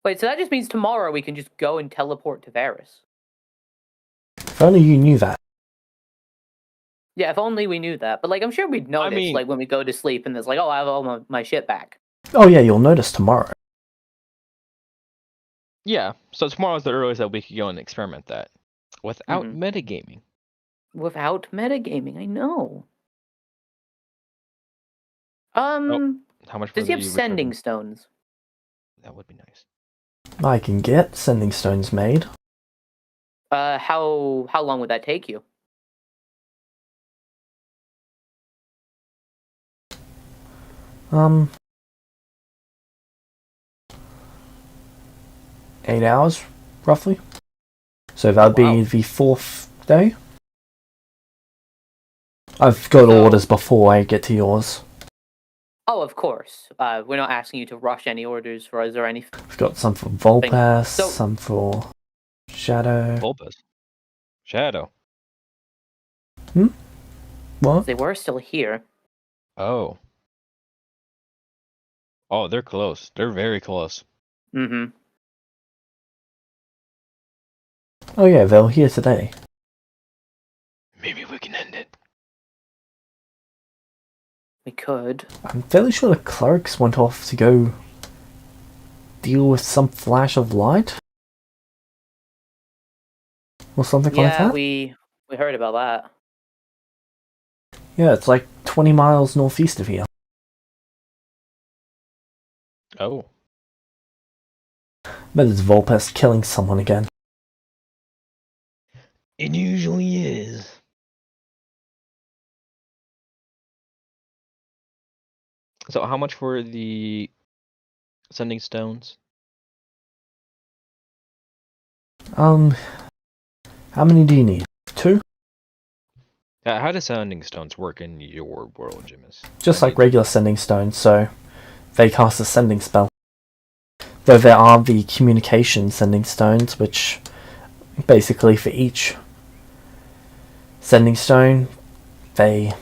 Wait, so that just means tomorrow we can just go and teleport to Varys. If only you knew that. Yeah, if only we knew that. But like, I'm sure we'd notice, like when we go to sleep and it's like, oh, I have all my shit back. Oh yeah, you'll notice tomorrow. Yeah, so tomorrow's the earliest that we could go and experiment that. Without metagaming. Without metagaming, I know. How much does he have sending stones? That would be nice. I can get sending stones made. How long would that take you? Um, 8 hours, roughly. So that would be the 4th day. I've got orders before I get to yours. Oh, of course. We're not asking you to rush any orders for us or anything. I've got some for Volpass, some for Shadow. Volpass? Shadow? What? They were still here. Oh. Oh, they're close. They're very close. Mm-hmm. Oh yeah, they're here today. Maybe we can end it. We could. I'm fairly sure the clerics went off to go deal with some flash of light. Or something like that. Yeah, we heard about that. Yeah, it's like 20 miles northeast of here. Oh. But it's Volpass killing someone again. It usually is. So how much for the sending stones? How many do you need? 2? How does sending stones work in your world, Jimis? Just like regular sending stones, so they cast a sending spell. Though there are the communication sending stones, which basically for each sending stone, they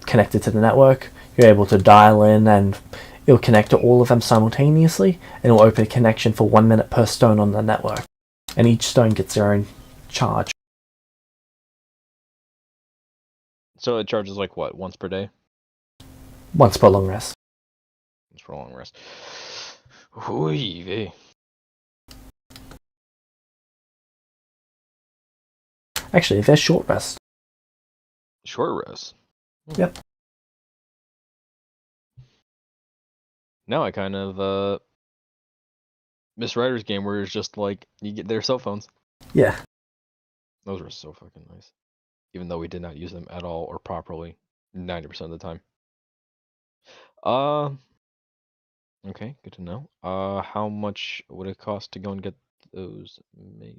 connect it to the network. You're able to dial in and it'll connect to all of them simultaneously, and it'll open a connection for 1 minute per stone on the network. And each stone gets their own charge. So it charges like what, once per day? Once per long rest. Once for a long rest. Hooey. Actually, they're short rest. Short rest? Yep. Now I kind of miss Riders game where it's just like you get their cell phones. Yeah. Those were so fucking nice. Even though we did not use them at all or properly 90% of the time. Okay, good to know. How much would it cost to go and get those made?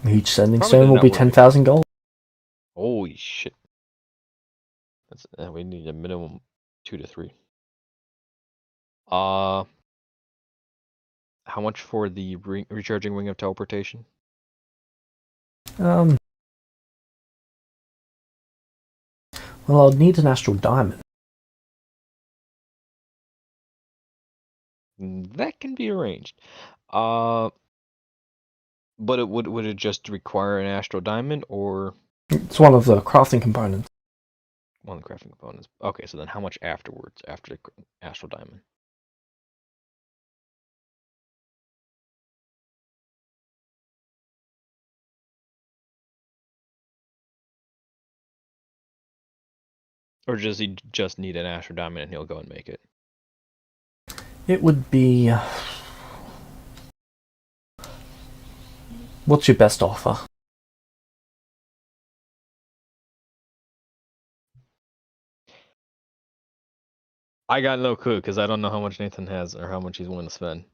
Each sending Probably stone did will not be work. 10,000 gold. Holy shit. That's we need a minimum 2 to 3. How much for the recharging ring of teleportation? Well, I'll need an astral diamond. That can be arranged. But it would it just require an astral diamond or It's one of the crafting components. one of the crafting components? Okay, so then how much afterwards after the astral diamond? Or does he just need an astral diamond and he'll go and make it? It would be... What's your best offer? I got no clue because I don't know how much Nathan has or how much he's willing to spend.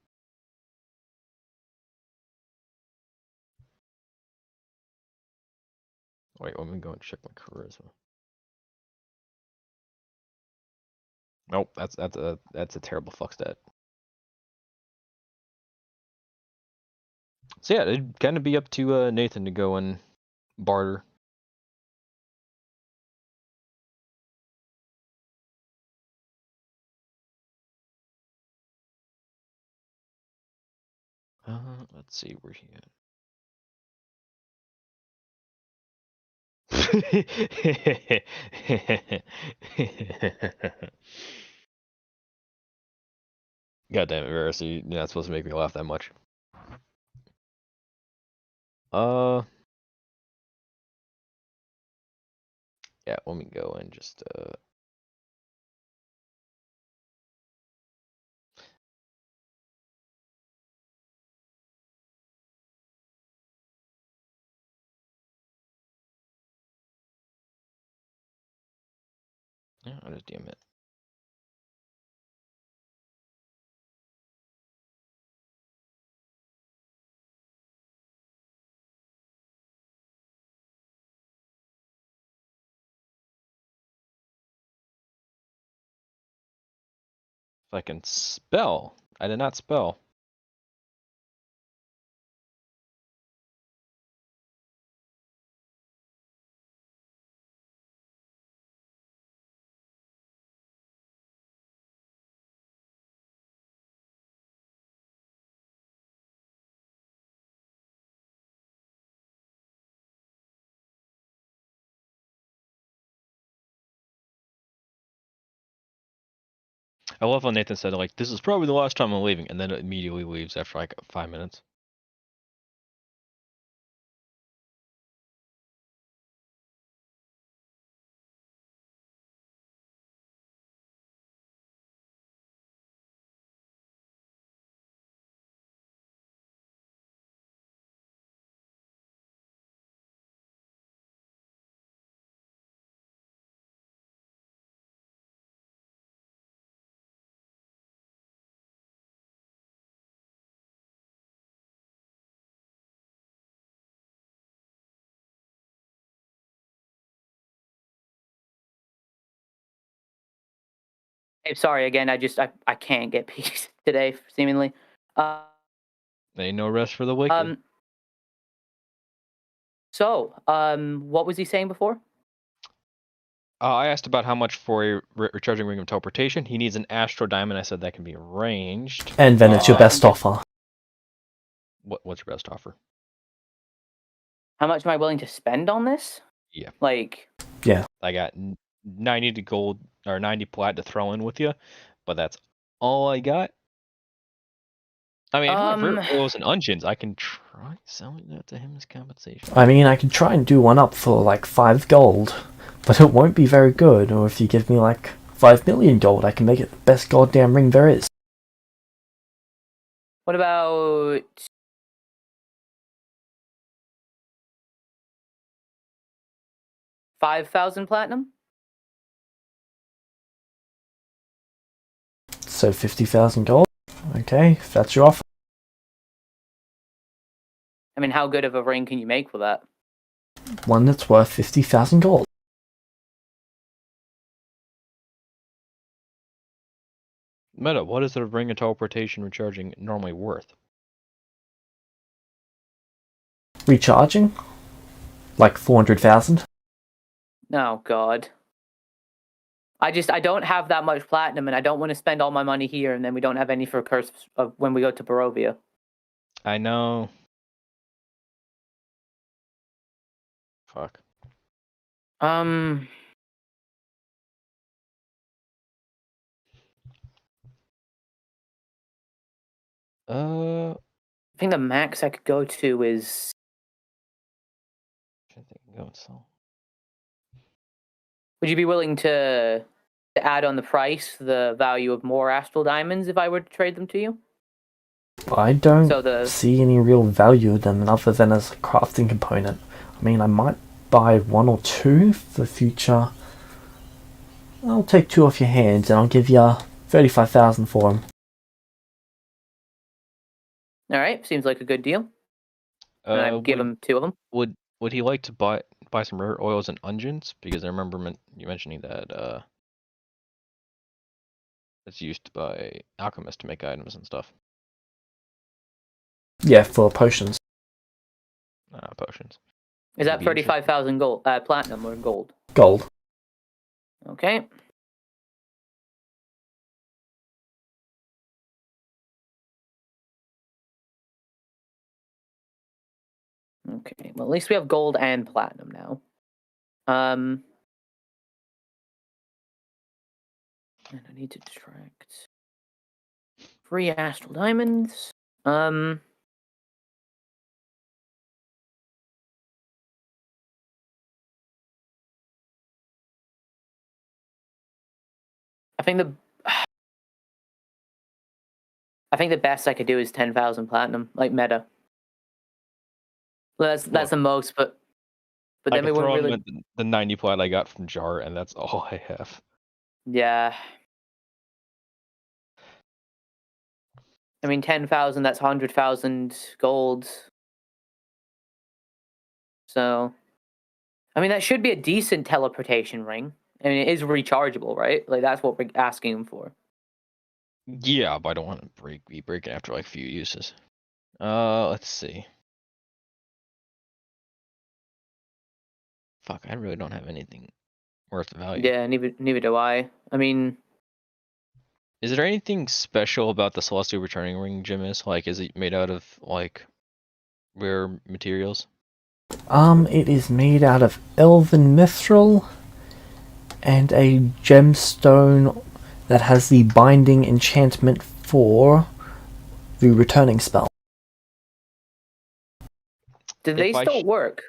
Wait, let me go and check my charisma. Nope, that's a terrible fuck stat. So yeah, it'd kind of be up to Nathan to go and barter. Let's see where he at. God damn it, Varus, you're not supposed to make me laugh that much. Yeah, let me go and just yeah, I'll just DM it. If I can spell. I did not spell. I love how Nathan said like, this is probably the last time I'm leaving, and then it immediately leaves after like 5 minutes. Hey, sorry again. I can't get peace today, seemingly. Ain't no rest for the wicked. What was he saying before? I asked about how much for a recharging ring of teleportation. He needs an astro diamond. I said that can be arranged. And then it's your best offer. What's your best offer? How much am I willing to spend on this? Yeah. Yeah. I got 90 to gold or 90 plat to throw in with you, but that's all I got. I mean, if you want rare oils and unguents, I can try selling that to him as compensation. I mean, I could try and do one up for like 5 gold, but it won't be very good. Or if you give me like 5 million gold, I can make it the best goddamn ring there is. What about 5,000 platinum? So 50,000 gold? Okay, if that's your offer. I mean, how good of a ring can you make for that? One that's worth 50,000 gold. Meta, what is the ring of teleportation recharging normally worth? Recharging? Like 400,000? Oh, God. I don't have that much platinum, and I don't want to spend all my money here, and then we don't have any for Curse of when we go to Barovia. I know. Fuck. I think the max I could go to is. Would you be willing to add on the price the value of more astral diamonds if I were to trade them to you? I don't see any real value in them other than as a crafting component. I mean, I might buy 1 or 2 for future. I'll take 2 off your hands and I'll give you 35,000 for them. Alright, seems like a good deal. And I'd give him 2 of them. Would he like to buy some rare oils and unguents? Because I remember you mentioning that it's used by alchemists to make items and stuff. Yeah, for potions. Potions. Is that 35,000 gold, platinum or gold? Gold. Okay. Okay, well, at least we have gold and platinum now. And I need to extract 3 astral diamonds. I think the best I could do is 10,000 platinum, like meta. Well, that's the most, but then we wouldn't really. The 90 plat I got from Jar, and that's all I have. Yeah. I mean, 10,000. That's 100,000 gold. So, I mean, that should be a decent teleportation ring. I mean, it is rechargeable, right? Like that's what we're asking him for. Yeah, but I don't want to be breaking after like a few uses. Let's see. Fuck, I really don't have anything worth value. Yeah, neither do I. I mean, is there anything special about the Celestia returning ring, Jimis? Like, is it made out of like rare materials? It is made out of elven mithril and a gemstone that has the binding enchantment for the returning spell. Do they still work?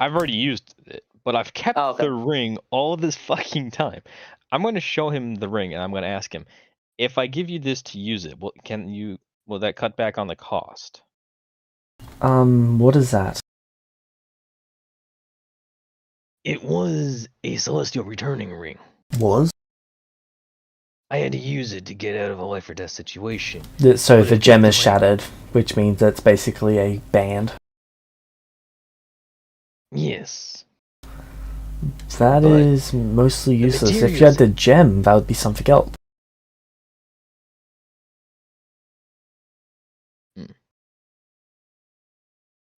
I've already used it, but I've kept the ring all this fucking time. I'm going to show him the ring, and I'm going to ask him, if I give you this to use it, will that cut back on the cost? What is that? It was a celestial returning ring. Was? I had to use it to get out of a life or death situation. So the gem is shattered, which means that's basically a band. Yes. That But is mostly the useless. If you had materials- the gem, that would be something else.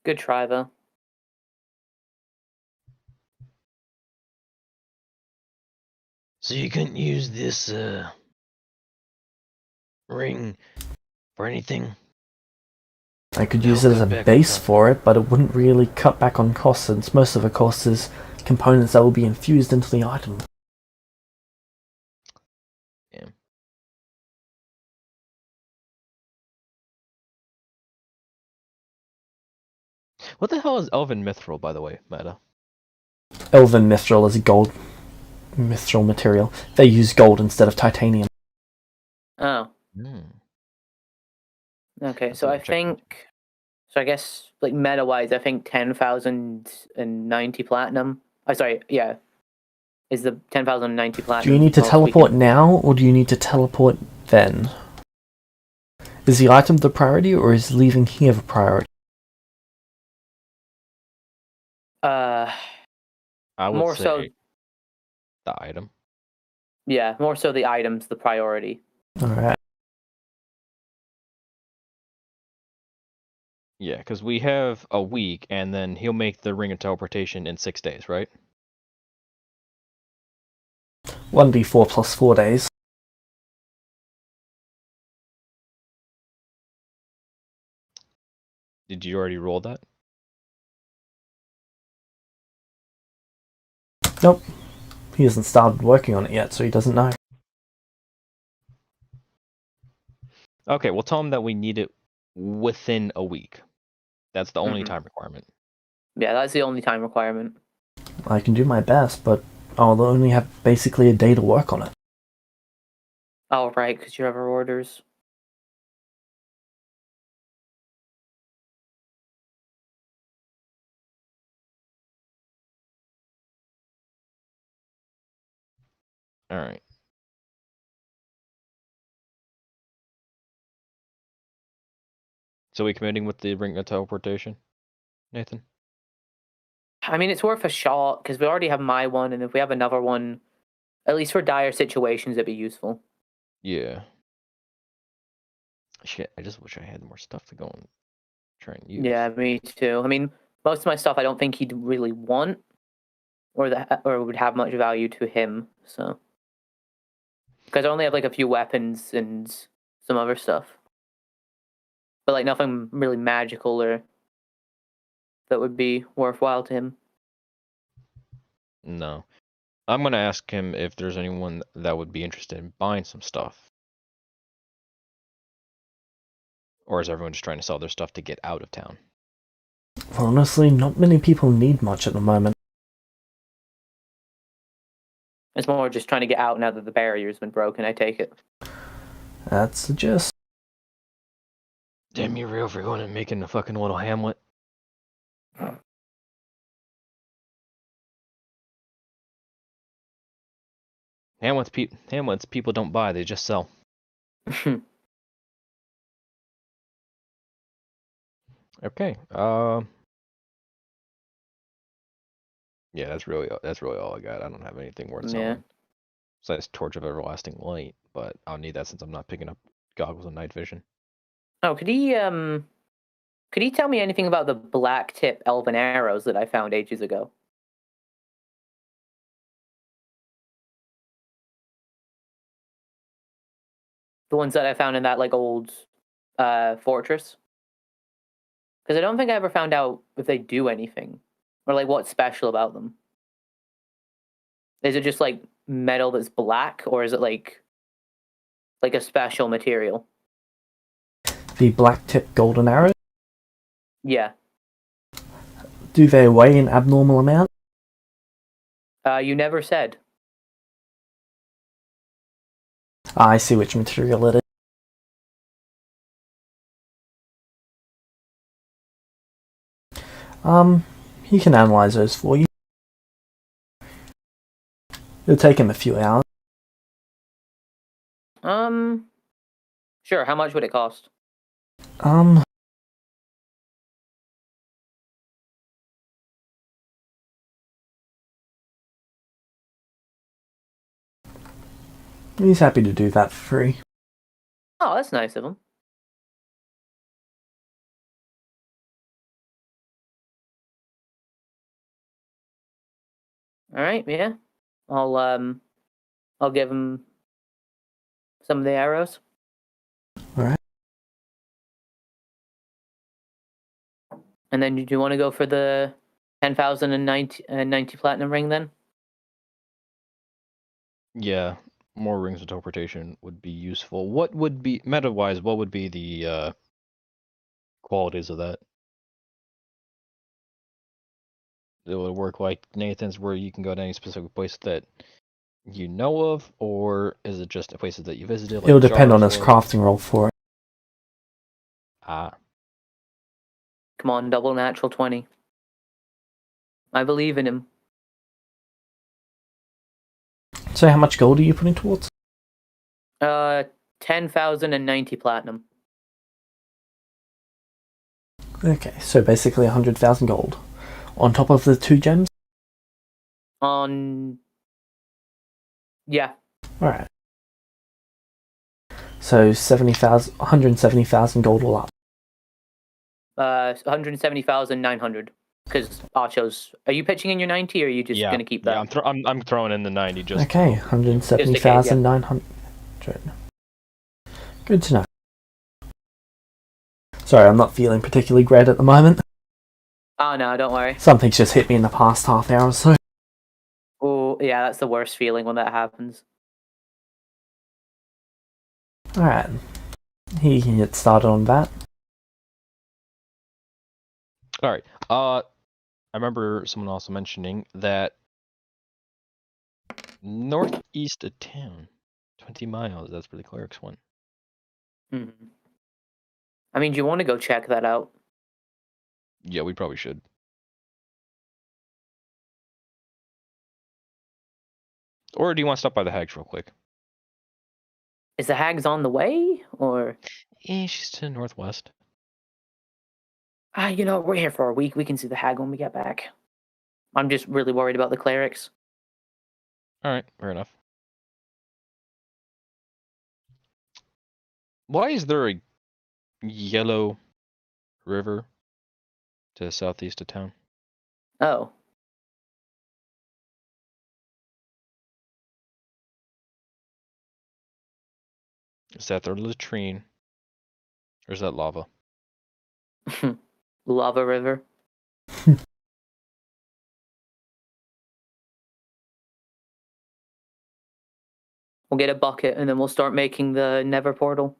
Good try, though. So you couldn't use this ring for anything? I could No, use it as a cut back on base cost. for it, but it wouldn't really cut back on costs, since most of the cost is components that will be infused into the item. Yeah. What the hell is Elven Mithril, by the way, Meta? Elven Mithril is a gold Mithril material. They use gold instead of titanium. Oh. Hmm. Okay, That's so what I I'm checking. think... So I guess, like, meta-wise, I think 10,090 platinum... sorry, yeah. Is the 10,090 platinum... Do you need to most we teleport can- now, or do you need to teleport then? Is the item the priority, or is leaving here the priority? I would more say so... the item. Yeah, more so the item's the priority. Alright. Yeah, because we have a week, and then he'll make the Ring of Teleportation in 6 days, right? 1d4 plus 4 days. Did you already roll that? Nope. He hasn't started working on it yet, so he doesn't know. Okay, we'll tell him that we need it within a week. That's the only Mhm. time requirement. Yeah, that's the only time requirement. I can do my best, but I'll only have basically a day to work on it. Oh, right, because you have our orders. Alright. So we committing with the Ring of Teleportation, Nathan? I mean, it's worth a shot, because we already have my one, and if we have another one, at least for dire situations, it'd be useful. Yeah. Shit, I just wish I had more stuff to go and try and use. Yeah, me too. I mean, most of my stuff I don't think he'd really want, or would have much value to him, so... Because I only have, like, a few weapons and some other stuff. But, like, nothing really magical or that would be worthwhile to him. No. I'm gonna ask him if there's anyone that would be interested in buying some stuff. Or is everyone just trying to sell their stuff to get out of town? Honestly, not many people need much at the moment. It's more just trying to get out now that the barrier's been broken, I take it. That's the gist. Damn you, real for going and making a fucking little hamlet. Hamlets people don't buy, they just sell. Okay. Yeah, that's really all I got. I don't have anything worth selling. Yeah. Besides Torch of Everlasting Light, but I'll need that since I'm not picking up goggles of night vision. Oh, could he tell me anything about the black tip elven arrows that I found ages ago? The ones that I found in that, like, old fortress? Because I don't think I ever found out if they do anything. Or, like, what's special about them. Is it just, like, metal that's black? Or is it, like a special material? The black tip golden arrows? Yeah. Do they weigh an abnormal amount? You never said. I see which material it is. He can analyze those for you. It'll take him a few hours. Sure, how much would it cost? He's happy to do that for free. Oh, that's nice of him. All right, yeah. I'll give him some of the arrows. All right. And then, do you want to go for the 10,090 platinum ring then? Yeah, more rings of interpretation would be useful. What would be meta-wise? What would be the qualities of that? It would work like Nathan's, where you can go to any specific place that you know of, or is it just the places that you visited? Like It'll depend on his Sword? crafting roll for it. Ah. Come on, double natural 20. I believe in him. So how much gold are you putting towards? 10,090 platinum. Okay, so basically 100,000 gold. On top of the 2 gems? Yeah. Alright. So 170,000 gold all up. 170,900. Because Archo's... Are you pitching in your 90, or are you just going to keep that? Yeah, I'm throwing in the 90 just... Okay, 170,900. Good to know. Sorry, I'm not feeling particularly great at the moment. Oh, no, don't worry. Something's just hit me in the past half hour or so. Oh, yeah, that's the worst feeling when that happens. Alright. He can get started on that. Alright. I remember someone also mentioning that northeast of town, 20 miles, that's where the clerics went. Mm-hmm. I mean, do you want to go check that out? Yeah, we probably should. Or do you want to stop by the hags real quick? Is the hags on the way, or? Yeah, she's to the northwest. You know, we're here for a week. We can see the hag when we get back. I'm just really worried about the clerics. Alright, fair enough. Why is there a yellow river to the southeast of town? Oh. Is that their latrine? Or is that lava? Lava river. We'll get a bucket and then we'll start making the Nether portal.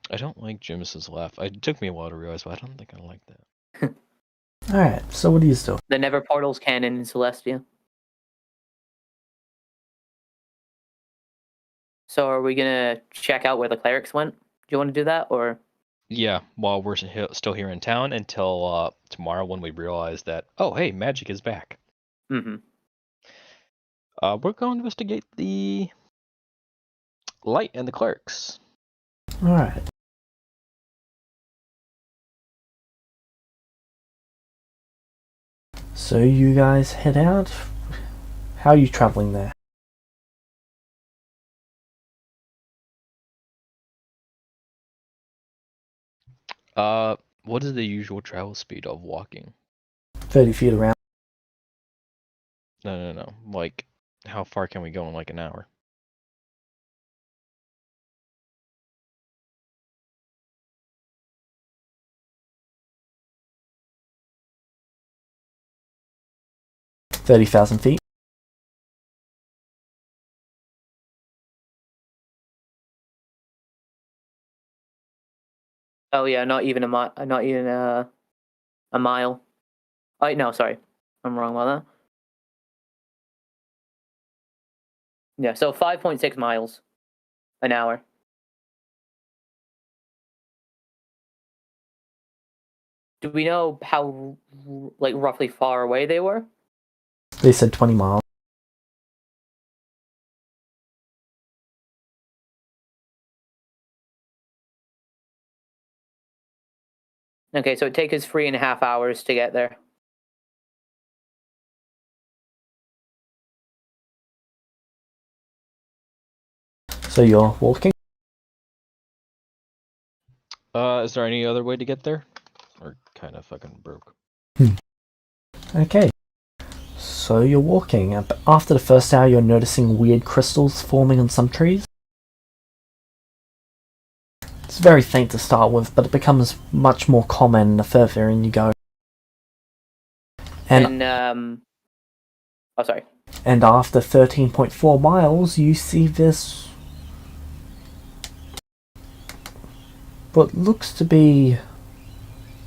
I don't like Jimus's laugh. It took me a while to realize, but I don't think I like that. Alright, so what are you doing? The Nether portal's canon in Celestia. So are we gonna check out where the clerics went? Do you want to do that, or? Yeah, while we're still here in town until tomorrow when we realize that, oh, hey, magic is back. Mm-hmm. We're going to investigate the light and the clerics. Alright. So you guys head out? How are you traveling there? What is the usual travel speed of walking? 30 feet around. No. Like, how far can we go in like an hour? $30,000 feet. Oh yeah, not even a mile. Not even a mile. Oh no, sorry, I'm wrong about that. Yeah, so 5.6 miles an hour. Do we know how, like, roughly far away they were? They said 20 miles. Okay, so it takes us 3.5 hours to get there. So you're walking? Is there any other way to get there? Or kind of fucking broke. Okay. So you're walking, and after the first hour you're noticing weird crystals forming on some trees. It's very faint to start with, but it becomes much more common the further in you go. And oh, sorry. And after 13.4 miles, you see this... what looks to be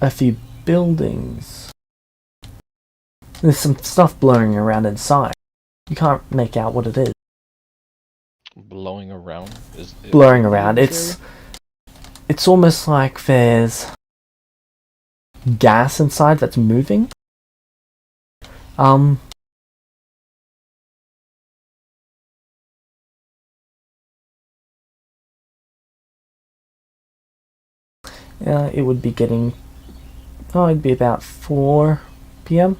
a few buildings. There's some stuff blurring around inside. You can't make out what it is. Blowing around? Blurring around. It's almost like there's gas inside that's moving. It would be getting... oh, it'd be about 4 p.m.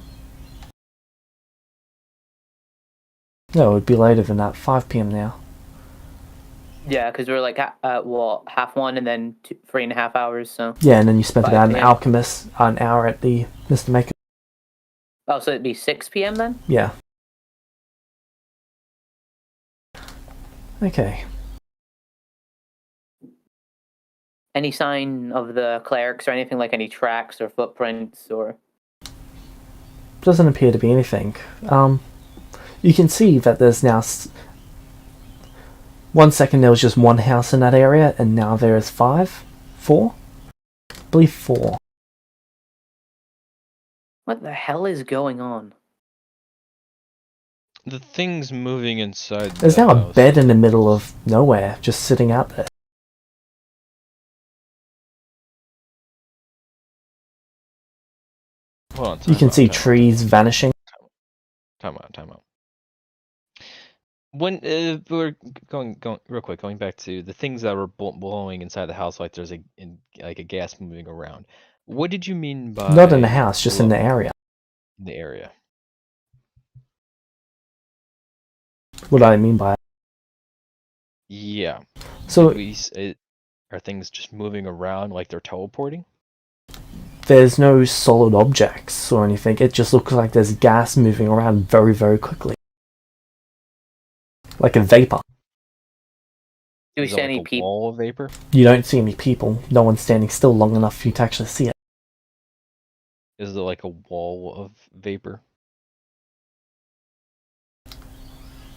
No, it would be later than that. 5 p.m. now. Yeah, because we're like half one and then 3.5 hours. So yeah, and then you spent 5 about p.m. an hour at the Mr. Maker. Oh, so it'd be 6 p.m. then? Yeah. Okay. Any sign of the clerics or anything, like any tracks or footprints or? Doesn't appear to be anything. You can see that there's now... 1 second there was just one house in that area, and now there is 5? 4? I believe 4. What the hell is going on? The thing's moving inside. There's now a bed in the middle of nowhere, just sitting out there. Hold on, you can see trees vanishing. Time out. When we're going real quick, going back to the things that were blowing inside the house, like there's a gas moving around. What did you mean by? Not in the house, just in the area. In the area. What do I mean by it? Yeah. So are things just moving around like they're teleporting? There's no solid objects or anything. It just looks like there's gas moving around very, very quickly. Like a vapor. Do we see any people? Wall of vapor? You don't see any people. No one's standing still long enough for you to actually see it. Is there like a wall of vapor?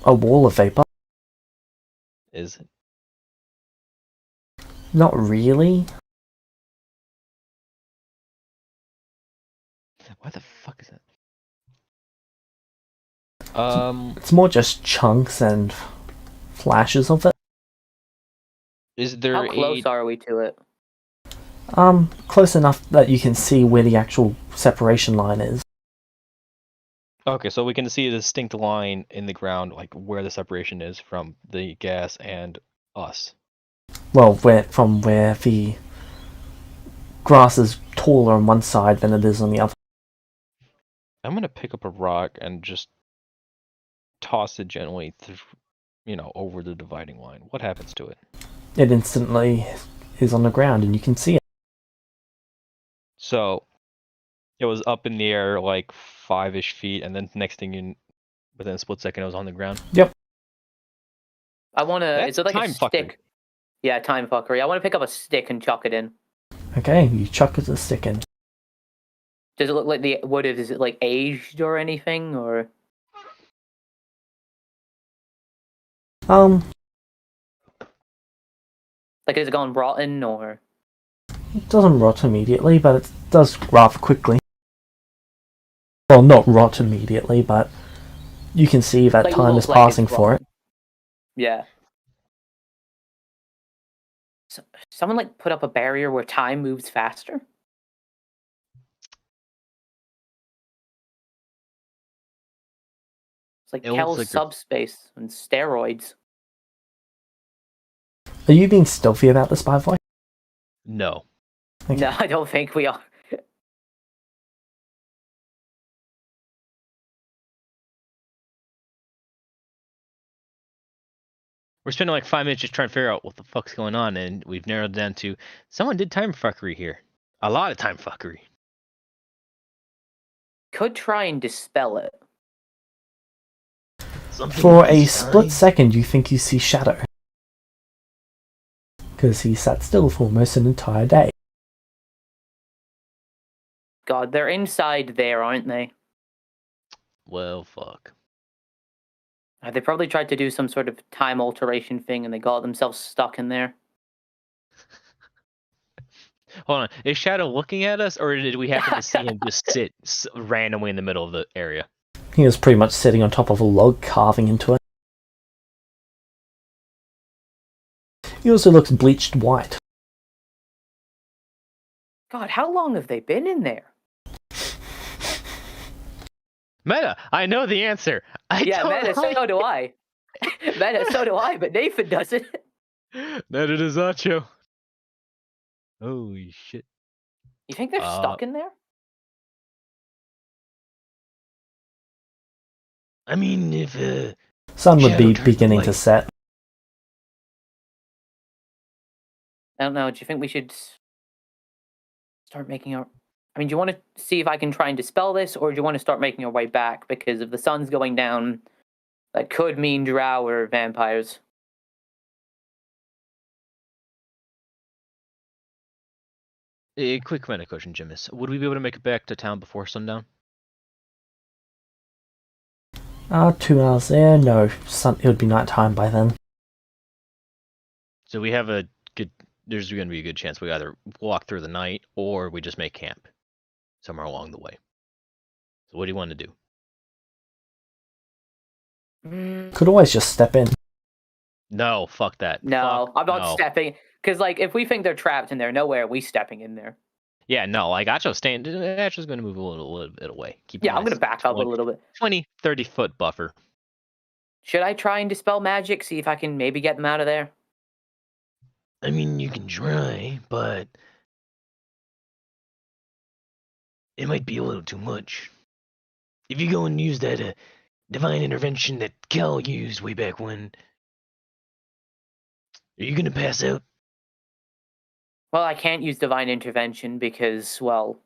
A wall of vapor? Is it? Not really. Why the fuck is that? It's more just chunks and flashes of it. Is there How close are we to it? Close enough that you can see where the actual separation line is. Okay, so we can see a distinct line in the ground, like where the separation is from the gas and us. Well, from where the grass is taller on one side than it is on the other. I'm gonna pick up a rock and just toss it gently, over the dividing line. What happens to it? It instantly is on the ground, and you can see it. So, it was up in the air like 5-ish feet, and then next thing within a split second, it was on the ground. Yep. I wanna. Is it like a stick? Fuckery. Yeah, time fuckery. I want to pick up a stick and chuck it in. Okay, you chuck the stick in. Does it look like the wood is it like aged or anything or? Like is it gone rotten or? It doesn't rot immediately, but it does rather quickly. Well, not rot immediately, but you can see that Like, time is like passing it's for rotten. it. Yeah. So, someone like put up a barrier where time moves faster. It's like Kel's like subspace and steroids. Are you being stealthy about this, by the way? No. Okay. No, I don't think we are. We're spending like 5 minutes just trying to figure out what the fuck's going on, and we've narrowed it down to someone did time fuckery here. A lot of time fuckery. Could try and dispel it. Something For a this split time? second, you think you see Shadow. Because he sat still for almost an entire day. God, they're inside there, aren't they? Well, fuck. They probably tried to do some sort of time alteration thing and they got themselves stuck in there. Hold on. Is Shadow looking at us, or did we happen to see him just sit randomly in the middle of the area? He was pretty much sitting on top of a log, carving into it. He also looks bleached white. God, how long have they been in there? Meta, I know the answer. Meta, so do I. Meta, so do I, but Nathan doesn't. That it is Acho. Holy shit. You think they're stuck in there? I mean, if Sun would Shadow be turns the beginning to light. set. I don't know. Do you think we should start making our... I mean, do you want to see if I can try and dispel this, or do you want to start making our way back? Because if the sun's going down, that could mean drow or vampires. A quick meta question, Jimis. Would we be able to make it back to town before sundown? 2 hours there? No, it would be night time by then. So we have a good... There's going to be a good chance we either walk through the night, or we just make camp somewhere along the way. So what do you want to do? Could always just step in. No, fuck that. No, Fuck I'm not no. stepping. Because, like, if we think they're trapped in there, no way are we stepping in there. Yeah, no, like Acho's staying... Acho's going to move a little bit away. Keep Yeah, I'm going to back up a little bit. 20, 30-foot buffer. Should I try and dispel magic, see if I can maybe get them out of there? I mean, you can try, but it might be a little too much. If you go and use that divine intervention that Kel used way back when, are you gonna pass out? Well, I can't use divine intervention because, well,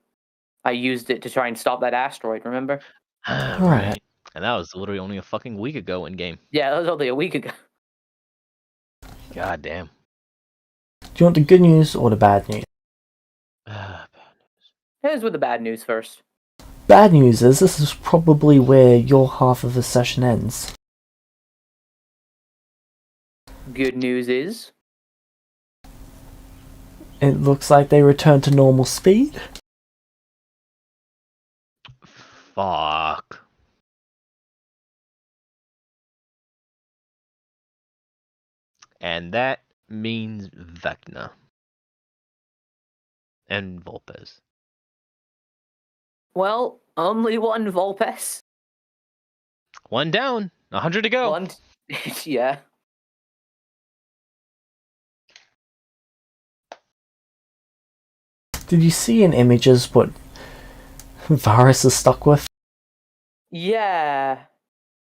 I used it to try and stop that asteroid, remember? Ah, Right. right. And that was literally only a fucking week ago in game. Yeah, that was only a week ago. God damn. Do you want the good news or the bad news? Here's with the bad news first. Bad news is this is probably where your half of the session ends. Good news is... It looks like they return to normal speed. Fuck. And that means Vecna. And Volpes. Well, only one Volpes. One down. 100 to go. One... yeah. Did you see in images what Varus is stuck with? Yeah.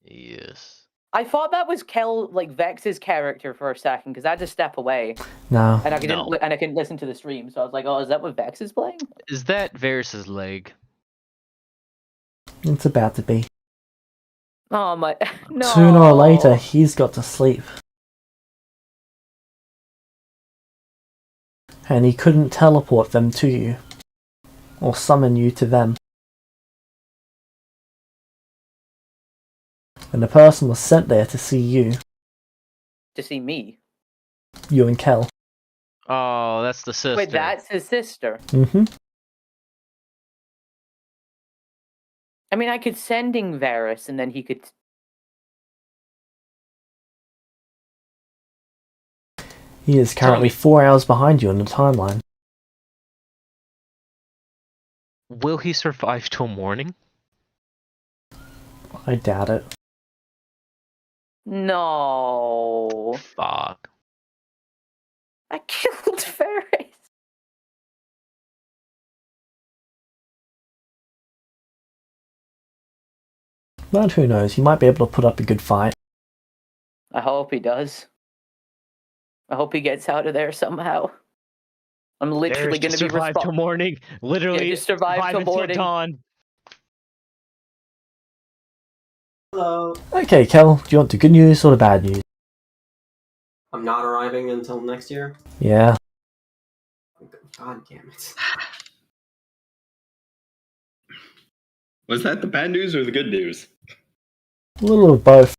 Yes. I thought that was Vex's character for a second, because I had to step away. No. And I No. couldn't listen to the stream, so I was like, oh, is that what Vex is playing? Is that Varus's leg? It's about to be. Oh my... no. Sooner or later, he's got to sleep. And he couldn't teleport them to you. Or summon you to them. And the person was sent there to see you. To see me. You and Kel. Oh, that's the sister. Wait, that's his sister. Mm-hmm. I mean, I could sending Varus, and then he could... He is currently 4 hours behind you in the timeline. Will he survive till morning? I doubt it. No. Fuck. I killed Varus. But who knows, he might be able to put up a good fight. I hope he does. I hope he gets out of there somehow. I'm literally going to be survive till morning. Literally, just survive till until morning. dawn. Hello. Okay, Kel, do you want the good news or the bad news? I'm not arriving until next year? Yeah. God damn it. Was that the bad news or the good news? A little of both.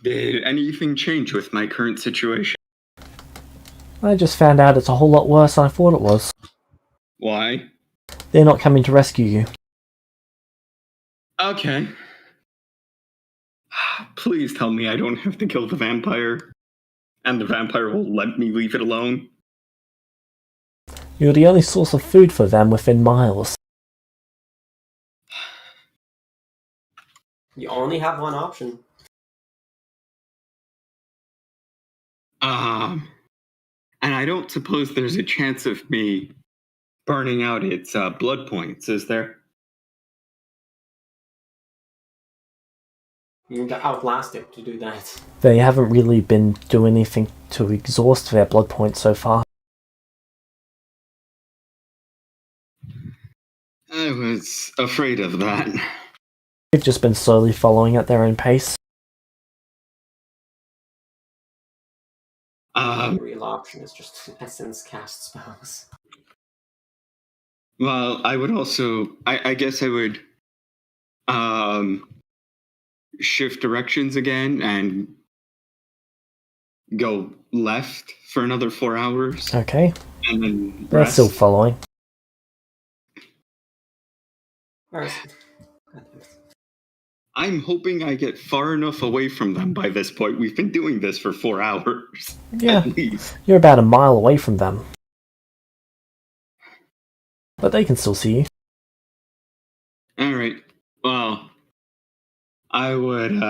Did anything change with my current situation? I just found out it's a whole lot worse than I thought it was. Why? They're not coming to rescue you. Okay. Please tell me I don't have to kill the vampire, and the vampire will let me leave it alone. You're the only source of food for them within miles. You only have one option. And I don't suppose there's a chance of me burning out its blood points, is there? You need to outlast it to do that. They haven't really been doing anything to exhaust their blood points so far. I was afraid of that. They've just been slowly following at their own pace. The real option is just essence cast spells. Well, I would also... I guess I would... shift directions again and go left for another 4 hours. Okay. And then They're rest. still following. I'm hoping I get far enough away from them by this point. We've been doing this for 4 hours. Yeah. At least. You're about a mile away from them. But they can still see you. Alright. Well, I would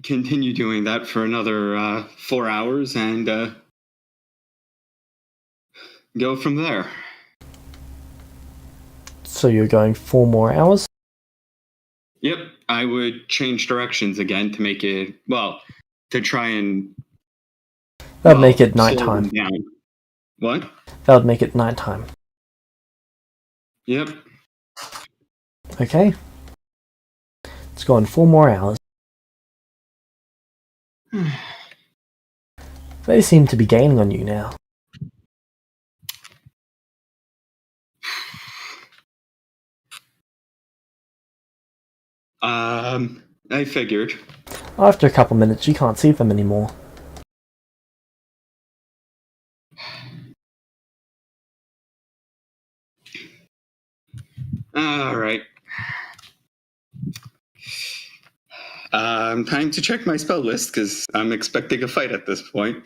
continue doing that for another 4 hours and go from there. So you're going 4 more hours? Yep, I would change directions again to make it, well, to try and... That would make it slow nighttime. them down. What? That would make it nighttime. Yep. Okay. It's going 4 more hours. They seem to be gaining on you now. I figured. After a couple minutes, you can't see them anymore. Alright. Time to check my spell list, because I'm expecting a fight at this point.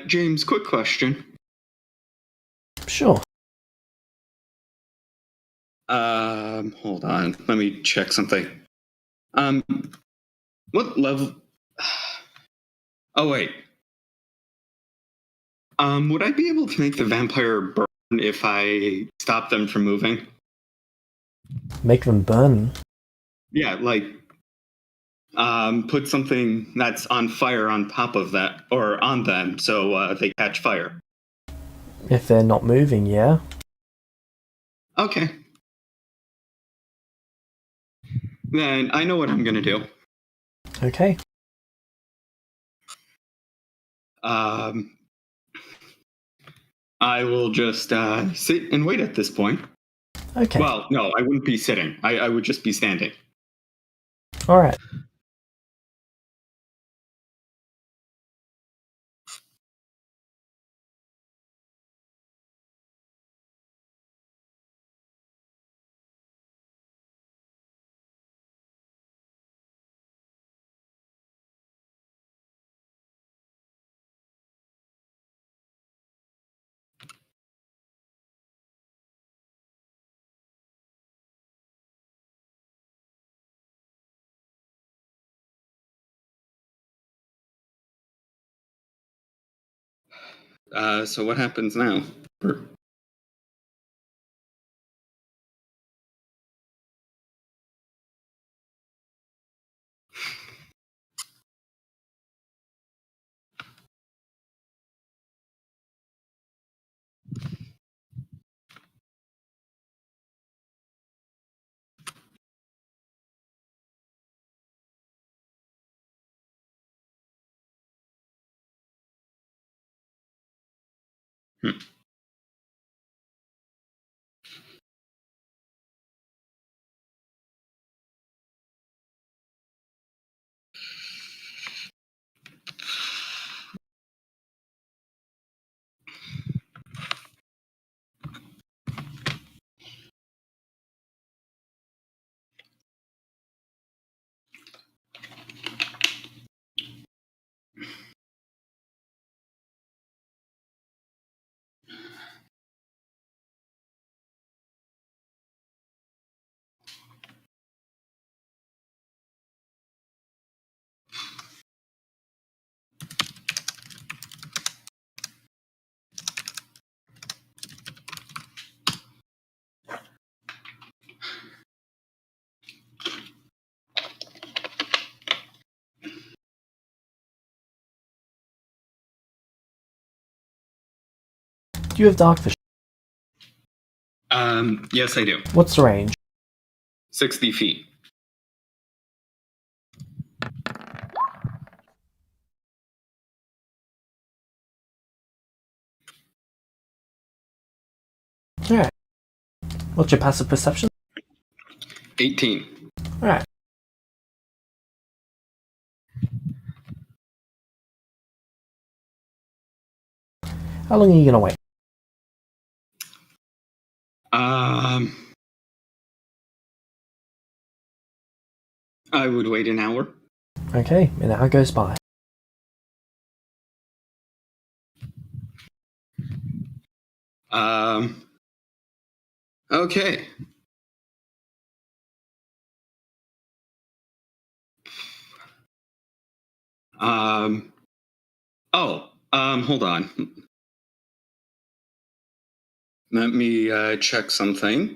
James, quick question. Sure. Hold on. Let me check something. What level... Oh, wait. Would I be able to make the vampire burn if I stop them from moving? Make them burn. Yeah, like... put something that's on fire on top of that, or on them, so they catch fire. If they're not moving, yeah. Okay. Then I know what I'm gonna do. Okay. I will just sit and wait at this point. Okay. Well, no, I wouldn't be sitting. I would just be standing. Alright. So what happens now? Do you have dark vision? Yes, I do. What's the range? 60 feet. Alright. What's your passive perception? 18. Alright. How long are you gonna wait? I would wait an hour. Okay, an hour goes by. Okay. Hold on. Let me check something.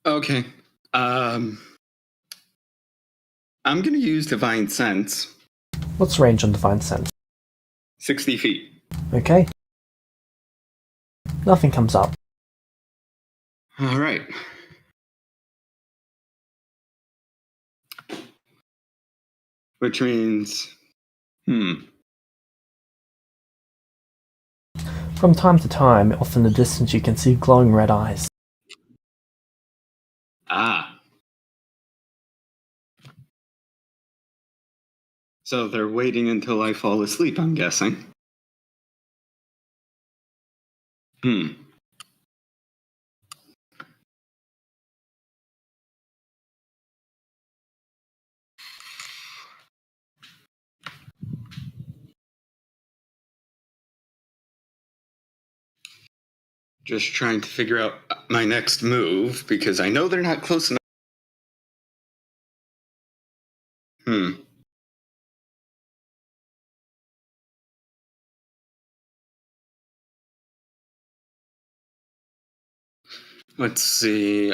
Okay. I'm gonna use Divine Sense. What's the range on Divine Sense? 60 feet. Okay. Nothing comes up. All right. Which means, From time to time, off in the distance you can see glowing red eyes. So they're waiting until I fall asleep, I'm guessing. Just trying to figure out my next move because I know they're not close enough. Let's see.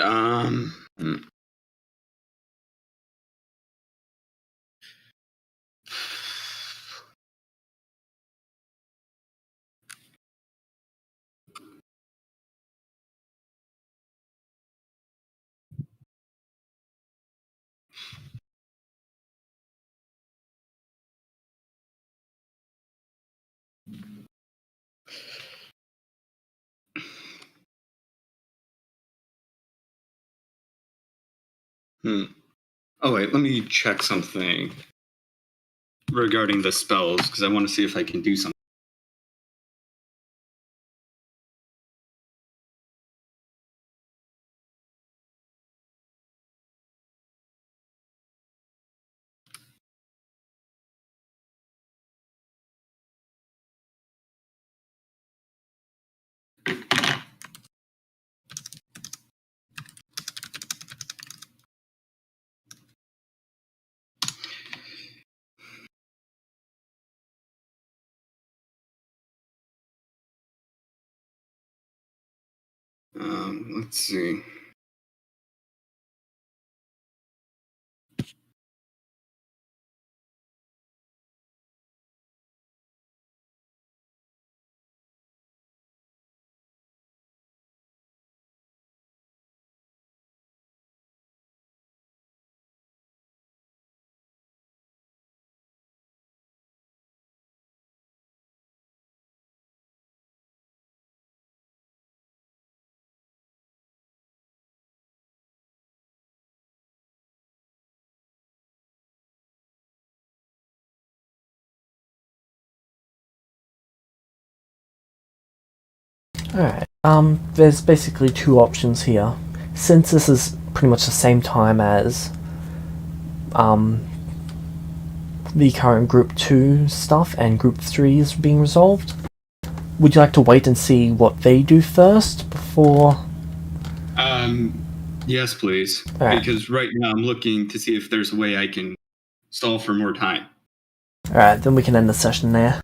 Oh, wait, let me check something regarding the spells because I want to see if I can do something. Let's see. Alright, there's basically two options here. Since this is pretty much the same time as the current Group 2 stuff and Group 3 is being resolved, would you like to wait and see what they do first before? Yes, please. Alright. Because right now I'm looking to see if there's a way I can stall for more time. Alright, then we can end the session there.